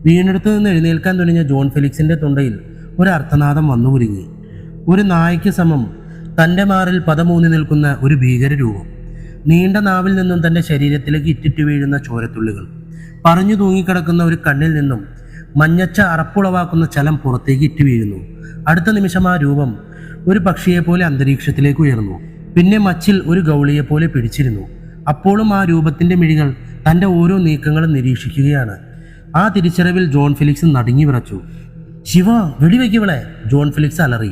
വീണെടുത്ത് നിന്ന് എഴുന്നേൽക്കാൻ തുനിഞ്ഞ ജോൺ ഫെലിക്സിന്റെ തൊണ്ടയിൽ ഒരു അർത്ഥനാദം വന്നു കുരുങ്ങി. ഒരു നായ്ക്ക് സമം തൻ്റെ മാറിൽ പദമൂന്നി നിൽക്കുന്ന ഒരു ഭീകര രൂപം. നീണ്ട നാവിൽ നിന്നും തൻ്റെ ശരീരത്തിലേക്ക് ഇറ്റിറ്റു വീഴുന്ന ചോരത്തുള്ളികൾ. പറഞ്ഞു തൂങ്ങിക്കിടക്കുന്ന ഒരു കണ്ണിൽ നിന്നും മഞ്ഞച്ച അറപ്പുളവാക്കുന്ന ചലം പുറത്തേക്ക് ഇറ്റു വീഴുന്നു. അടുത്ത നിമിഷം ആ രൂപം ഒരു പക്ഷിയെപ്പോലെ അന്തരീക്ഷത്തിലേക്ക് ഉയർന്നു. പിന്നെ മച്ചിൽ ഒരു ഗൗളിയെപ്പോലെ പിടിച്ചിരുന്നു. അപ്പോഴും ആ രൂപത്തിന്റെ മിഴികൾ തൻ്റെ ഓരോ നീക്കങ്ങളും നിരീക്ഷിക്കുകയാണ്. ആ തിരിച്ചറിവിൽ ജോൺ ഫെലിക്സ് നടുങ്ങി വിറച്ചു. ശിവ, വെടിവെക്കവളെ! ജോൺ ഫെലിക്സ് അലറി.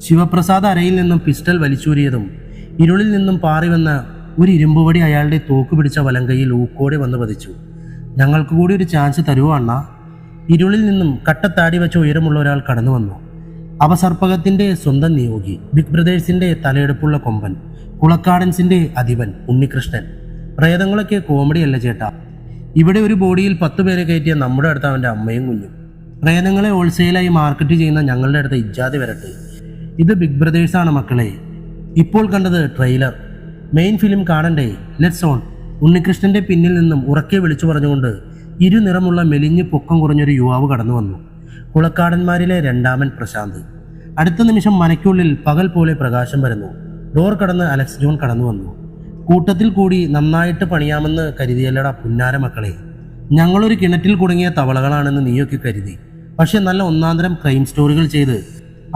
ശിവപ്രസാദ് അരയിൽ നിന്നും പിസ്റ്റൾ വലിച്ചൂരിയതും ഇരുളിൽ നിന്നും പാറി വന്ന ഒരു ഇരുമ്പുവടി അയാളുടെ തോക്ക് പിടിച്ച വലങ്കയിൽ ഊക്കോടെ വന്ന് പതിച്ചു. ഞങ്ങൾക്ക് കൂടി ഒരു ചാൻസ് തരുവോ അണ്ണാ? ഇരുളിൽ നിന്നും കട്ടത്താടി വെച്ച ഉയരമുള്ള ഒരാൾ കടന്നു വന്നു. അപസർപ്പകത്തിന്റെ സ്വന്തം നിയോഗി, ബിഗ് ബ്രദേഴ്സിന്റെ തലയെടുപ്പുള്ള കൊമ്പൻ, കുളക്കാടൻസിന്റെ അധിപൻ ഉണ്ണികൃഷ്ണൻ. പ്രേതങ്ങളൊക്കെ കോമഡിയല്ല ചേട്ടാ. ഇവിടെ ഒരു ബോഡിയിൽ 10 പേരെ കയറ്റിയ നമ്മുടെ അടുത്ത് അവൻ്റെ അമ്മയും കുഞ്ഞും. പ്രേതങ്ങളെ ഹോൾസെയിലായി മാർക്കറ്റ് ചെയ്യുന്ന ഞങ്ങളുടെ അടുത്ത് ഇജ്ജാതി വരട്ടെ. ഇത് ബിഗ് ബ്രദേഴ്സാണ് മക്കളെ. ഇപ്പോൾ കണ്ടത് ട്രെയിലർ. മെയിൻ ഫിലിം കാണണ്ടേ? Let's on. ഉണ്ണികൃഷ്ണന്റെ പിന്നിൽ നിന്നും ഉറക്കെ വിളിച്ചു പറഞ്ഞുകൊണ്ട് ഇരുനിറമുള്ള മെലിഞ്ഞ് പൊക്കം കുറഞ്ഞൊരു യുവാവ് കടന്നു വന്നു. കുളക്കാടന്മാരിലെ രണ്ടാമൻ പ്രശാന്ത്. അടുത്ത നിമിഷം മനയ്ക്കുള്ളിൽ പകൽ പോലെ പ്രകാശം വരുന്നു. ഡോർ കടന്ന് അലക്സ് ജോൺ കടന്നു വന്നു. കൂട്ടത്തിൽ കൂടി നന്നായിട്ട് പണിയാമെന്ന് കരുതിയല്ലടാ പുന്നാര മക്കളെ. ഞങ്ങളൊരു കിണറ്റിൽ കുടുങ്ങിയ തവളകളാണെന്ന് നീയൊക്കെ കരുതി. പക്ഷെ നല്ല ഒന്നാന്തരം ക്രൈം സ്റ്റോറികൾ ചെയ്ത്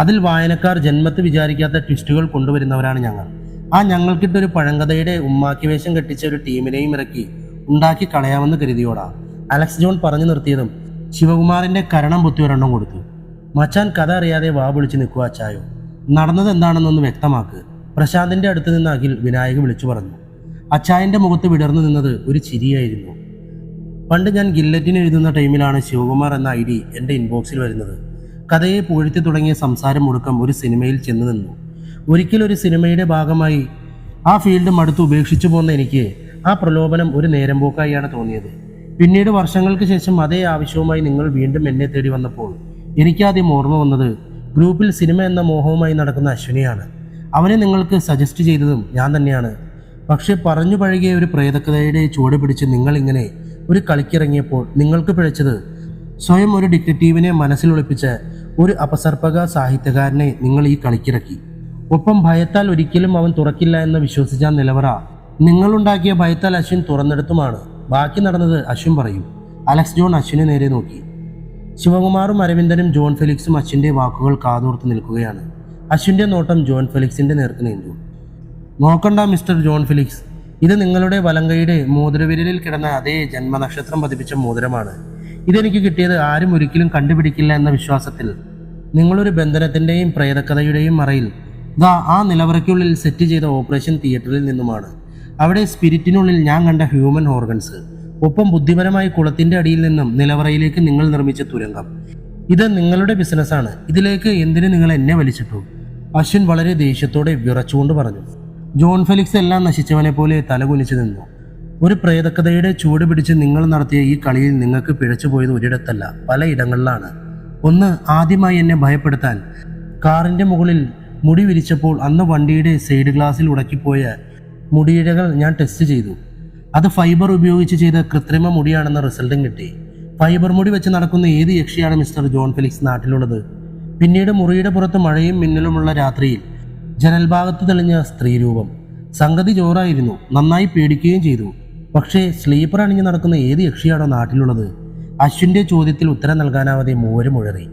അതിൽ വായനക്കാർ ജന്മത്ത് വിചാരിക്കാത്ത ട്വിസ്റ്റുകൾ കൊണ്ടുവരുന്നവരാണ് ഞങ്ങൾ. ആ ഞങ്ങൾക്കിട്ടൊരു പഴങ്കഥയുടെ ഉമ്മാക്കി വേഷം കെട്ടിച്ച ഒരു ടീമിനെയും ഇറക്കി ഉണ്ടാക്കി കളയാമെന്ന് കരുതിയോടാ. അലക്സ് ജോൺ പറഞ്ഞു നിർത്തിയതും ശിവകുമാറിന്റെ കരണം പൊത്തി ഒരെണ്ണം കൊടുത്തു. മച്ചാൻ കഥ അറിയാതെ വാ പൊളിച്ച് നിൽക്കുക അച്ചായോ. നടന്നത് എന്താണെന്നൊന്ന് വ്യക്തമാക്ക്. പ്രശാന്തിന്റെ അടുത്ത് നിന്ന് അഖിൽ വിനായക് വിളിച്ചു പറഞ്ഞു. അച്ചായന്റെ മുഖത്ത് വിടർന്നു നിന്നത് ഒരു ചിരിയായിരുന്നു. പണ്ട് ഞാൻ ഗില്ലറ്റിന് എഴുതുന്ന ടൈമിലാണ് ശിവകുമാർ എന്ന ഐഡി എൻ്റെ ഇൻബോക്സിൽ വരുന്നത്. കഥയെ പുകഴ്ത്തി തുടങ്ങിയ സംസാരം മുടക്കം ഒരു സിനിമയിൽ ചെന്ന് നിന്നു. ഒരിക്കലൊരു സിനിമയുടെ ഭാഗമായി ആ ഫീൽഡ് മടുത്ത് ഉപേക്ഷിച്ചു പോന്ന എനിക്ക് ആ പ്രലോഭനം ഒരു നേരം പോക്കായാണ് തോന്നിയത്. പിന്നീട് വർഷങ്ങൾക്ക് ശേഷം അതേ ആവശ്യവുമായി നിങ്ങൾ വീണ്ടും എന്നെ തേടി വന്നപ്പോൾ എനിക്കാദ്യം ഓർമ്മ വന്നത് ഗ്രൂപ്പിൽ സിനിമ എന്ന മോഹവുമായി നടക്കുന്ന അശ്വിനെയാണ്. അവനെ നിങ്ങൾക്ക് സജസ്റ്റ് ചെയ്തതും ഞാൻ തന്നെയാണ്. പക്ഷെ പറഞ്ഞു പഴകിയ ഒരു പ്രേതകഥയുടെ ചുവട് പിടിച്ച് നിങ്ങളിങ്ങനെ ഒരു കളിക്കിറങ്ങിയപ്പോൾ നിങ്ങൾക്ക് പിഴച്ചത് സ്വയം ഒരു ഡിറ്റക്റ്റീവിനെ മനസ്സിലൊളിപ്പിച്ച ഒരു അപസർപ്പക സാഹിത്യകാരനെ നിങ്ങൾ ഈ കളിക്കിറക്കി. ഒപ്പം ഭയത്താൽ ഒരിക്കലും അവൻ തുറക്കില്ല എന്ന് വിശ്വസിച്ച നിലവറ നിങ്ങളുണ്ടാക്കിയ ഭയത്താൽ അശ്വിൻ തുറന്നെടുത്തുമാണ്. ബാക്കി നടന്നത് അശ്വിൻ പറയും. അലക്സ് ജോൺ അശ്വിനെ നേരെ നോക്കി. ശിവകുമാറും അരവിന്ദനും ജോൺ ഫെലിക്സും അശ്വിൻ്റെ വാക്കുകൾ കാതോർത്ത് നിൽക്കുകയാണ്. അശ്വിൻ്റെ നോട്ടം ജോൺ ഫെലിക്സിൻ്റെ നേർക്ക് നീണ്ടു. നോക്കണ്ട മിസ്റ്റർ ജോൺ ഫെലിക്സ്, ഇത് നിങ്ങളുടെ വലങ്കയുടെ മോതിരവിരലിൽ കിടന്ന അതേ ജന്മനക്ഷത്രം പതിപ്പിച്ച മോതിരമാണ്. ഇതെനിക്ക് കിട്ടിയത് ആരും ഒരിക്കലും കണ്ടുപിടിക്കില്ല എന്ന വിശ്വാസത്തിൽ നിങ്ങളൊരു ബന്ധനത്തിൻ്റെയും പ്രേതകഥയുടെയും മറയിൽ ആ നിലവറയ്ക്കുള്ളിൽ സെറ്റ് ചെയ്ത ഓപ്പറേഷൻ തിയേറ്ററിൽ നിന്നുമാണ്. അവിടെ സ്പിരിറ്റിനുള്ളിൽ ഞാൻ കണ്ട ഹ്യൂമൻ ഓർഗൻസ്, ഒപ്പം ബുദ്ധിപരമായി കുളത്തിൻ്റെ അടിയിൽ നിന്നും നിലവറയിലേക്ക് നിങ്ങൾ നിർമ്മിച്ച തുരങ്കം. ഇത് നിങ്ങളുടെ ബിസിനസ്സാണ്. ഇതിലേക്ക് എന്തിന് നിങ്ങൾ എന്നെ വലിച്ചിട്ടു? അശ്വിൻ വളരെ ദേഷ്യത്തോടെ വിറച്ചുകൊണ്ട് പറഞ്ഞു. ജോൺ ഫെലിക്സ് എല്ലാം നശിച്ചവനെ പോലെ തലകുനിച്ചു നിന്നു. ഒരു പ്രേതകഥയുടെ ചൂട് പിടിച്ച് നിങ്ങൾ നടത്തിയ ഈ കളിയിൽ നിങ്ങൾക്ക് പിഴച്ചു പോയത് ഒരിടത്തല്ല, പലയിടങ്ങളിലാണ്. ഒന്ന്, ആദ്യമായി എന്നെ ഭയപ്പെടുത്താൻ കാറിൻ്റെ മുകളിൽ മുടി വിരിച്ചപ്പോൾ അന്ന് വണ്ടിയുടെ സൈഡ് ഗ്ലാസിൽ ഉടക്കിപ്പോയ മുടിയിഴകൾ ഞാൻ ടെസ്റ്റ് ചെയ്തു. അത് ഫൈബർ ഉപയോഗിച്ച് ചെയ്ത കൃത്രിമ മുടിയാണെന്ന റിസൾട്ടും കിട്ടി. ഫൈബർ മുടി വെച്ച് നടക്കുന്ന ഏത് യക്ഷിയാണ് മിസ്റ്റർ ജോൺ ഫെലിക്സ് നാട്ടിലുള്ളത്? പിന്നീട് മുറിയുടെ പുറത്ത് മഴയും മിന്നലുമുള്ള രാത്രിയിൽ ജനൽഭാഗത്ത് തെളിഞ്ഞ സ്ത്രീരൂപം. സംഗതി ജോറായിരുന്നു. നന്നായി പേടിക്കുകയും ചെയ്തു. പക്ഷേ സ്ലീപ്പർ അണിഞ്ഞ് നടക്കുന്ന ഏത് യക്ഷിയാണോ നാട്ടിലുള്ളത്? അശ്വിൻ്റെ ചോദ്യത്തിൽ ഉത്തരം നൽകാനാവാതെ മൂവരും ഉഴറി.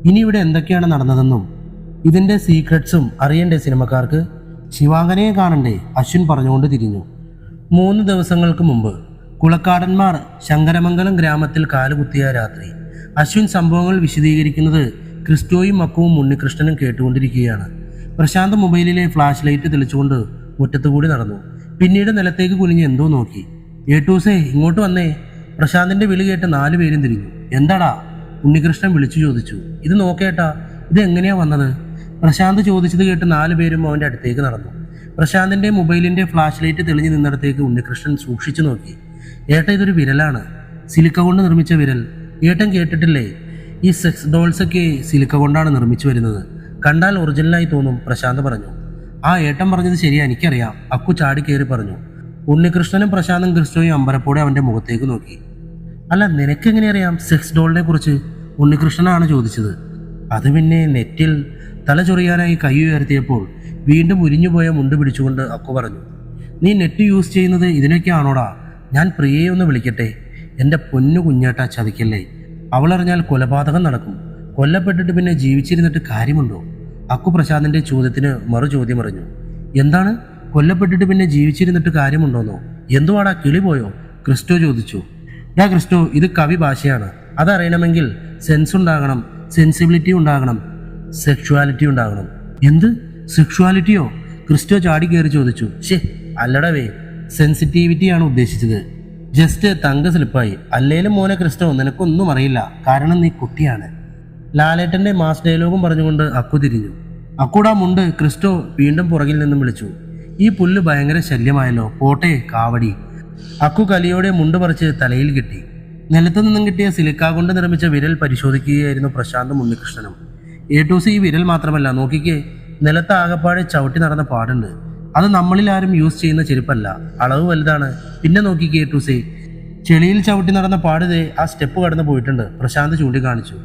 ഇനി ഇവിടെ എന്തൊക്കെയാണ് നടന്നതെന്നും ഇതിൻ്റെ സീക്രട്സും അറിയണ്ടേ സിനിമക്കാർക്ക്? ശിവാങ്കനയെ കാണണ്ടേ? അശ്വിൻ പറഞ്ഞുകൊണ്ട് തിരിഞ്ഞു. 3 ദിവസങ്ങൾക്ക് മുമ്പ് കുളക്കാടന്മാർ ശങ്കരമംഗലം ഗ്രാമത്തിൽ കാലുകുത്തിയ രാത്രി. അശ്വിൻ സംഭവങ്ങൾ വിശദീകരിക്കുന്നത് ക്രിസ്റ്റോയും മക്കവും ഉണ്ണികൃഷ്ണനും കേട്ടുകൊണ്ടിരിക്കുകയാണ്. പ്രശാന്ത് മൊബൈലിലെ ഫ്ലാഷ് ലൈറ്റ് തെളിച്ചുകൊണ്ട് മുറ്റത്തുകൂടി നടന്നു. പിന്നീട് നിലത്തേക്ക് കുനിഞ്ഞ് എന്തോ നോക്കി. ഏട്ടൂസേ ഇങ്ങോട്ട് വന്നേ. പ്രശാന്തിന്റെ വിളി കേട്ട് 4 പേരും തിരിഞ്ഞു. എന്താടാ? ഉണ്ണികൃഷ്ണൻ വിളിച്ചു ചോദിച്ചു. ഇത് നോക്കേട്ടാ, ഇത് എങ്ങനെയാ വന്നത്? പ്രശാന്ത് ചോദിച്ചത് കേട്ട് 4 പേരും അവന്റെ അടുത്തേക്ക് നടന്നു. പ്രശാന്തിന്റെ മൊബൈലിന്റെ ഫ്ലാഷ് ലൈറ്റ് തെളിഞ്ഞു നിന്നിടത്തേക്ക് ഉണ്ണികൃഷ്ണൻ സൂക്ഷിച്ചു നോക്കി. ഏട്ട ഇതൊരു വിരലാണ്, സിലിക്ക കൊണ്ട് നിർമ്മിച്ച വിരൽ. ഏട്ടൻ കേട്ടിട്ടില്ലേ, ഈ സെക്സ് ഡോൾസൊക്കെ സിലിക്ക കൊണ്ടാണ് നിർമ്മിച്ചു വരുന്നത്. കണ്ടാൽ ഒറിജിനലായി തോന്നും, പ്രശാന്ത് പറഞ്ഞു. ആ ഏട്ടൻ പറഞ്ഞത് ശരിയാ, എനിക്കറിയാം, അക്കു ചാടി കയറി പറഞ്ഞു. ഉണ്ണികൃഷ്ണനും പ്രശാന്തും ക്രിസ്റ്റോയും അമ്പരപ്പോടെ അവന്റെ മുഖത്തേക്ക് നോക്കി. അല്ല, നിനക്കെങ്ങനെ അറിയാം സെക്സ് ഡോളിനെ കുറിച്ച്? ഉണ്ണികൃഷ്ണനാണ് ചോദിച്ചത്. അത് പിന്നെ നെറ്റിൽ തല ചൊറിയാനായി കൈ ഉയർത്തിയപ്പോൾ വീണ്ടും ഉരിഞ്ഞുപോയ മുണ്ട് പിടിച്ചുകൊണ്ട് അക്കു പറഞ്ഞു. നീ നെറ്റ് യൂസ് ചെയ്യുന്നത് ഇതിനൊക്കെയാണോടാ? ഞാൻ പ്രിയയെ ഒന്ന് വിളിക്കട്ടെ? എൻ്റെ പൊന്നു കുഞ്ഞേട്ടാ, ചതിക്കല്ലേ. അവളറിഞ്ഞാൽ കൊലപാതകം നടക്കും. കൊല്ലപ്പെട്ടിട്ട് പിന്നെ ജീവിച്ചിരുന്നിട്ട് കാര്യമുണ്ടോ? അക്കു പ്രശാന്തിന്റെ ചോദ്യത്തിന് മറു ചോദ്യം പറഞ്ഞു. എന്താണ്? കൊല്ലപ്പെട്ടിട്ട് പിന്നെ ജീവിച്ചിരുന്നിട്ട് കാര്യമുണ്ടോന്നോ? എന്തുവാടാ, കിളി പോയോ? ക്രിസ്റ്റോ ചോദിച്ചു. ക്രിസ്റ്റോ, ഇത് കവി ഭാഷയാണ്. അതറിയണമെങ്കിൽ സെൻസ് ഉണ്ടാകണം, സെൻസിബിലിറ്റി ഉണ്ടാകണം, സെക്ഷുവാലിറ്റി ഉണ്ടാകണം. എന്ത് സെക്ഷുവാലിറ്റിയോ? ക്രിസ്റ്റോ ചാടി കയറി ചോദിച്ചു. അല്ലടവേ, സെൻസിറ്റിവിറ്റിയാണ് ഉദ്ദേശിച്ചത്. ജസ്റ്റ് തങ്ക സ്ലിപ്പായി. അല്ലേലും മോനെ ക്രിസ്റ്റോ, നിനക്കൊന്നും അറിയില്ല, കാരണം നീ കുട്ടിയാണ്. ലാലേട്ടന്റെ മാസ് ഡയലോഗും പറഞ്ഞുകൊണ്ട് അക്കു തിരിഞ്ഞു. അക്കൂടാ മുണ്ട്, ക്രിസ്റ്റോ വീണ്ടും പുറകിൽ നിന്നും വിളിച്ചു. ഈ പുല്ല് ഭയങ്കര ശല്യമായല്ലോ, പോട്ടെ കാവടി. അക്കു കലിയോടെ മുണ്ട് പറിച്ച് തലയിൽ കെട്ടി. നിലത്തു നിന്നും കിട്ടിയ സിലിക്ക കൊണ്ട് നിർമ്മിച്ച വിരൽ പരിശോധിക്കുകയായിരുന്നു പ്രശാന്തും ഉണ്ണികൃഷ്ണനും. ഏട്ടൂസ് ഈ വിരൽ മാത്രമല്ല, നോക്കിക്കേ, നിലത്ത് ആകപ്പാടെ ചവിട്ടി നടന്ന പാടുണ്ട്. അത് നമ്മളിൽ ആരും യൂസ് ചെയ്യുന്ന ചെരുപ്പല്ല, അളവ് വലുതാണ്. പിന്നെ നോക്കിക്കേ ഏട്ടൂസേ, ചെളിയിൽ ചവിട്ടി നടന്ന പാടുതേ ആ സ്റ്റെപ്പ് കടന്നു പോയിട്ടുണ്ട്, പ്രശാന്ത് ചൂണ്ടിക്കാണിച്ചു.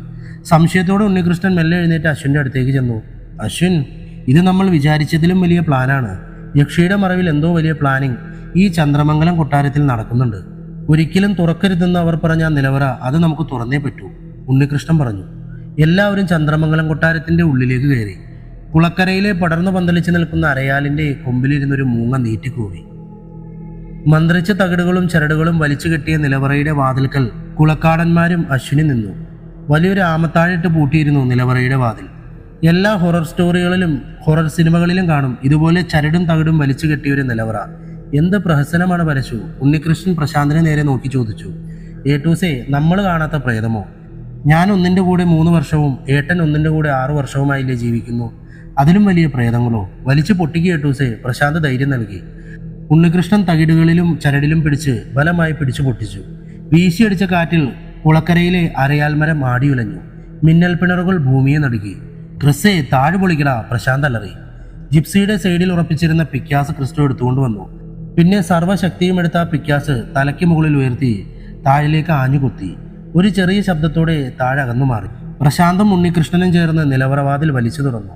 സംശയത്തോടെ ഉണ്ണികൃഷ്ണൻ മെല്ലെ എഴുന്നേറ്റ് അശ്വിൻ്റെ അടുത്തേക്ക് ചെന്നു. അശ്വിൻ, ഇത് നമ്മൾ വിചാരിച്ചതിലും വലിയ പ്ലാനാണ്. യക്ഷിയുടെ മറവിൽ എന്തോ വലിയ പ്ലാനിങ് ഈ ചന്ദ്രമംഗലം കൊട്ടാരത്തിൽ നടക്കുന്നുണ്ട്. ഒരിക്കലും തുറക്കരുതെന്ന് അവർ പറഞ്ഞ നിലവറ, അത് നമുക്ക് തുറന്നേ പറ്റൂ, ഉണ്ണികൃഷ്ണൻ പറഞ്ഞു. എല്ലാവരും ചന്ദ്രമംഗലം കൊട്ടാരത്തിന്റെ ഉള്ളിലേക്ക് കയറി. കുളക്കരയിലെ പടർന്നു പന്തലിച്ച് നിൽക്കുന്ന അരയാലിന്റെ കൊമ്പിലിരുന്നൊരു മൂങ്ങ നീറ്റിക്കൂവി. മന്ത്രിച്ച തകിടുകളും ചരടുകളും വലിച്ചു കെട്ടിയ നിലവറയുടെ വാതിൽക്കൽ കുളക്കാടന്മാരും അശ്വിനി നിന്നു. വലിയൊരു ആമത്താഴിട്ട് പൂട്ടിയിരുന്നു നിലവറയുടെ വാതിൽ. എല്ലാ ഹൊറർ സ്റ്റോറികളിലും ഹൊറർ സിനിമകളിലും കാണും ഇതുപോലെ ചരടും തകിടും വലിച്ചു കെട്ടിയൊരു നിലവറ. എന്ത് പ്രഹസനമാണ് പരശു? ഉണ്ണികൃഷ്ണൻ പ്രശാന്തിനെ നേരെ നോക്കി ചോദിച്ചു. ഏട്ടൂസേ, നമ്മൾ കാണാത്ത പ്രേതമോ? ഞാൻ ഒന്നിൻ്റെ കൂടെ 3 വർഷവും ഏട്ടൻ ഒന്നിൻ്റെ കൂടെ 6 വർഷവുമായില്ലേ ജീവിക്കുന്നു. അതിലും വലിയ പ്രേതങ്ങളോ? വലിച്ചു പൊട്ടിക്ക് ഏട്ടൂസേ, പ്രശാന്ത് ധൈര്യം നൽകി. ഉണ്ണികൃഷ്ണൻ തകിടുകളിലും ചരടിലും പിടിച്ച് ബലമായി പിടിച്ചു പൊട്ടിച്ചു. വീശിയടിച്ച കാറ്റിൽ കുളക്കരയിലെ അരയാൽമരം ആടിയുലഞ്ഞു. മിന്നൽ പിണറുകൾ ഭൂമിയെ നടുക്കി. ക്രിസ്സേ, താഴെ പൊളിക്കടാ, പ്രശാന്ത് അലറി. ജിപ്സിയുടെ സൈഡിൽ ഉറപ്പിച്ചിരുന്ന പിക്കാസ് ക്രിസ്റ്റോ എടുത്തുകൊണ്ട് വന്നു. പിന്നെ സർവ്വശക്തിയും എടുത്ത ആ പിക്കാസ് തലയ്ക്ക് മുകളിൽ ഉയർത്തി താഴിലേക്ക് ആഞ്ഞുകുത്തി. ഒരു ചെറിയ ശബ്ദത്തോടെ താഴെ അകന്നു മാറി. പ്രശാന്തും ഉണ്ണികൃഷ്ണനും ചേർന്ന് നിലവറവാതിൽ വലിച്ചു തുറന്നു.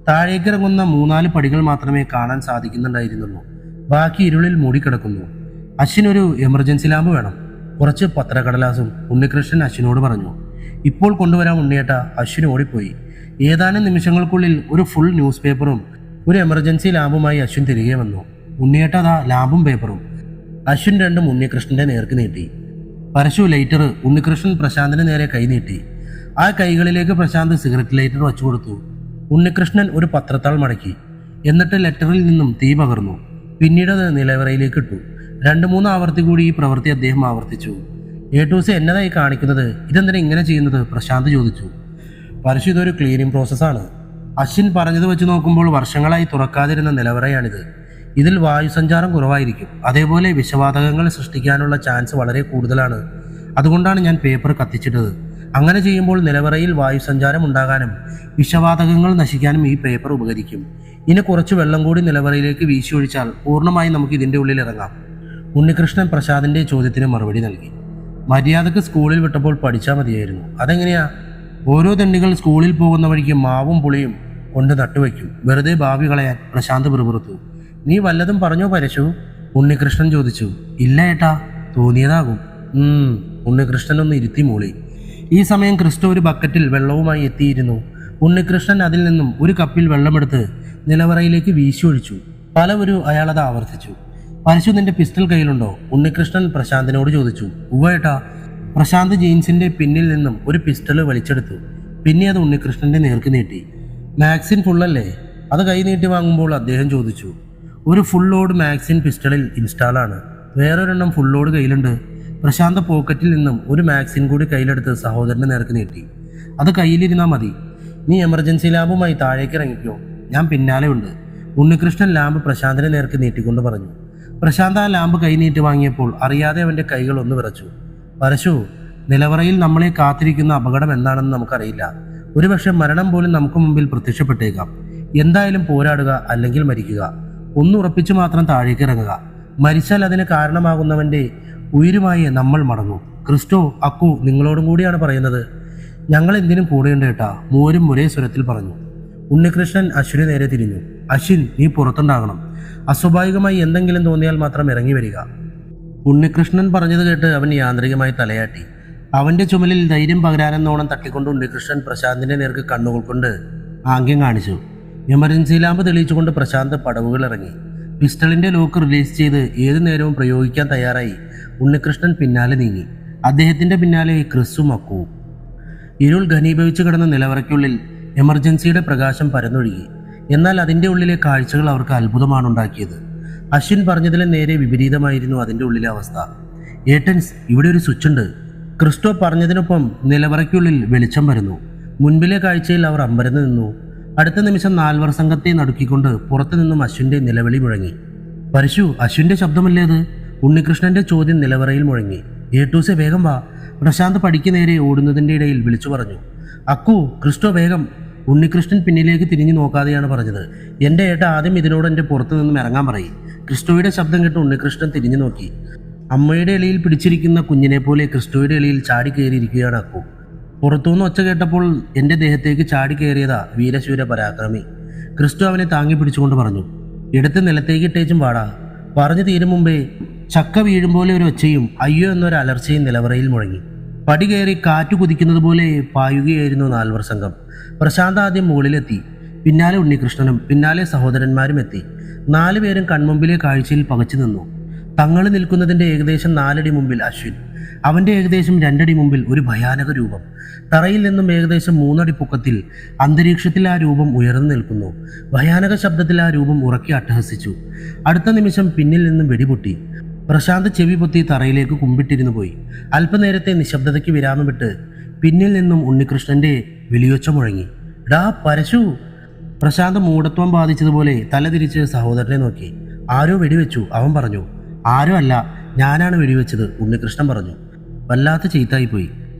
താഴേക്കിറങ്ങുന്ന 3-4 പടികൾ മാത്രമേ കാണാൻ സാധിക്കുന്നുണ്ടായിരുന്നുള്ളൂ. ബാക്കി ഇരുളിൽ മൂടിക്കിടക്കുന്നു. അശ്വിനൊരു എമർജൻസി ലാമ്പ് വേണം, കുറച്ച് പത്രക്കടലാസും, ഉണ്ണികൃഷ്ണൻ അശ്വിനോട് പറഞ്ഞു. ഇപ്പോൾ കൊണ്ടുവരാൻ ഉണ്ണിയേട്ട. അശ്വിൻ ഓടിപ്പോയി. ഏതാനും നിമിഷങ്ങൾക്കുള്ളിൽ ഒരു ഫുൾ ന്യൂസ് പേപ്പറും ഒരു എമർജൻസി ലാമ്പുമായി അശ്വിൻ തിരികെ വന്നു. ഉണ്ണിയേട്ട, അതാ ലാമ്പും പേപ്പറും. അശ്വിൻ രണ്ടും ഉണ്ണികൃഷ്ണന്റെ നേർക്ക് നീട്ടി. പരശു, ലൈറ്റർ. ഉണ്ണികൃഷ്ണൻ പ്രശാന്തിന് നേരെ കൈ നീട്ടി. ആ കൈകളിലേക്ക് പ്രശാന്ത് സിഗരറ്റ് ലൈറ്റർ വച്ചു കൊടുത്തു. ഉണ്ണികൃഷ്ണൻ ഒരു പത്രത്താൾ മടക്കി. എന്നിട്ട് ലെറ്ററിൽ നിന്നും തീ പകർന്നു. പിന്നീട് അത് നിലവറയിലേക്ക് ഇട്ടു. 2-3 ആവർത്തി കൂടി ഈ പ്രവൃത്തി അദ്ദേഹം ആവർത്തിച്ചു. ഏട്ടൂസ്, എന്നതായി കാണിക്കുന്നത്? ഇതെന്തിനാ ഇങ്ങനെ ചെയ്യുന്നത്? പ്രശാന്ത് ചോദിച്ചു. പരശു, ഇതൊരു ക്ലീനിങ് പ്രോസസ്സാണ്. അശ്വിൻ പറഞ്ഞത് വെച്ച് നോക്കുമ്പോൾ വർഷങ്ങളായി തുറക്കാതിരുന്ന നിലവറയാണിത്. ഇതിൽ വായുസഞ്ചാരം കുറവായിരിക്കും. അതേപോലെ വിഷവാതകങ്ങൾ സൃഷ്ടിക്കാനുള്ള ചാൻസ് വളരെ കൂടുതലാണ്. അതുകൊണ്ടാണ് ഞാൻ പേപ്പർ കത്തിച്ചിട്ടത്. അങ്ങനെ ചെയ്യുമ്പോൾ നിലവറയിൽ വായുസഞ്ചാരം ഉണ്ടാകാനും വിഷവാതകങ്ങൾ നശിക്കാനും ഈ പേപ്പർ ഉപകരിക്കും. ഇനി കുറച്ച് വെള്ളം കൂടി നിലവറയിലേക്ക് വീശി ഒഴിച്ചാൽ പൂർണ്ണമായി നമുക്ക് ഇതിൻ്റെ ഉള്ളിൽ ഇറങ്ങാം. ഉണ്ണികൃഷ്ണൻ പ്രസാദിന്റെ ചോദ്യത്തിന് മറുപടി നൽകി. മര്യാദക്ക് സ്കൂളിൽ വിട്ടപ്പോൾ പഠിച്ചാൽ മതിയായിരുന്നു. അതെങ്ങനെയാ? ഓരോ തെണ്ടികൾ സ്കൂളിൽ പോകുന്ന വഴിക്ക് മാവും പുളിയും കൊണ്ട് നട്ടുവയ്ക്കും, വെറുതെ ഭാവി കളയാൻ, പ്രശാന്ത് പിറുപിറുത്തു. നീ വല്ലതും പറഞ്ഞോ പരശു? ഉണ്ണികൃഷ്ണൻ ചോദിച്ചു. ഇല്ല ഏട്ടാ, തോന്നിയതാകും. ഉണ്ണികൃഷ്ണൻ ഒന്ന് ഇരുത്തി മൂളി. ഈ സമയം ക്രിസ്റ്റോ ഒരു ബക്കറ്റിൽ വെള്ളവുമായി എത്തിയിരുന്നു. ഉണ്ണികൃഷ്ണൻ അതിൽ നിന്നും ഒരു കപ്പിൽ വെള്ളമെടുത്ത് നിലവറയിലേക്ക് വീശി ഒഴിച്ചു. പലവരും അയാളത് ആവർത്തിച്ചു. പരശു, നിന്റെ പിസ്റ്റൾ കയ്യിലുണ്ടോ? ഉണ്ണികൃഷ്ണൻ പ്രശാന്തിനോട് ചോദിച്ചു. ഉവ്വേട്ടാ. പ്രശാന്ത് ജീൻസിന്റെ പിന്നിൽ നിന്നും ഒരു പിസ്റ്റൾ വലിച്ചെടുത്തു. പിന്നെ അത് ഉണ്ണികൃഷ്ണന്റെ നേർക്ക് നീട്ടി. മാക്സിൻ ഫുള്ളല്ലേ? അത് കൈ നീട്ടി വാങ്ങുമ്പോൾ അദ്ദേഹം ചോദിച്ചു. ഒരു ഫുൾ ലോഡ് മാക്സിൻ പിസ്റ്റളിൽ ഇൻസ്റ്റാളാണ്. വേറൊരെണ്ണം ഫുൾ ലോഡ് കയ്യിലുണ്ട്. പ്രശാന്ത് പോക്കറ്റിൽ നിന്നും ഒരു മാക്സിൻ കൂടി കയ്യിലെടുത്ത് സഹോദരന്റെ നേർക്ക് നീട്ടി. അത് കയ്യിലിരുന്നാൽ മതി. നീ എമർജൻസി ലാമ്പുമായി താഴേക്ക് ഇറങ്ങിക്കോ, ഞാൻ പിന്നാലെ ഉണ്ട്. ഉണ്ണികൃഷ്ണൻ ലാമ്പ് പ്രശാന്തിനെ നേർക്ക് നീട്ടിക്കൊണ്ട് പറഞ്ഞു. പ്രശാന്ത് ആ ലാമ്പ് കൈ നീട്ടി വാങ്ങിയപ്പോൾ അറിയാതെ അവന്റെ കൈകൾ ഒന്ന് വിറച്ചു. പരശു, നിലവറയിൽ നമ്മളെ കാത്തിരിക്കുന്ന അപകടം എന്താണെന്ന് നമുക്കറിയില്ല. ഒരുപക്ഷെ മരണം പോലും നമുക്ക് മുമ്പിൽ പ്രത്യക്ഷപ്പെട്ടേക്കാം. എന്തായാലും പോരാടുക, അല്ലെങ്കിൽ മരിക്കുക. ഒന്നുറപ്പിച്ചു മാത്രം താഴേക്ക് ഇറങ്ങുക. മരിച്ചാൽ അതിന് കാരണമാകുന്നവന്റെ ഉயிருമായി നമ്മൾ മടങ്ങും. ക്രിസ്റ്റോ, അക്കു, നിങ്ങളോടും കൂടിയാണ് പറയുന്നത്. ഞങ്ങൾ എന്തിനും കൂടെയുണ്ട് ഏട്ടാ, മൂവരും ഒരേ സ്വരത്തിൽ പറഞ്ഞു. ഉണ്ണികൃഷ്ണൻ അശ്വിന് നേരെ തിരിഞ്ഞു. അശ്വിൻ, നീ പുറത്തുണ്ടാകണം. അസ്വാഭാവികമായി എന്തെങ്കിലും തോന്നിയാൽ മാത്രം ഇറങ്ങി വരിക. ഉണ്ണികൃഷ്ണൻ പറഞ്ഞത് കേട്ട് അവൻ യാന്ത്രികമായി തലയാട്ടി. അവന്റെ ചുമലിൽ ധൈര്യം പകരാനെന്നോണം തട്ടിക്കൊണ്ട് ഉണ്ണികൃഷ്ണൻ പ്രശാന്തിന്റെ നേർക്ക് കണ്ണുകൾ കൊണ്ട് ആംഗ്യം കാണിച്ചു. എമർജൻസി ലാമ്പ് തെളിയിച്ചുകൊണ്ട് പ്രശാന്ത് പടവുകൾ ഇറങ്ങി. പിസ്റ്റളിന്റെ ലോക്ക് റിലീസ് ചെയ്ത് ഏതു നേരവും പ്രയോഗിക്കാൻ തയ്യാറായി ഉണ്ണികൃഷ്ണൻ പിന്നാലെ നീങ്ങി. അദ്ദേഹത്തിന്റെ പിന്നാലെ ക്രിസും അക്കുവും. ഇരുൾ ഘനീഭവിച്ചു കിടന്ന നിലവറയ്ക്കുള്ളിൽ എമർജൻസിയുടെ പ്രകാശം പരന്നൊഴുകി. എന്നാൽ അതിൻ്റെ ഉള്ളിലെ കാഴ്ചകൾ അവർക്ക് അത്ഭുതമാണ് ഉണ്ടാക്കിയത്. അശ്വിൻ പറഞ്ഞതിലും നേരെ വിപരീതമായിരുന്നു അതിൻ്റെ ഉള്ളിലെ അവസ്ഥ. ഏട്ടൻസ്, ഇവിടെ ഒരു സ്വിച്ച് ഉണ്ട്. ക്രിസ്റ്റോ പറഞ്ഞതിനൊപ്പം നിലവറയ്ക്കുള്ളിൽ വെളിച്ചം വരുന്നു. മുൻപിലെ കാഴ്ചയിൽ അവർ അമ്പരന്ന് നിന്നു. അടുത്ത നിമിഷം 4 സംഘത്തെ നടുക്കിക്കൊണ്ട് പുറത്തു നിന്നും അശ്വിൻ്റെ നിലവിളി മുഴങ്ങി. പരശു, അശ്വിൻ്റെ ശബ്ദമല്ലേ അത്? ഉണ്ണികൃഷ്ണന്റെ ചോദ്യം നിലവറയിൽ മുഴങ്ങി. ഏട്ടൂസെ, വേഗം വാ, പ്രശാന്ത് പടിക്ക് നേരെ ഓടുന്നതിൻ്റെ ഇടയിൽ വിളിച്ചു പറഞ്ഞു. അക്കു, ക്രിസ്റ്റോ, വേഗം. ഉണ്ണികൃഷ്ണൻ പിന്നിലേക്ക് തിരിഞ്ഞു നോക്കാതെയാണ് പറഞ്ഞത്. എൻ്റെ ഏട്ട ആദ്യം ഇതിനോട് എൻ്റെ പുറത്തു നിന്നും ഇറങ്ങാൻ പറയും. ക്രിസ്റ്റോയുടെ ശബ്ദം കേട്ട് ഉണ്ണികൃഷ്ണൻ തിരിഞ്ഞു നോക്കി. അമ്മയുടെ ഇലയിൽ പിടിച്ചിരിക്കുന്ന കുഞ്ഞിനെ പോലെ ക്രിസ്റ്റോയുടെ ഇലയിൽ ചാടി കയറിയിരിക്കുകയാണ് അക്കു. പുറത്തുനിന്ന് ഒച്ച കേട്ടപ്പോൾ എൻ്റെ ദേഹത്തേക്ക് ചാടി കയറിയതാ വീരശൂര പരാക്രമി. ക്രിസ്റ്റോ അവനെ താങ്ങി പിടിച്ചുകൊണ്ട് പറഞ്ഞു. എടുത്ത് നിലത്തേക്ക് ഇട്ടേച്ചും പാടാ. പറഞ്ഞു തീരും മുമ്പേ ചക്ക വീഴും പോലെ ഒരു ഒച്ചയും അയ്യോ എന്നൊരു അലർച്ചയും നിലവറയിൽ മുഴങ്ങി. പടി കയറി കാറ്റു കുതിക്കുന്നത് പോലെ പായുകയായിരുന്നു 4 സംഘം. പ്രശാന്ത് ആദ്യം മുകളിലെത്തി. പിന്നാലെ ഉണ്ണികൃഷ്ണനും പിന്നാലെ സഹോദരന്മാരും എത്തി. 4 പേരും കൺമുമ്പിലെ കാഴ്ചയിൽ പകച്ചു നിന്നു. തങ്ങൾ നിൽക്കുന്നതിൻ്റെ ഏകദേശം 4 അടി മുമ്പിൽ അശ്വിൻ. അവൻ്റെ ഏകദേശം 2 അടി മുമ്പിൽ ഒരു ഭയാനക രൂപം. തറയിൽ നിന്നും ഏകദേശം 3 അടി പൊക്കത്തിൽ അന്തരീക്ഷത്തിൽ ആ രൂപം ഉയർന്നു നിൽക്കുന്നു. ഭയാനക ശബ്ദത്തിൽ ആ രൂപം ഉറക്കി അട്ടഹസിച്ചു. അടുത്ത നിമിഷം പിന്നിൽ നിന്നും വെടിപൊട്ടി. പ്രശാന്ത് ചെവി പൊത്തി തറയിലേക്ക് കുമ്പിട്ടിരുന്നു പോയി. അല്പനേരത്തെ നിശബ്ദതയ്ക്ക് വിരാമമിട്ട് പിന്നിൽ നിന്നും ഉണ്ണികൃഷ്ണന്റെ വിളിയൊച്ച മുഴങ്ങി. ഡാ പരശു! പ്രശാന്ത് മൂഢത്വം ബാധിച്ചതുപോലെ തലതിരിച്ച് സഹോദരനെ നോക്കി. ആരോ വെടിവെച്ചു, അവൻ പറഞ്ഞു. ആരോ അല്ല, ഞാനാണ് വെടിവെച്ചത്, ഉണ്ണികൃഷ്ണൻ പറഞ്ഞു. വല്ലാത്ത ചീത്തായിപ്പോയി.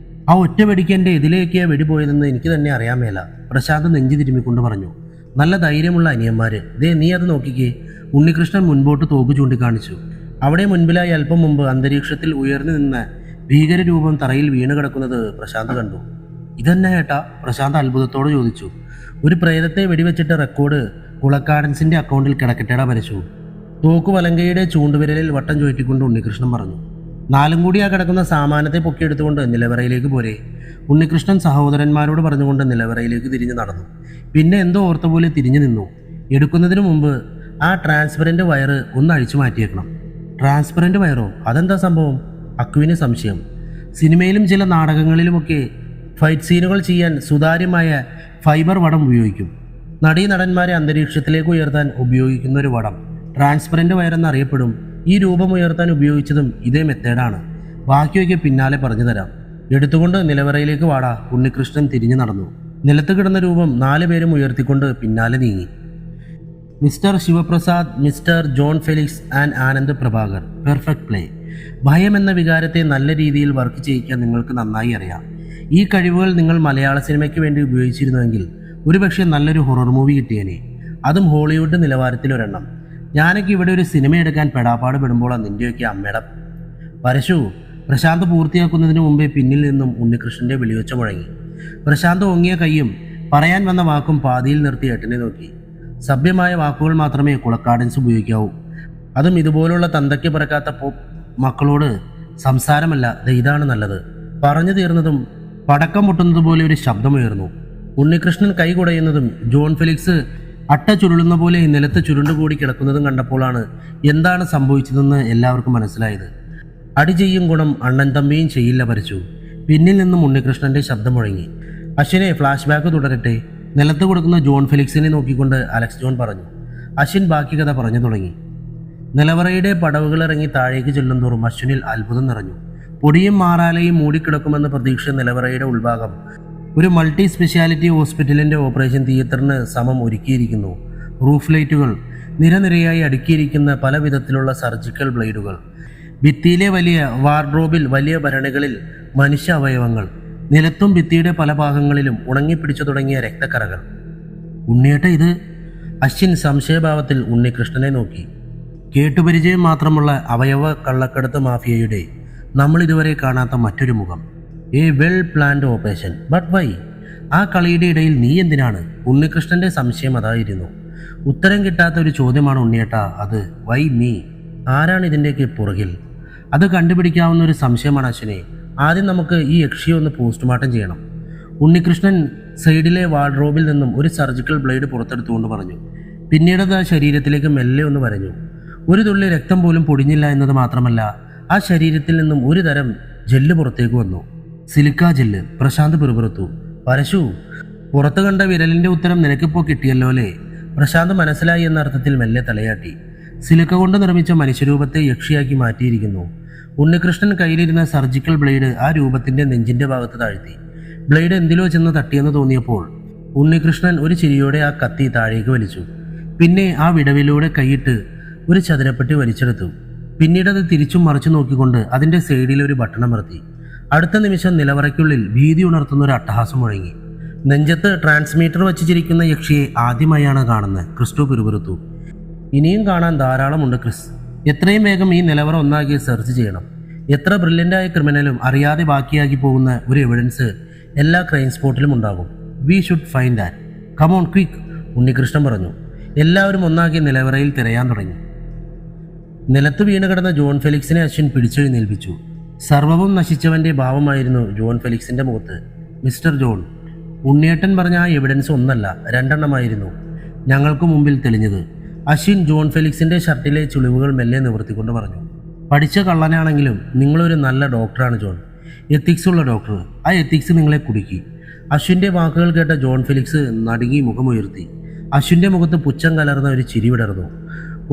ആ ഒറ്റ വെടിക്ക് എൻ്റെ എതിലേക്കാ വെടി പോയതെന്ന് എനിക്ക് തന്നെ അറിയാൻ മേല, പ്രശാന്ത് നെഞ്ചി തിരുമ്മിക്കൊണ്ട് പറഞ്ഞു. നല്ല ധൈര്യമുള്ള അനിയന്മാര്. ദേ, നീ അത് നോക്കിക്കേ. ഉണ്ണികൃഷ്ണൻ മുൻപോട്ട് തോക്ക് ചൂണ്ടിക്കാണിച്ചു. അവിടെ മുൻപിലായി അല്പം മുമ്പ് അന്തരീക്ഷത്തിൽ ഉയർന്നു നിന്ന ഭീകരരൂപം തറയിൽ വീണ് കിടക്കുന്നത് പ്രശാന്ത് കണ്ടു. ഇതെന്നാ ഏട്ടാ? പ്രശാന്ത് അത്ഭുതത്തോട് ചോദിച്ചു. ഒരു പ്രേതത്തെ വെടിവെച്ചിട്ട് റെക്കോർഡ് കുളക്കാടൻസിന്റെ അക്കൗണ്ടിൽ കിടക്കട്ടേടാ പരശു. തോക്ക് വലങ്കയുടെ ചൂണ്ടുവിരലിൽ വട്ടം ചുഴറ്റിക്കൊണ്ട് ഉണ്ണികൃഷ്ണൻ പറഞ്ഞു. 4 കൂടി ആ കിടക്കുന്ന സാമാനത്തെ പൊക്കിയെടുത്തുകൊണ്ട് നിലവറയിലേക്ക് പോരെ. ഉണ്ണികൃഷ്ണൻ സഹോദരന്മാരോട് പറഞ്ഞുകൊണ്ട് നിലവറയിലേക്ക് തിരിഞ്ഞു നടന്നു. പിന്നെ എന്തോ ഓർത്ത പോലെ തിരിഞ്ഞു നിന്നു. എടുക്കുന്നതിന് മുമ്പ് ആ ട്രാൻസ്പെറൻറ്റ് വയറ് ഒന്ന് അഴിച്ചു മാറ്റിയേക്കണം. ട്രാൻസ്പെറൻറ്റ് വയറോ? അതെന്താ സംഭവം? അക്കുവിന് സംശയം. സിനിമയിലും ചില നാടകങ്ങളിലുമൊക്കെ ഫൈറ്റ് സീനുകൾ ചെയ്യാൻ സുതാര്യമായ ഫൈബർ വടം ഉപയോഗിക്കും. നടീനടന്മാരെ അന്തരീക്ഷത്തിലേക്ക് ഉയർത്താൻ ഉപയോഗിക്കുന്ന ഒരു വടം ട്രാൻസ്പെറൻറ്റ് വയറെന്നറിയപ്പെടും. ഈ രൂപം ഉയർത്താൻ ഉപയോഗിച്ചതും ഇതേ മെത്തേഡാണ്. ബാക്കിയൊക്കെ പിന്നാലെ പറഞ്ഞു തരാം. എടുത്തുകൊണ്ട് നിലവറയിലേക്ക് വാടാ. ഉണ്ണികൃഷ്ണൻ തിരിഞ്ഞു നടന്നു. നിലത്ത് കിടന്ന രൂപം 4 പേരും ഉയർത്തിക്കൊണ്ട് പിന്നാലെ നീങ്ങി. Mister Sivaprasad, mister John Felix and Anand Prabhakar. Perfect play. ഭയം എന്ന വികാരത്തെ നല്ല രീതിയിൽ വർക്ക് ചെയ്യിക്കാൻ നിങ്ങൾക്ക് നന്നായി അറിയാം. ഈ കഴിവുകൾ നിങ്ങൾ മലയാള സിനിമയ്ക്ക് വേണ്ടി ഉപയോഗിച്ചിരുന്നുവെങ്കിൽ ഒരുപക്ഷെ നല്ലൊരു ഹൊറർ മൂവി കിട്ടിയേനെ. അതും ഹോളിവുഡ് നിലവാരത്തിലൊരെണ്ണം. ഞാനൊക്കെ ഇവിടെ ഒരു സിനിമ എടുക്കാൻ പെടാപ്പാട് പെടുമ്പോഴാണ് നിൻ്റെയൊക്കെ അമ്മയുടെ. പരശു! പ്രശാന്ത് പൂർത്തിയാക്കുന്നതിന് മുമ്പേ പിന്നിൽ നിന്നും ഉണ്ണികൃഷ്ണന്റെ വിളിയൊച്ച മുഴങ്ങി. പ്രശാന്ത് ഓങ്ങിയ കൈയും പറയാൻ വന്ന വാക്കും പാതിയിൽ നിർത്തി ഏട്ടനെ നോക്കി. സഭ്യമായ വാക്കുകൾ മാത്രമേ കുളക്കാടൻസ് ഉപയോഗിക്കാവൂ. അതും ഇതുപോലുള്ള തന്തയ്ക്ക് പിറക്കാത്ത മക്കളോട് സംസാരമല്ല. ഇതാണ് നല്ലത്. പറഞ്ഞു തീർന്നതും പടക്കം പൊട്ടുന്നത് പോലെ ഒരു ശബ്ദമുയർന്നു. ഉണ്ണികൃഷ്ണൻ കൈ കുടയുന്നതും ജോൺ ഫെലിക്സ് അട്ട ചുരുളുന്ന പോലെ നിലത്ത് ചുരുണ്ടുകൂടി കിടക്കുന്നതും കണ്ടപ്പോഴാണ് എന്താണ് സംഭവിച്ചതെന്ന് എല്ലാവർക്കും മനസ്സിലായത്. അടി ചെയ്യും ഗുണം അണ്ണൻ തമ്മിയും ചെയ്യില്ല പരച്ചു. പിന്നിൽ നിന്നും ഉണ്ണികൃഷ്ണന്റെ ശബ്ദം മുഴങ്ങി. അശ്വിനെ ഫ്ലാഷ് ബാക്ക് തുടരട്ടെ. നിലത്ത് കൊടുക്കുന്ന ജോൺ ഫെലിക്സിനെ നോക്കിക്കൊണ്ട് അലക്സ് ജോൺ പറഞ്ഞു. അശ്വിൻ ബാക്കി കഥ പറഞ്ഞു തുടങ്ങി. നിലവറയുടെ പടവുകൾ ഇറങ്ങി താഴേക്ക് ചെല്ലുന്തോറും അശ്വിനിൽ അത്ഭുതം നിറഞ്ഞു. പൊടിയും മാറാലയും മൂടിക്കിടക്കുമെന്ന പ്രതീക്ഷ നിലവറയുടെ ഉൾഭാഗം ഒരു മൾട്ടി സ്പെഷ്യാലിറ്റി ഹോസ്പിറ്റലിന്റെ ഓപ്പറേഷൻ തിയേറ്ററിന് സമം ഒരുക്കിയിരിക്കുന്നു. റൂഫ് ലൈറ്റുകൾ, നിരനിരയായി അടുക്കിയിരിക്കുന്ന പല വിധത്തിലുള്ള സർജിക്കൽ ബ്ലേഡുകൾ, ഭിത്തിയിലെ വലിയ വാർഡ്രോബിൽ വലിയ ഭരണികളിൽ മനുഷ്യ അവയവങ്ങൾ, നിലത്തും ഭിത്തിയുടെ പല ഭാഗങ്ങളിലും ഉണങ്ങിപ്പിടിച്ചു തുടങ്ങിയ രക്തക്കറകൾ. ഉണ്ണിയേട്ട ഇത്? അശ്വിൻ സംശയഭാവത്തിൽ ഉണ്ണികൃഷ്ണനെ നോക്കി. കേട്ടുപരിചയം മാത്രമുള്ള അവയവ കള്ളക്കടത്ത് മാഫിയയുടെ നമ്മൾ ഇതുവരെ കാണാത്ത മറ്റൊരു മുഖം. A well planned operation, but why? ആ കളിയുടെ ഇടയിൽ നീ എന്തിനാണ്? ഉണ്ണികൃഷ്ണന്റെ സംശയം അതായിരുന്നു. ഉത്തരം കിട്ടാത്ത ഒരു ചോദ്യമാണ് ഉണ്ണിയേട്ട അത്. Y me? ആരാണ് ഇതിൻ്റെയൊക്കെ പുറകിൽ? അത് കണ്ടുപിടിക്കാവുന്ന ഒരു സംശയമാണ് അശ്വിനെ. ആദ്യം നമുക്ക് ഈ യക്ഷിയെ ഒന്ന് പോസ്റ്റ്മോർട്ടം ചെയ്യണം. ഉണ്ണികൃഷ്ണൻ സൈഡിലെ വാർഡ്രോബിൽ നിന്നും ഒരു സർജിക്കൽ ബ്ലേഡ് പുറത്തെടുത്തുകൊണ്ട് പറഞ്ഞു. പിന്നീട് അത് ആ ശരീരത്തിലേക്ക് മെല്ലെ ഒന്ന് വരഞ്ഞു. ഒരു തുള്ളി രക്തം പോലും പൊടിഞ്ഞില്ല എന്നത് മാത്രമല്ല, ആ ശരീരത്തിൽ നിന്നും ഒരു തരം ജെല്ല് പുറത്തേക്ക് വന്നു. Silica gel. പ്രശാന്ത് പിറുപിറുത്തു. പരശു, പുറത്തു കണ്ട വിരലിന്റെ ഉത്തരം നിനക്കിപ്പോൾ കിട്ടിയല്ലോ അല്ലേ? പ്രശാന്ത് മനസ്സിലായി എന്ന അർത്ഥത്തിൽ മെല്ലെ തലയാട്ടി. സിലിക്ക കൊണ്ട് നിർമ്മിച്ച മനുഷ്യരൂപത്തെ യക്ഷിയാക്കി മാറ്റിയിരിക്കുന്നു. ഉണ്ണികൃഷ്ണൻ കയ്യിലിരുന്ന സർജിക്കൽ ബ്ലേഡ് ആ രൂപത്തിന്റെ നെഞ്ചിന്റെ ഭാഗത്ത് താഴ്ത്തി. ബ്ലേഡ് എന്തിലോ ചെന്ന് തട്ടിയെന്ന് തോന്നിയപ്പോൾ ഉണ്ണികൃഷ്ണൻ ഒരു ചിരിയോടെ ആ കത്തി താഴേക്ക് വലിച്ചു. പിന്നെ ആ വിടവിലൂടെ കൈയിട്ട് ഒരു ചതുരപ്പെട്ടി വലിച്ചെടുത്തു. പിന്നീട് അത് തിരിച്ചും മറിച്ചു നോക്കിക്കൊണ്ട് അതിന്റെ സൈഡിൽ ഒരു ബട്ടൺ അമർത്തി. അടുത്ത നിമിഷം നിലവറയ്ക്കുള്ളിൽ ഭീതി ഉണർത്തുന്ന ഒരു അട്ടഹാസം മുഴങ്ങി. നെഞ്ചത്ത് ട്രാൻസ്മീറ്റർ വച്ച് ചിരിക്കുന്ന യക്ഷിയെ ആദ്യമായാണ് കാണുന്നത്. ക്രിസ്റ്റോ പിറുപിറുത്തു. ഇനിയും കാണാൻ ധാരാളമുണ്ട് ക്രിസ്. എത്രയും വേഗം ഈ നിലവറ ഒന്നാക്കി സെർച്ച് ചെയ്യണം. എത്ര ബ്രില്യൻ്റായ ക്രിമിനലും അറിയാതെ ബാക്കിയാക്കി പോകുന്ന ഒരു എവിഡൻസ് എല്ലാ ക്രൈം സ്പോട്ടിലും ഉണ്ടാകും. We should find that. Come on quick, Unnikrishnan പറഞ്ഞു. എല്ലാവരും ഒന്നാക്കി നിലവറയിൽ തിരയാൻ തുടങ്ങി. നിലത്ത് വീണ് കിടന്ന ജോൺ ഫെലിക്സിനെ അശ്വിൻ പിടിച്ചെഴുന്നേൽപ്പിച്ചു. സർവവും നശിച്ചവന്റെ ഭാവമായിരുന്നു ജോൺ ഫെലിക്സിന്റെ മുഖത്ത്. മിസ്റ്റർ ജോൺ, ഉണ്ണിയേട്ടൻ പറഞ്ഞ ആ എവിഡൻസ് ഒന്നല്ല, രണ്ടെണ്ണമായിരുന്നു ഞങ്ങൾക്ക് മുമ്പിൽ തെളിഞ്ഞത്. അശ്വിൻ ജോൺ ഫെലിക്സിന്റെ ഷർട്ടിലെ ചുളിവുകൾ മെല്ലെ നിവർത്തിക്കൊണ്ട് പറഞ്ഞു. പഠിച്ച കള്ളനാണെങ്കിലും നിങ്ങളൊരു നല്ല ഡോക്ടറാണ് ജോൺ. എത്തിക്സ് ഉള്ള ഡോക്ടർ. ആ എത്തിക്സ് നിങ്ങളെ കുടുക്കി. അശ്വിന്റെ വാക്കുകൾ കേട്ട ജോൺ ഫെലിക്സ് നടുങ്ങി മുഖമുയർത്തി. അശ്വിന്റെ മുഖത്ത് പുച്ഛം കലർന്ന ഒരു ചിരി വിടർന്നു.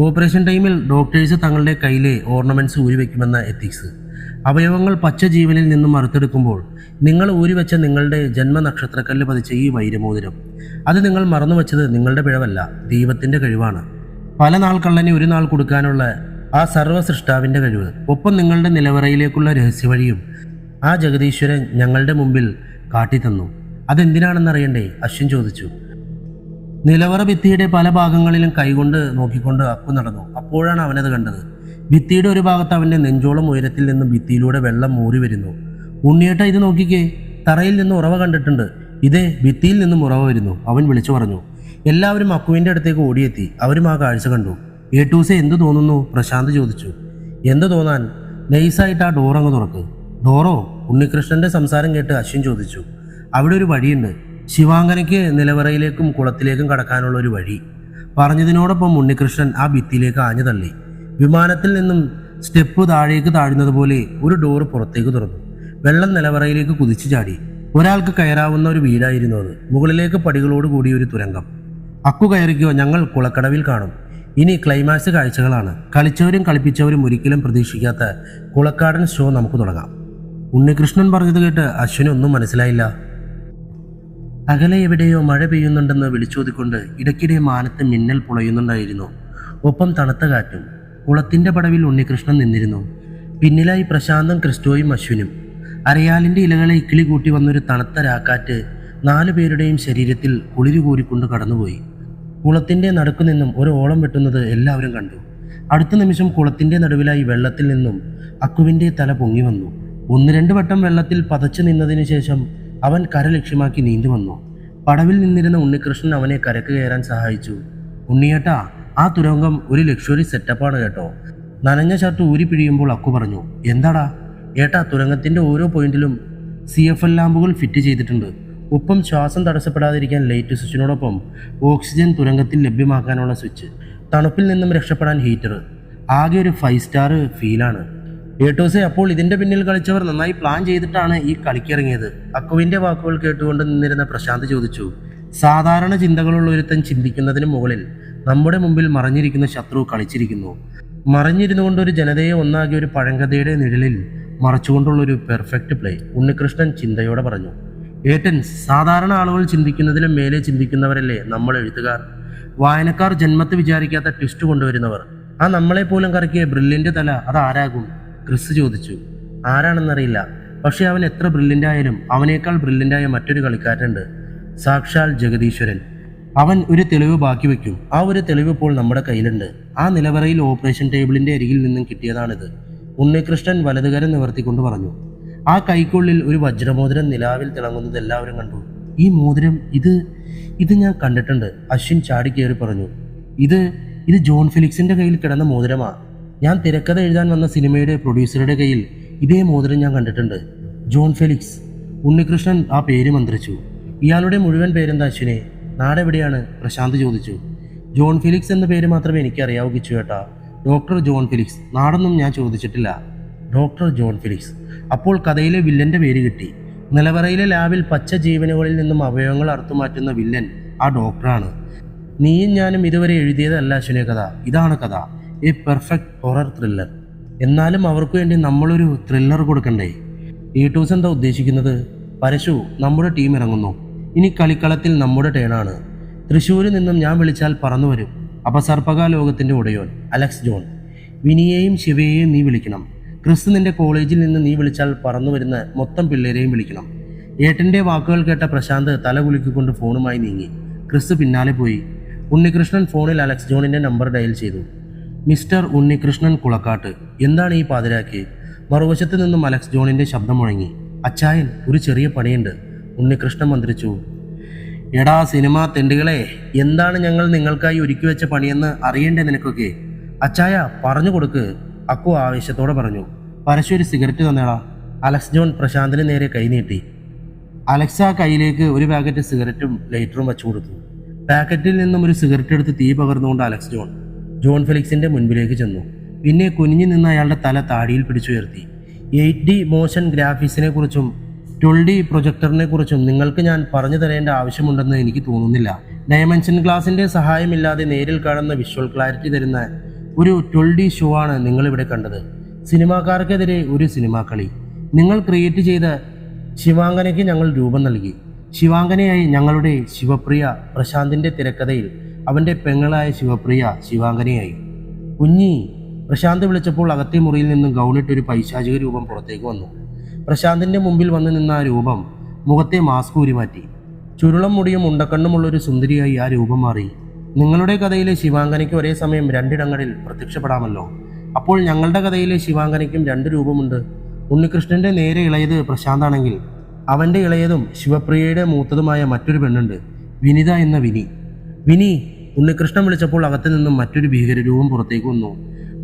ഓപ്പറേഷൻ ടൈമിൽ ഡോക്ടേഴ്സ് തങ്ങളുടെ കയ്യിലെ ഓർണമെന്റ്സ് ഊരിവെക്കുമെന്ന എത്തിക്സ്. അവയവങ്ങൾ പച്ച ജീവനിൽ നിന്നും മറുത്തെടുക്കുമ്പോൾ നിങ്ങൾ ഊരിവെച്ച നിങ്ങളുടെ ജന്മനക്ഷത്രക്കല്ല് പതിച്ച ഈ വൈരമോതിരം, അത് നിങ്ങൾ മറന്നുവെച്ചത് നിങ്ങളുടെ പിഴവല്ല, ദൈവത്തിന്റെ കഴിവാണ്. പല നാൾ കള്ളനെ ഒരു നാൾ കൊടുക്കാനുള്ള ആ സർവ്വ സൃഷ്ടാവിന്റെ കഴിവ്. ഒപ്പം നിങ്ങളുടെ നിലവറയിലേക്കുള്ള രഹസ്യവഴിയും ആ ജഗദീശ്വരൻ ഞങ്ങളുടെ മുമ്പിൽ കാട്ടിത്തന്നു. അതെന്തിനാണെന്നറിയണ്ടേ? അശ്വിൻ ചോദിച്ചു. നിലവറ ഭിത്തിയുടെ പല ഭാഗങ്ങളിലും കൈകൊണ്ട് നോക്കിക്കൊണ്ട് അപ്പു നടന്നു. അപ്പോഴാണ് അവനത് കണ്ടത്. ഭിത്തിയുടെ ഒരു ഭാഗത്ത് അവന്റെ നെഞ്ചോളം ഉയരത്തിൽ നിന്ന് ഭിത്തിയിലൂടെ വെള്ളം മൂറി വരുന്നു. ഉണ്ണിയേട്ട ഇത് നോക്കിക്കേ, തറയിൽ നിന്ന് ഉറവ കണ്ടിട്ടുണ്ട്. ഇതേ ഭിത്തിയിൽ നിന്നും ഉറവ വരുന്നു, അവൻ വിളിച്ചു പറഞ്ഞു. എല്ലാവരും അക്കുവിന്റെ അടുത്തേക്ക് ഓടിയെത്തി. അവരും ആ കാഴ്ച കണ്ടു. ഏട്ടൂസെ എന്തു തോന്നുന്നു? പ്രശാന്ത് ചോദിച്ചു. എന്ത് തോന്നാൻ? നൈസായിട്ട് ആ ഡോർ അങ്ങ് തുറക്ക്. ഡോറോ? ഉണ്ണികൃഷ്ണന്റെ സംസാരം കേട്ട് അശ്വിൻ ചോദിച്ചു. അവിടെ ഒരു വഴിയുണ്ട്, ശിവാങ്കനയ്ക്ക് നിലവറയിലേക്കും കുളത്തിലേക്കും കടക്കാനുള്ള ഒരു വഴി. പറഞ്ഞതിനോടൊപ്പം ഉണ്ണികൃഷ്ണൻ ആ ഭിത്തിയിലേക്ക് ആഞ്ഞു തള്ളി. വിമാനത്തിൽ നിന്നും സ്റ്റെപ്പ് താഴേക്ക് താഴുന്നത് പോലെ ഒരു ഡോറ് പുറത്തേക്ക് തുറന്നു. വെള്ളം നിലവറയിലേക്ക് കുതിച്ചു ചാടി. ഒരാൾക്ക് കയറാവുന്ന ഒരു വീടായിരുന്നു അത്. മുകളിലേക്ക് പടികളോട് കൂടിയ ഒരു തുരങ്കം. അക്കു കയറിക്കോ, ഞങ്ങൾ കുളക്കടവിൽ കാണും. ഇനി ക്ലൈമാക്സ് കാഴ്ചകളാണ്. കളിച്ചവരും കളിപ്പിച്ചവരും ഒരിക്കലും പ്രതീക്ഷിക്കാത്ത കുളക്കാടൻ ഷോ നമുക്ക് തുടങ്ങാം. ഉണ്ണികൃഷ്ണൻ പറഞ്ഞത് കേട്ട് അശ്വിനൊന്നും മനസ്സിലായില്ല. അകലെ എവിടെയോ മഴ പെയ്യുന്നുണ്ടെന്ന് വിളിച്ചോതിക്കൊണ്ട് ഇടയ്ക്കിടെ മാനത്ത് മിന്നൽ പുളയുന്നുണ്ടായിരുന്നു. ഒപ്പം തണുത്ത കാറ്റും. കുളത്തിന്റെ പടവിൽ ഉണ്ണികൃഷ്ണൻ നിന്നിരുന്നു. പിന്നിലായി പ്രശാന്തും ക്രിസ്റ്റോയും അശ്വിനും. അരയാലിന്റെ ഇലകളെ ഇക്കിളി കൂട്ടി വന്നൊരു തണുത്ത രാക്കാറ്റ് 4 പേരുടെയും ശരീരത്തിൽ കുളിരു കോരിക്കൊണ്ട് കടന്നുപോയി. കുളത്തിന്റെ നടുക്കു നിന്നും ഒരു ഓളം വെട്ടുന്നത് എല്ലാവരും കണ്ടു. അടുത്ത നിമിഷം കുളത്തിന്റെ നടുവിലായി വെള്ളത്തിൽ നിന്നും അക്കുവിന്റെ തല പൊങ്ങി വന്നു. 1-2 വട്ടം വെള്ളത്തിൽ പതച്ചു നിന്നതിന് ശേഷം അവൻ കര ലക്ഷ്യമാക്കി നീണ്ടു വന്നു. പടവിൽ നിന്നിരുന്ന ഉണ്ണികൃഷ്ണൻ അവനെ കരക്ക് കയറാൻ സഹായിച്ചു. ഉണ്ണിയേട്ടാ, ആ തുരങ്കം ഒരു ലക്ഷറി സെറ്റപ്പാണ് കേട്ടോ. നനഞ്ഞ ഷർട്ട് ഊരി പിഴിയുമ്പോൾ അക്കു പറഞ്ഞു. എന്താടാ? ഏട്ടാ, തുരങ്കത്തിന്റെ ഓരോ പോയിന്റിലും CFL ലാമ്പുകൾ ഫിറ്റ് ചെയ്തിട്ടുണ്ട്. ഒപ്പം ശ്വാസം തടസ്സപ്പെടാതിരിക്കാൻ ലൈറ്റ് സ്വിച്ചിനോടൊപ്പം ഓക്സിജൻ തുരങ്കത്തിൽ ലഭ്യമാക്കാനുള്ള സ്വിച്ച്, തണുപ്പിൽ നിന്നും രക്ഷപ്പെടാൻ ഹീറ്റർ. ആകെ ഒരു 5 സ്റ്റാർ ഫീലാണ്. ഏട്ടോസെ, അപ്പോൾ ഇതിന്റെ പിന്നിൽ കളിച്ചവർ നന്നായി പ്ലാൻ ചെയ്തിട്ടാണ് ഈ കളിക്കിറങ്ങിയത്. അക്കുവിന്റെ വാക്കുകൾ കേട്ടുകൊണ്ട് നിന്നിരുന്ന പ്രശാന്ത് ചോദിച്ചു. സാധാരണ ചിന്തകളുള്ള ഒരുത്തൻ ചിന്തിക്കുന്നതിന് മുകളിൽ നമ്മുടെ മുമ്പിൽ മറഞ്ഞിരിക്കുന്ന ശത്രു കളിച്ചിരിക്കുന്നു. മറഞ്ഞിരുന്നുകൊണ്ട് ഒരു ജനതയെ ഒന്നാകെ ഒരു പഴങ്കഥയുടെ നിഴലിൽ മറച്ചുകൊണ്ടുള്ളൊരു പെർഫെക്റ്റ് പ്ലേ, ഉണ്ണികൃഷ്ണൻ ചിന്തയോടെ പറഞ്ഞു. ഏട്ടൻ, സാധാരണ ആളുകൾ ചിന്തിക്കുന്നതിലും മേലെ ചിന്തിക്കുന്നവരല്ലേ നമ്മൾ എഴുത്തുകാർ. വായനക്കാർ ജന്മത്ത് വിചാരിക്കാത്ത ട്വിസ്റ്റ് കൊണ്ടുവരുന്നവർ. ആ നമ്മളെ പോലും കറക്കിയ ബ്രില്യൻ്റ് തല അതാരാകും? ക്രിസ് ചോദിച്ചു. ആരാണെന്നറിയില്ല, പക്ഷെ അവൻ എത്ര ബ്രില്യൻ്റ് ആയാലും അവനേക്കാൾ ബ്രില്യൻ്റായ മറ്റൊരു കളിക്കാരനുണ്ട്, സാക്ഷാൽ ജഗദീശ്വരൻ. അവൻ ഒരു തെളിവ് ബാക്കി വയ്ക്കും. ആ ഒരു തെളിവ് ഇപ്പോൾ നമ്മുടെ കയ്യിലുണ്ട്. ആ നിലവറയിൽ ഓപ്പറേഷൻ ടേബിളിന്റെ അരികിൽ നിന്നും കിട്ടിയതാണിത്. ഉണ്ണികൃഷ്ണൻ വലതുകരം നിവർത്തിക്കൊണ്ട് പറഞ്ഞു. ആ കൈക്കുള്ളിൽ ഒരു വജ്രമോതിരം നിലാവിൽ തിളങ്ങുന്നത് എല്ലാവരും കണ്ടു. ഈ മോതിരം, ഇത് ഞാൻ കണ്ടിട്ടുണ്ട്, അശ്വിൻ ചാടിക്കേറി പറഞ്ഞു. ഇത് ജോൺ ഫെലിക്സിന്റെ കയ്യിൽ കിടന്ന മോതിരമാ. ഞാൻ തിരക്കഥ എഴുതാൻ വന്ന സിനിമയുടെ പ്രൊഡ്യൂസറുടെ കയ്യിൽ ഇതേ മോതിരം ഞാൻ കണ്ടിട്ടുണ്ട്. John Felix. ഉണ്ണികൃഷ്ണൻ ആ പേര് മന്ത്രിച്ചു. ഇയാളുടെ മുഴുവൻ പേരെന്താ അശ്വിനെ? നാടെവിടെയാണ്? പ്രശാന്ത് ചോദിച്ചു. ജോൺ ഫെലിക്സ് എന്ന പേര് മാത്രമേ എനിക്കറിയാവൂ കിച്ചു ചേട്ടാ. Doctor John Felix. നാടൊന്നും ഞാൻ ചോദിച്ചിട്ടില്ല. Doctor John Felix. അപ്പോൾ കഥയിലെ വില്ലന്റെ പേര് കിട്ടി. നിലവറയിലെ ലാബിൽ പച്ച ജീവനുകളിൽ നിന്നും അവയവങ്ങൾ അറുത്തുമാറ്റുന്ന വില്ലൻ ആ ഡോക്ടറാണ്. നീയും ഞാനും ഇതുവരെ എഴുതിയതല്ല അശ്വിനെ കഥ. ഇതാണ് കഥ, എ പെർഫെക്റ്റ് ഹൊറർ ത്രില്ലർ. എന്നാലും അവർക്ക് വേണ്ടി നമ്മളൊരു ത്രില്ലർ കൊടുക്കണ്ടേ? ഈട്ടൂസ് എന്താ ഉദ്ദേശിക്കുന്നത്? പരശു, നമ്മുടെ ടീം ഇറങ്ങുന്നു. ഇനി കളിക്കളത്തിൽ നമ്മുടെ ടേണാണ്. തൃശ്ശൂരിൽ നിന്നും ഞാൻ വിളിച്ചാൽ പറന്നു വരും അപസർപ്പക ലോകത്തിന്റെ ഉടയോൻ അലക്സ് ജോൺ. വിനിയെയും ശിവയെയും നീ വിളിക്കണം. ക്രിസ്, നിന്റെ കോളേജിൽ നിന്ന് നീ വിളിച്ചാൽ പറന്നു വരുന്ന മൊത്തം പിള്ളേരെയും വിളിക്കണം. ഏട്ടന്റെ വാക്കുകൾ കേട്ട പ്രശാന്ത് തല കുലുക്കിക്കൊണ്ട് ഫോണുമായി നീങ്ങി. ക്രിസ് പിന്നാലെ പോയി. ഉണ്ണികൃഷ്ണൻ ഫോണിൽ അലക്സ് ജോണിന്റെ നമ്പർ ഡയൽ ചെയ്തു. മിസ്റ്റർ ഉണ്ണികൃഷ്ണൻ കുളക്കാട്ട്, എന്താണ് ഈ പാതിരാക്കി? മറുവശത്ത് നിന്നും അലക്സ് ജോണിന്റെ ശബ്ദം മുഴങ്ങി. അച്ചായൻ, ഒരു ചെറിയ പണിയുണ്ട്, ഉണ്ണികൃഷ്ണൻ മന്ത്രിച്ചു. എടാ സിനിമാ തെണ്ടുകളെ, എന്താണ് ഞങ്ങൾ നിങ്ങൾക്കായി ഒരുക്കി വെച്ച പണിയെന്ന് അറിയണ്ടേ നിനക്കൊക്കെ? അച്ചായ, പറഞ്ഞു കൊടുക്ക്, അക്കു ആവേശത്തോടെ പറഞ്ഞു. പരശു, ഒരു സിഗരറ്റ് തന്നേടാ. അലക്സ് ജോൺ പ്രശാന്തിന് നേരെ കൈനീട്ടി. അലക്സ് ആ കയ്യിലേക്ക് ഒരു പാക്കറ്റ് സിഗരറ്റും ലൈറ്ററും വെച്ചു കൊടുത്തു. പാക്കറ്റിൽ നിന്നും ഒരു സിഗരറ്റ് എടുത്ത് തീ പകർന്നുകൊണ്ട് അലക്സ് ജോൺ ഫെലിക്സിന്റെ മുൻപിലേക്ക് ചെന്നു. പിന്നെ കുനിഞ്ഞു നിന്ന് അയാളുടെ തല താടിയിൽ പിടിച്ചുയർത്തി. 8D മോഷൻ ഗ്രാഫിക്സിനെ കുറിച്ചും 12D പ്രൊജക്ടറിനെ കുറിച്ചും നിങ്ങൾക്ക് ഞാൻ പറഞ്ഞു തരേണ്ട ആവശ്യമുണ്ടെന്ന് എനിക്ക് തോന്നുന്നില്ല. ഡയമെൻഷൻ ഗ്ലാസിന്റെ സഹായമില്ലാതെ നേരിൽ കാണുന്ന വിഷ്വൽ ക്ലാരിറ്റി തരുന്ന ഒരു 12D ഷോ ആണ് നിങ്ങളിവിടെ കണ്ടത്. സിനിമാക്കാർക്കെതിരെ ഒരു സിനിമാ കളി. നിങ്ങൾ ക്രിയേറ്റ് ചെയ്ത ശിവാങ്കനയ്ക്ക് ഞങ്ങൾ രൂപം നൽകി. ശിവാങ്കനയായി ഞങ്ങളുടെ ശിവപ്രിയ പ്രശാന്തിന്റെ തിരക്കഥയിൽ അവന്റെ പെങ്ങളായ ശിവപ്രിയ ശിവാങ്കനയായി. കുഞ്ഞി, പ്രശാന്ത് വിളിച്ചപ്പോൾ അകത്തെ മുറിയിൽ നിന്നും ഗൗണിട്ടൊരു പൈശാചിക രൂപം പുറത്തേക്ക് വന്നു. പ്രശാന്തിന്റെ മുമ്പിൽ വന്നു നിന്ന ആ രൂപം മുഖത്തെ മാസ്ക് ഊരിമാറ്റി. ചുരുളം മുടിയും ഉണ്ടക്കണ്ണുമുള്ളൊരു സുന്ദരിയായി ആ രൂപം മാറി. നിങ്ങളുടെ കഥയിലെ ശിവാങ്കനയ്ക്ക് ഒരേ സമയം രണ്ടിടങ്ങളിൽ പ്രത്യക്ഷപ്പെടാമല്ലോ. അപ്പോൾ ഞങ്ങളുടെ കഥയിലെ ശിവാങ്കനയ്ക്കും 2 രൂപമുണ്ട്. ഉണ്ണികൃഷ്ണന്റെ നേരെ ഇളയത് പ്രശാന്താണെങ്കിൽ അവന്റെ ഇളയതും ശിവപ്രിയയുടെ മൂത്തതുമായ മറ്റൊരു പെണ്ണുണ്ട്, വിനിത എന്ന വിനി. ഉണ്ണികൃഷ്ണൻ വിളിച്ചപ്പോൾ അകത്തു നിന്നും മറ്റൊരു ഭീകരരൂപം പുറത്തേക്ക് വന്നു.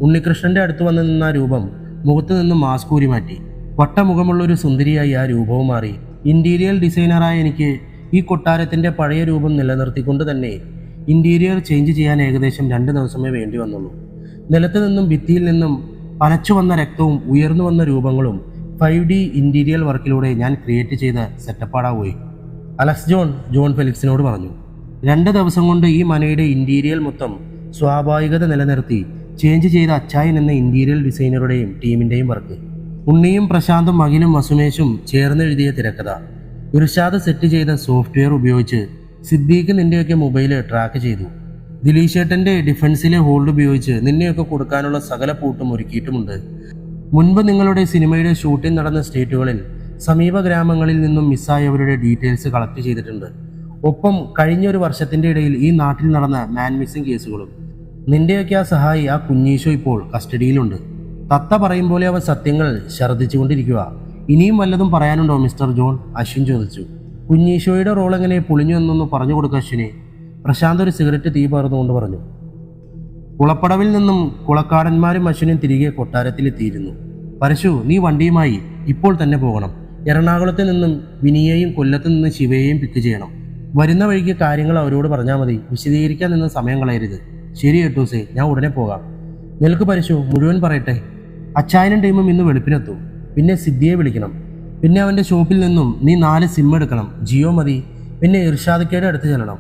ഉണ്ണികൃഷ്ണന്റെ അടുത്ത് വന്നു നിന്ന ആ രൂപം മുഖത്തു നിന്നും മാസ്ക് ഊരി മാറ്റി. വട്ടമുഖമുള്ള ഒരു സുന്ദരിയായി ആ രൂപവും മാറി. ഇന്റീരിയർ ഡിസൈനറായ എനിക്ക് ഈ കൊട്ടാരത്തിന്റെ പഴയ രൂപം നിലനിർത്തിക്കൊണ്ട് തന്നെ ഇന്റീരിയർ ചേഞ്ച് ചെയ്യാൻ ഏകദേശം 2 ദിവസമേ വേണ്ടി വന്നുള്ളൂ. നിലത്ത് നിന്നും ഭിത്തിയിൽ നിന്നും പനച്ചു വന്ന രക്തവും ഉയർന്നു വന്ന രൂപങ്ങളും 5D ഇന്റീരിയർ വർക്കിലൂടെ ഞാൻ ക്രിയേറ്റ് ചെയ്ത സെറ്റപ്പാടാ പോയി, അലക്സ് ജോൺ ഫെലിക്സിനോട് പറഞ്ഞു. 2 ദിവസം കൊണ്ട് ഈ മനയുടെ ഇന്റീരിയർ മൊത്തം സ്വാഭാവികത നിലനിർത്തി ചേഞ്ച് ചെയ്ത അച്ചായൻ എന്ന ഇന്റീരിയർ ഡിസൈനറുടെയും ടീമിന്റെയും വർക്ക്. ഉണ്ണിയും പ്രശാന്തും അഖിലും വസുമേഷും ചേർന്നെഴുതിയ തിരക്കഥ. ഇർഷാദ് സെറ്റ് ചെയ്ത സോഫ്റ്റ്വെയർ ഉപയോഗിച്ച് സിദ്ദീഖ് നിന്റെയൊക്കെ മൊബൈൽ ട്രാക്ക് ചെയ്തു. ദിലീഷേട്ടന്റെ ഡിഫൻസിലെ ഹോൾഡ് ഉപയോഗിച്ച് നിന്നെയൊക്കെ കൊടുക്കാനുള്ള സകല പൂട്ടും ഒരുക്കിയിട്ടുമുണ്ട്. മുൻപ് നിങ്ങളുടെ സിനിമയുടെ ഷൂട്ടിംഗ് നടന്ന സ്റ്റേറ്റുകളിൽ സമീപ ഗ്രാമങ്ങളിൽ നിന്നും മിസ്സായവരുടെ ഡീറ്റെയിൽസ് കളക്ട് ചെയ്തിട്ടുണ്ട്. ഒപ്പം കഴിഞ്ഞൊരു വർഷത്തിന്റെ ഇടയിൽ ഈ നാട്ടിൽ നടന്ന മാൻ മിസ്സിംഗ് കേസുകളും. നിന്റെയൊക്കെ ആ സഹായി ആ കുഞ്ഞീശോ ഇപ്പോൾ കസ്റ്റഡിയിലുണ്ട്. തത്ത പറയും പോലെ അവൻ സത്യങ്ങൾ ഛർദ്ദിച്ചുകൊണ്ടിരിക്കുക. ഇനിയും വല്ലതും പറയാനുണ്ടോ മിസ്റ്റർ ജോൺ? അശ്വിൻ ചോദിച്ചു. കുഞ്ഞീശോയുടെ റോൾ എങ്ങനെ പൊളിഞ്ഞു എന്നൊന്ന് പറഞ്ഞു കൊടുക്കുക അശ്വിനെ. പ്രശാന്ത് ഒരു സിഗരറ്റ് തീ പകർന്നുകൊണ്ട് പറഞ്ഞു. കുളപ്പടവിൽ നിന്നും കുളക്കാടന്മാരും അശ്വിനും തിരികെ കൊട്ടാരത്തിലെത്തിയിരുന്നു. പരശു, നീ വണ്ടിയുമായി ഇപ്പോൾ തന്നെ പോകണം. എറണാകുളത്ത് നിന്നും വിനിയെയും കൊല്ലത്ത് നിന്നും ശിവയെയും പിക്ക് ചെയ്യണം. വരുന്ന വഴിക്ക് കാര്യങ്ങൾ അവരോട് പറഞ്ഞാൽ മതി. വിശദീകരിക്കാൻ നിന്ന് സമയം കളയരുത്. ശരി കേട്ടൂസേ, ഞാൻ ഉടനെ പോകാം. നിനക്ക് പരശു മുഴുവൻ പറയട്ടെ. അച്ചായനും ടീമും ഇന്ന് വെളുപ്പിനെത്തും. പിന്നെ സിദ്ധിയെ വിളിക്കണം. പിന്നെ അവൻ്റെ ഷോപ്പിൽ നിന്നും നീ 4 സിം എടുക്കണം. ജിയോ മതി. പിന്നെ ഇർഷാദക്കയുടെ അടുത്ത് ചെല്ലണം.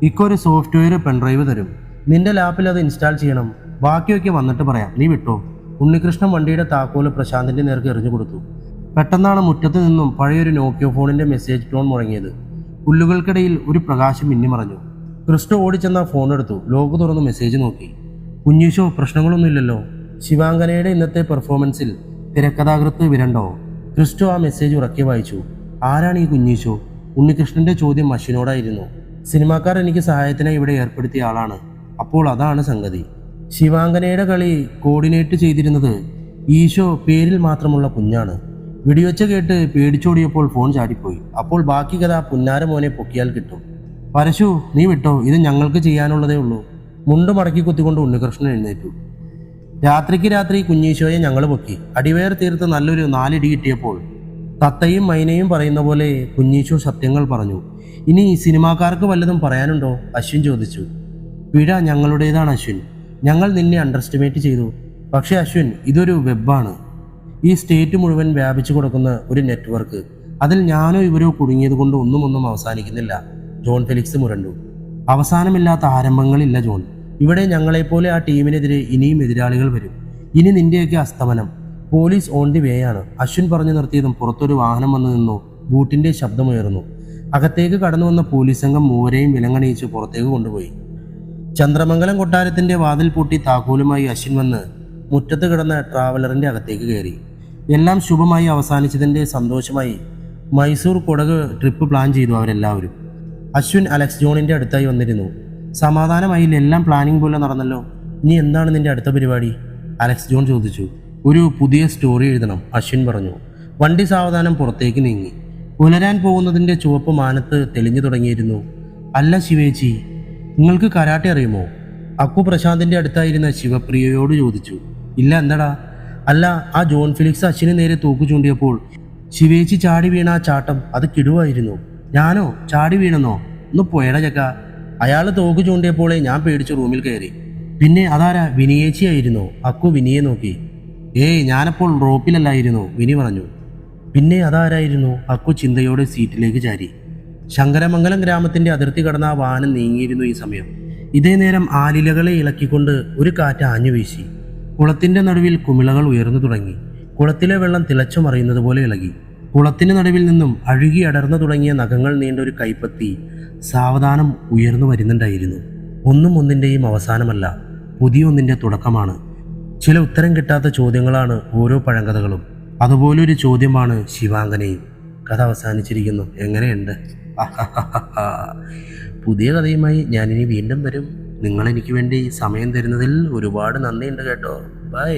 ഇക്കൊരു സോഫ്റ്റ്വെയർ പെൺഡ്രൈവ് തരും. നിന്റെ ലാപ്പിൽ അത് ഇൻസ്റ്റാൾ ചെയ്യണം. ബാക്കിയൊക്കെ വന്നിട്ട് പറയാം. നീ വിട്ടോ. ഉണ്ണികൃഷ്ണൻ വണ്ടിയുടെ താക്കോല് പ്രശാന്തിൻ്റെ നേർക്ക് എറിഞ്ഞു കൊടുത്തു. പെട്ടെന്നാണ് മുറ്റത്ത് നിന്നും പഴയൊരു നോക്കിയോ ഫോണിൻ്റെ മെസ്സേജ് ടോൺ മുഴങ്ങിയത്. പുല്ലുകൾക്കിടയിൽ ഒരു പ്രകാശം മിന്നിമറഞ്ഞു. ക്രിസ്റ്റോ ഓടിച്ചെന്ന ഫോൺ എടുത്തു. ലോക്ക് തുറന്ന് മെസ്സേജ് നോക്കി. കുഞ്ഞീഷോ, പ്രശ്നങ്ങളൊന്നുമില്ലല്ലോ? ശിവാങ്കനയുടെ ഇന്നത്തെ പെർഫോമൻസിൽ തിരക്കഥാകൃത്ത് വിരണ്ടോ? ക്രിസ്റ്റോ ആ മെസ്സേജ് ഉറക്കെ വായിച്ചു. ആരാണ് ഈ കുഞ്ഞീഷോ? ഉണ്ണികൃഷ്ണന്റെ ചോദ്യം അശ്വിനോടായിരുന്നു. സിനിമാക്കാർ എനിക്ക് സഹായത്തിനായി ഇവിടെ ഏർപ്പെടുത്തിയ ആളാണ്. അപ്പോൾ അതാണ് സംഗതി. ശിവാങ്കനയുടെ കളി കോർഡിനേറ്റ് ചെയ്തിരുന്നത് ഈശോ പേരിൽ മാത്രമുള്ള കുഞ്ഞാണ്. വെടിവെച്ച കേട്ട് പേടിച്ചോടിയപ്പോൾ ഫോൺ ചാടിപ്പോയി. അപ്പോൾ ബാക്കി കഥ പുന്നാര മോനെ പൊക്കിയാൽ കിട്ടും. പരശു, നീ വിട്ടോ. ഇത് ഞങ്ങൾക്ക് ചെയ്യാനുള്ളതേ ഉള്ളൂ. മുണ്ട് മടക്കി കുത്തിക്കൊണ്ട് ഉണ്ണികൃഷ്ണൻ എഴുന്നേറ്റു. രാത്രിക്ക് രാത്രി കുഞ്ഞീശോയെ ഞങ്ങൾ പൊക്കി. അടിവേർ തീർത്ത് നല്ലൊരു 4 ഇടി കിട്ടിയപ്പോൾ തത്തയും മൈനയും പറയുന്ന പോലെ കുഞ്ഞീശോ സത്യങ്ങൾ പറഞ്ഞു. ഇനി സിനിമാക്കാർക്ക് വല്ലതും പറയാനുണ്ടോ? അശ്വിൻ ചോദിച്ചു. പിഴ ഞങ്ങളുടേതാണ് അശ്വിൻ. ഞങ്ങൾ നിന്നെ അണ്ടർസ്റ്റിമേറ്റ് ചെയ്തു. പക്ഷേ അശ്വിൻ, ഇതൊരു വെബാണ്. ഈ സ്റ്റേറ്റ് മുഴുവൻ വ്യാപിച്ചു കൊടുക്കുന്ന ഒരു നെറ്റ്വർക്ക്. അതിൽ ഞാനോ ഇവരോ കുടുങ്ങിയത് കൊണ്ട് ഒന്നും അവസാനിക്കുന്നില്ല. ജോൺ ഫെലിക്സ് മുരണ്ടു. അവസാനമില്ലാത്ത ആരംഭങ്ങളില്ല ജോൺ. ഇവിടെ ഞങ്ങളെപ്പോലെ ആ ടീമിനെതിരെ ഇനിയും എതിരാളികൾ വരും. ഇനി നിന്റെയൊക്കെ അസ്തമനം. പോലീസ് ഓൺ ദി വേ ആണ്. അശ്വിൻ പറഞ്ഞു നിർത്തിയതും പുറത്തൊരു വാഹനം വന്നു നിന്നു. ബൂട്ടിന്റെ ശബ്ദമുയർന്നു. അകത്തേക്ക് കടന്നു വന്ന പോലീസ് സംഘം മൂവരെയും വിലങ്ങണിയിച്ച് പുറത്തേക്ക് കൊണ്ടുപോയി. ചന്ദ്രമംഗലം കൊട്ടാരത്തിന്റെ വാതിൽ പൂട്ടി താക്കോലുമായി അശ്വിൻ വന്ന് മുറ്റത്ത് കിടന്ന ട്രാവലറിന്റെ അകത്തേക്ക് കയറി. എല്ലാം ശുഭമായി അവസാനിച്ചതിന്റെ സന്തോഷമായി മൈസൂർ കുടക് ട്രിപ്പ് പ്ലാൻ ചെയ്തു അവരെല്ലാവരും. അശ്വിൻ അലക്സ് ജോണിന്റെ അടുത്തായി വന്നിരുന്നു. സമാധാനമായി, എല്ലാം പ്ലാനിങ് പോലെ നടന്നല്ലോ. ഇനി എന്താണ് നിന്റെ അടുത്ത പരിപാടി? അലക്സ് ജോൺ ചോദിച്ചു. ഒരു പുതിയ സ്റ്റോറി എഴുതണം, അശ്വിൻ പറഞ്ഞു. വണ്ടി സാവധാനം പുറത്തേക്ക് നീങ്ങി. പുലരാൻ പോകുന്നതിൻ്റെ ചുവപ്പ് മാനത്ത് തെളിഞ്ഞു തുടങ്ങിയിരുന്നു. അല്ല ശിവേച്ചി, നിങ്ങൾക്ക് കരാട്ടെ അറിയുമോ? അക്കു പ്രശാന്തിൻ്റെ അടുത്തായിരുന്ന ശിവപ്രിയയോട് ചോദിച്ചു. ഇല്ല, എന്താടാ? അല്ല, ആ ജോൺ ഫിലിക്സ് അശ്വിന് നേരെ തൂക്കു ചൂണ്ടിയപ്പോൾ ശിവേച്ചി ചാടി വീണ ആ ചാട്ടം, അത് കിടുവായിരുന്നു. ഞാനോ ചാടി വീണെന്നോ? ഒന്ന് പോയട ചക്ക. അയാൾ തോക്ക് ചൂണ്ടിയപ്പോളെ ഞാൻ പേടിച്ച് റൂമിൽ കയറി. പിന്നെ അതാരാ? വിനിയേച്ചിയായിരുന്നോ? അക്കു വിനിയെ നോക്കി. ഏയ്, ഞാനപ്പോൾ റോപ്പിലല്ലായിരുന്നു, വിനി പറഞ്ഞു. പിന്നെ അതാരായിരുന്നു? അക്കു ചിന്തയോടെ സീറ്റിലേക്ക് ചാരി. ശങ്കരമംഗലം ഗ്രാമത്തിന്റെ അതിർത്തി കടന്ന ആ വാഹനം നീങ്ങിയിരുന്നു ഈ സമയം. ഇതേ നേരം ആലിലകളെ ഇളക്കിക്കൊണ്ട് ഒരു കാറ്റ് ആഞ്ഞു വീശി. കുളത്തിന്റെ നടുവിൽ കുമിളകൾ ഉയർന്നു തുടങ്ങി. കുളത്തിലെ വെള്ളം തിളച്ചു മറിയുന്നത് പോലെ ഇളകി. കുളത്തിന് നടുവിൽ നിന്നും അഴുകി അടർന്നു തുടങ്ങിയ നഖങ്ങൾ നീണ്ട ഒരു കൈപ്പത്തി സാവധാനം ഉയർന്നു വരുന്നുണ്ടായിരുന്നു. ഒന്നും ഒന്നിൻ്റെയും അവസാനമല്ല, പുതിയ ഒന്നിൻ്റെ തുടക്കമാണ്. ചില ഉത്തരം കിട്ടാത്ത ചോദ്യങ്ങളാണ് ഓരോ പഴങ്കഥകളും. അതുപോലൊരു ചോദ്യമാണ് ശിവാങ്കനയും. കഥ അവസാനിച്ചിരിക്കുന്നു. എങ്ങനെയുണ്ട്? പുതിയ കഥയുമായി ഞാനിനി വീണ്ടും വരും. നിങ്ങളെനിക്ക് വേണ്ടി സമയം തരുന്നതിൽ ഒരുപാട് നന്ദിയുണ്ട് കേട്ടോ. ബൈ.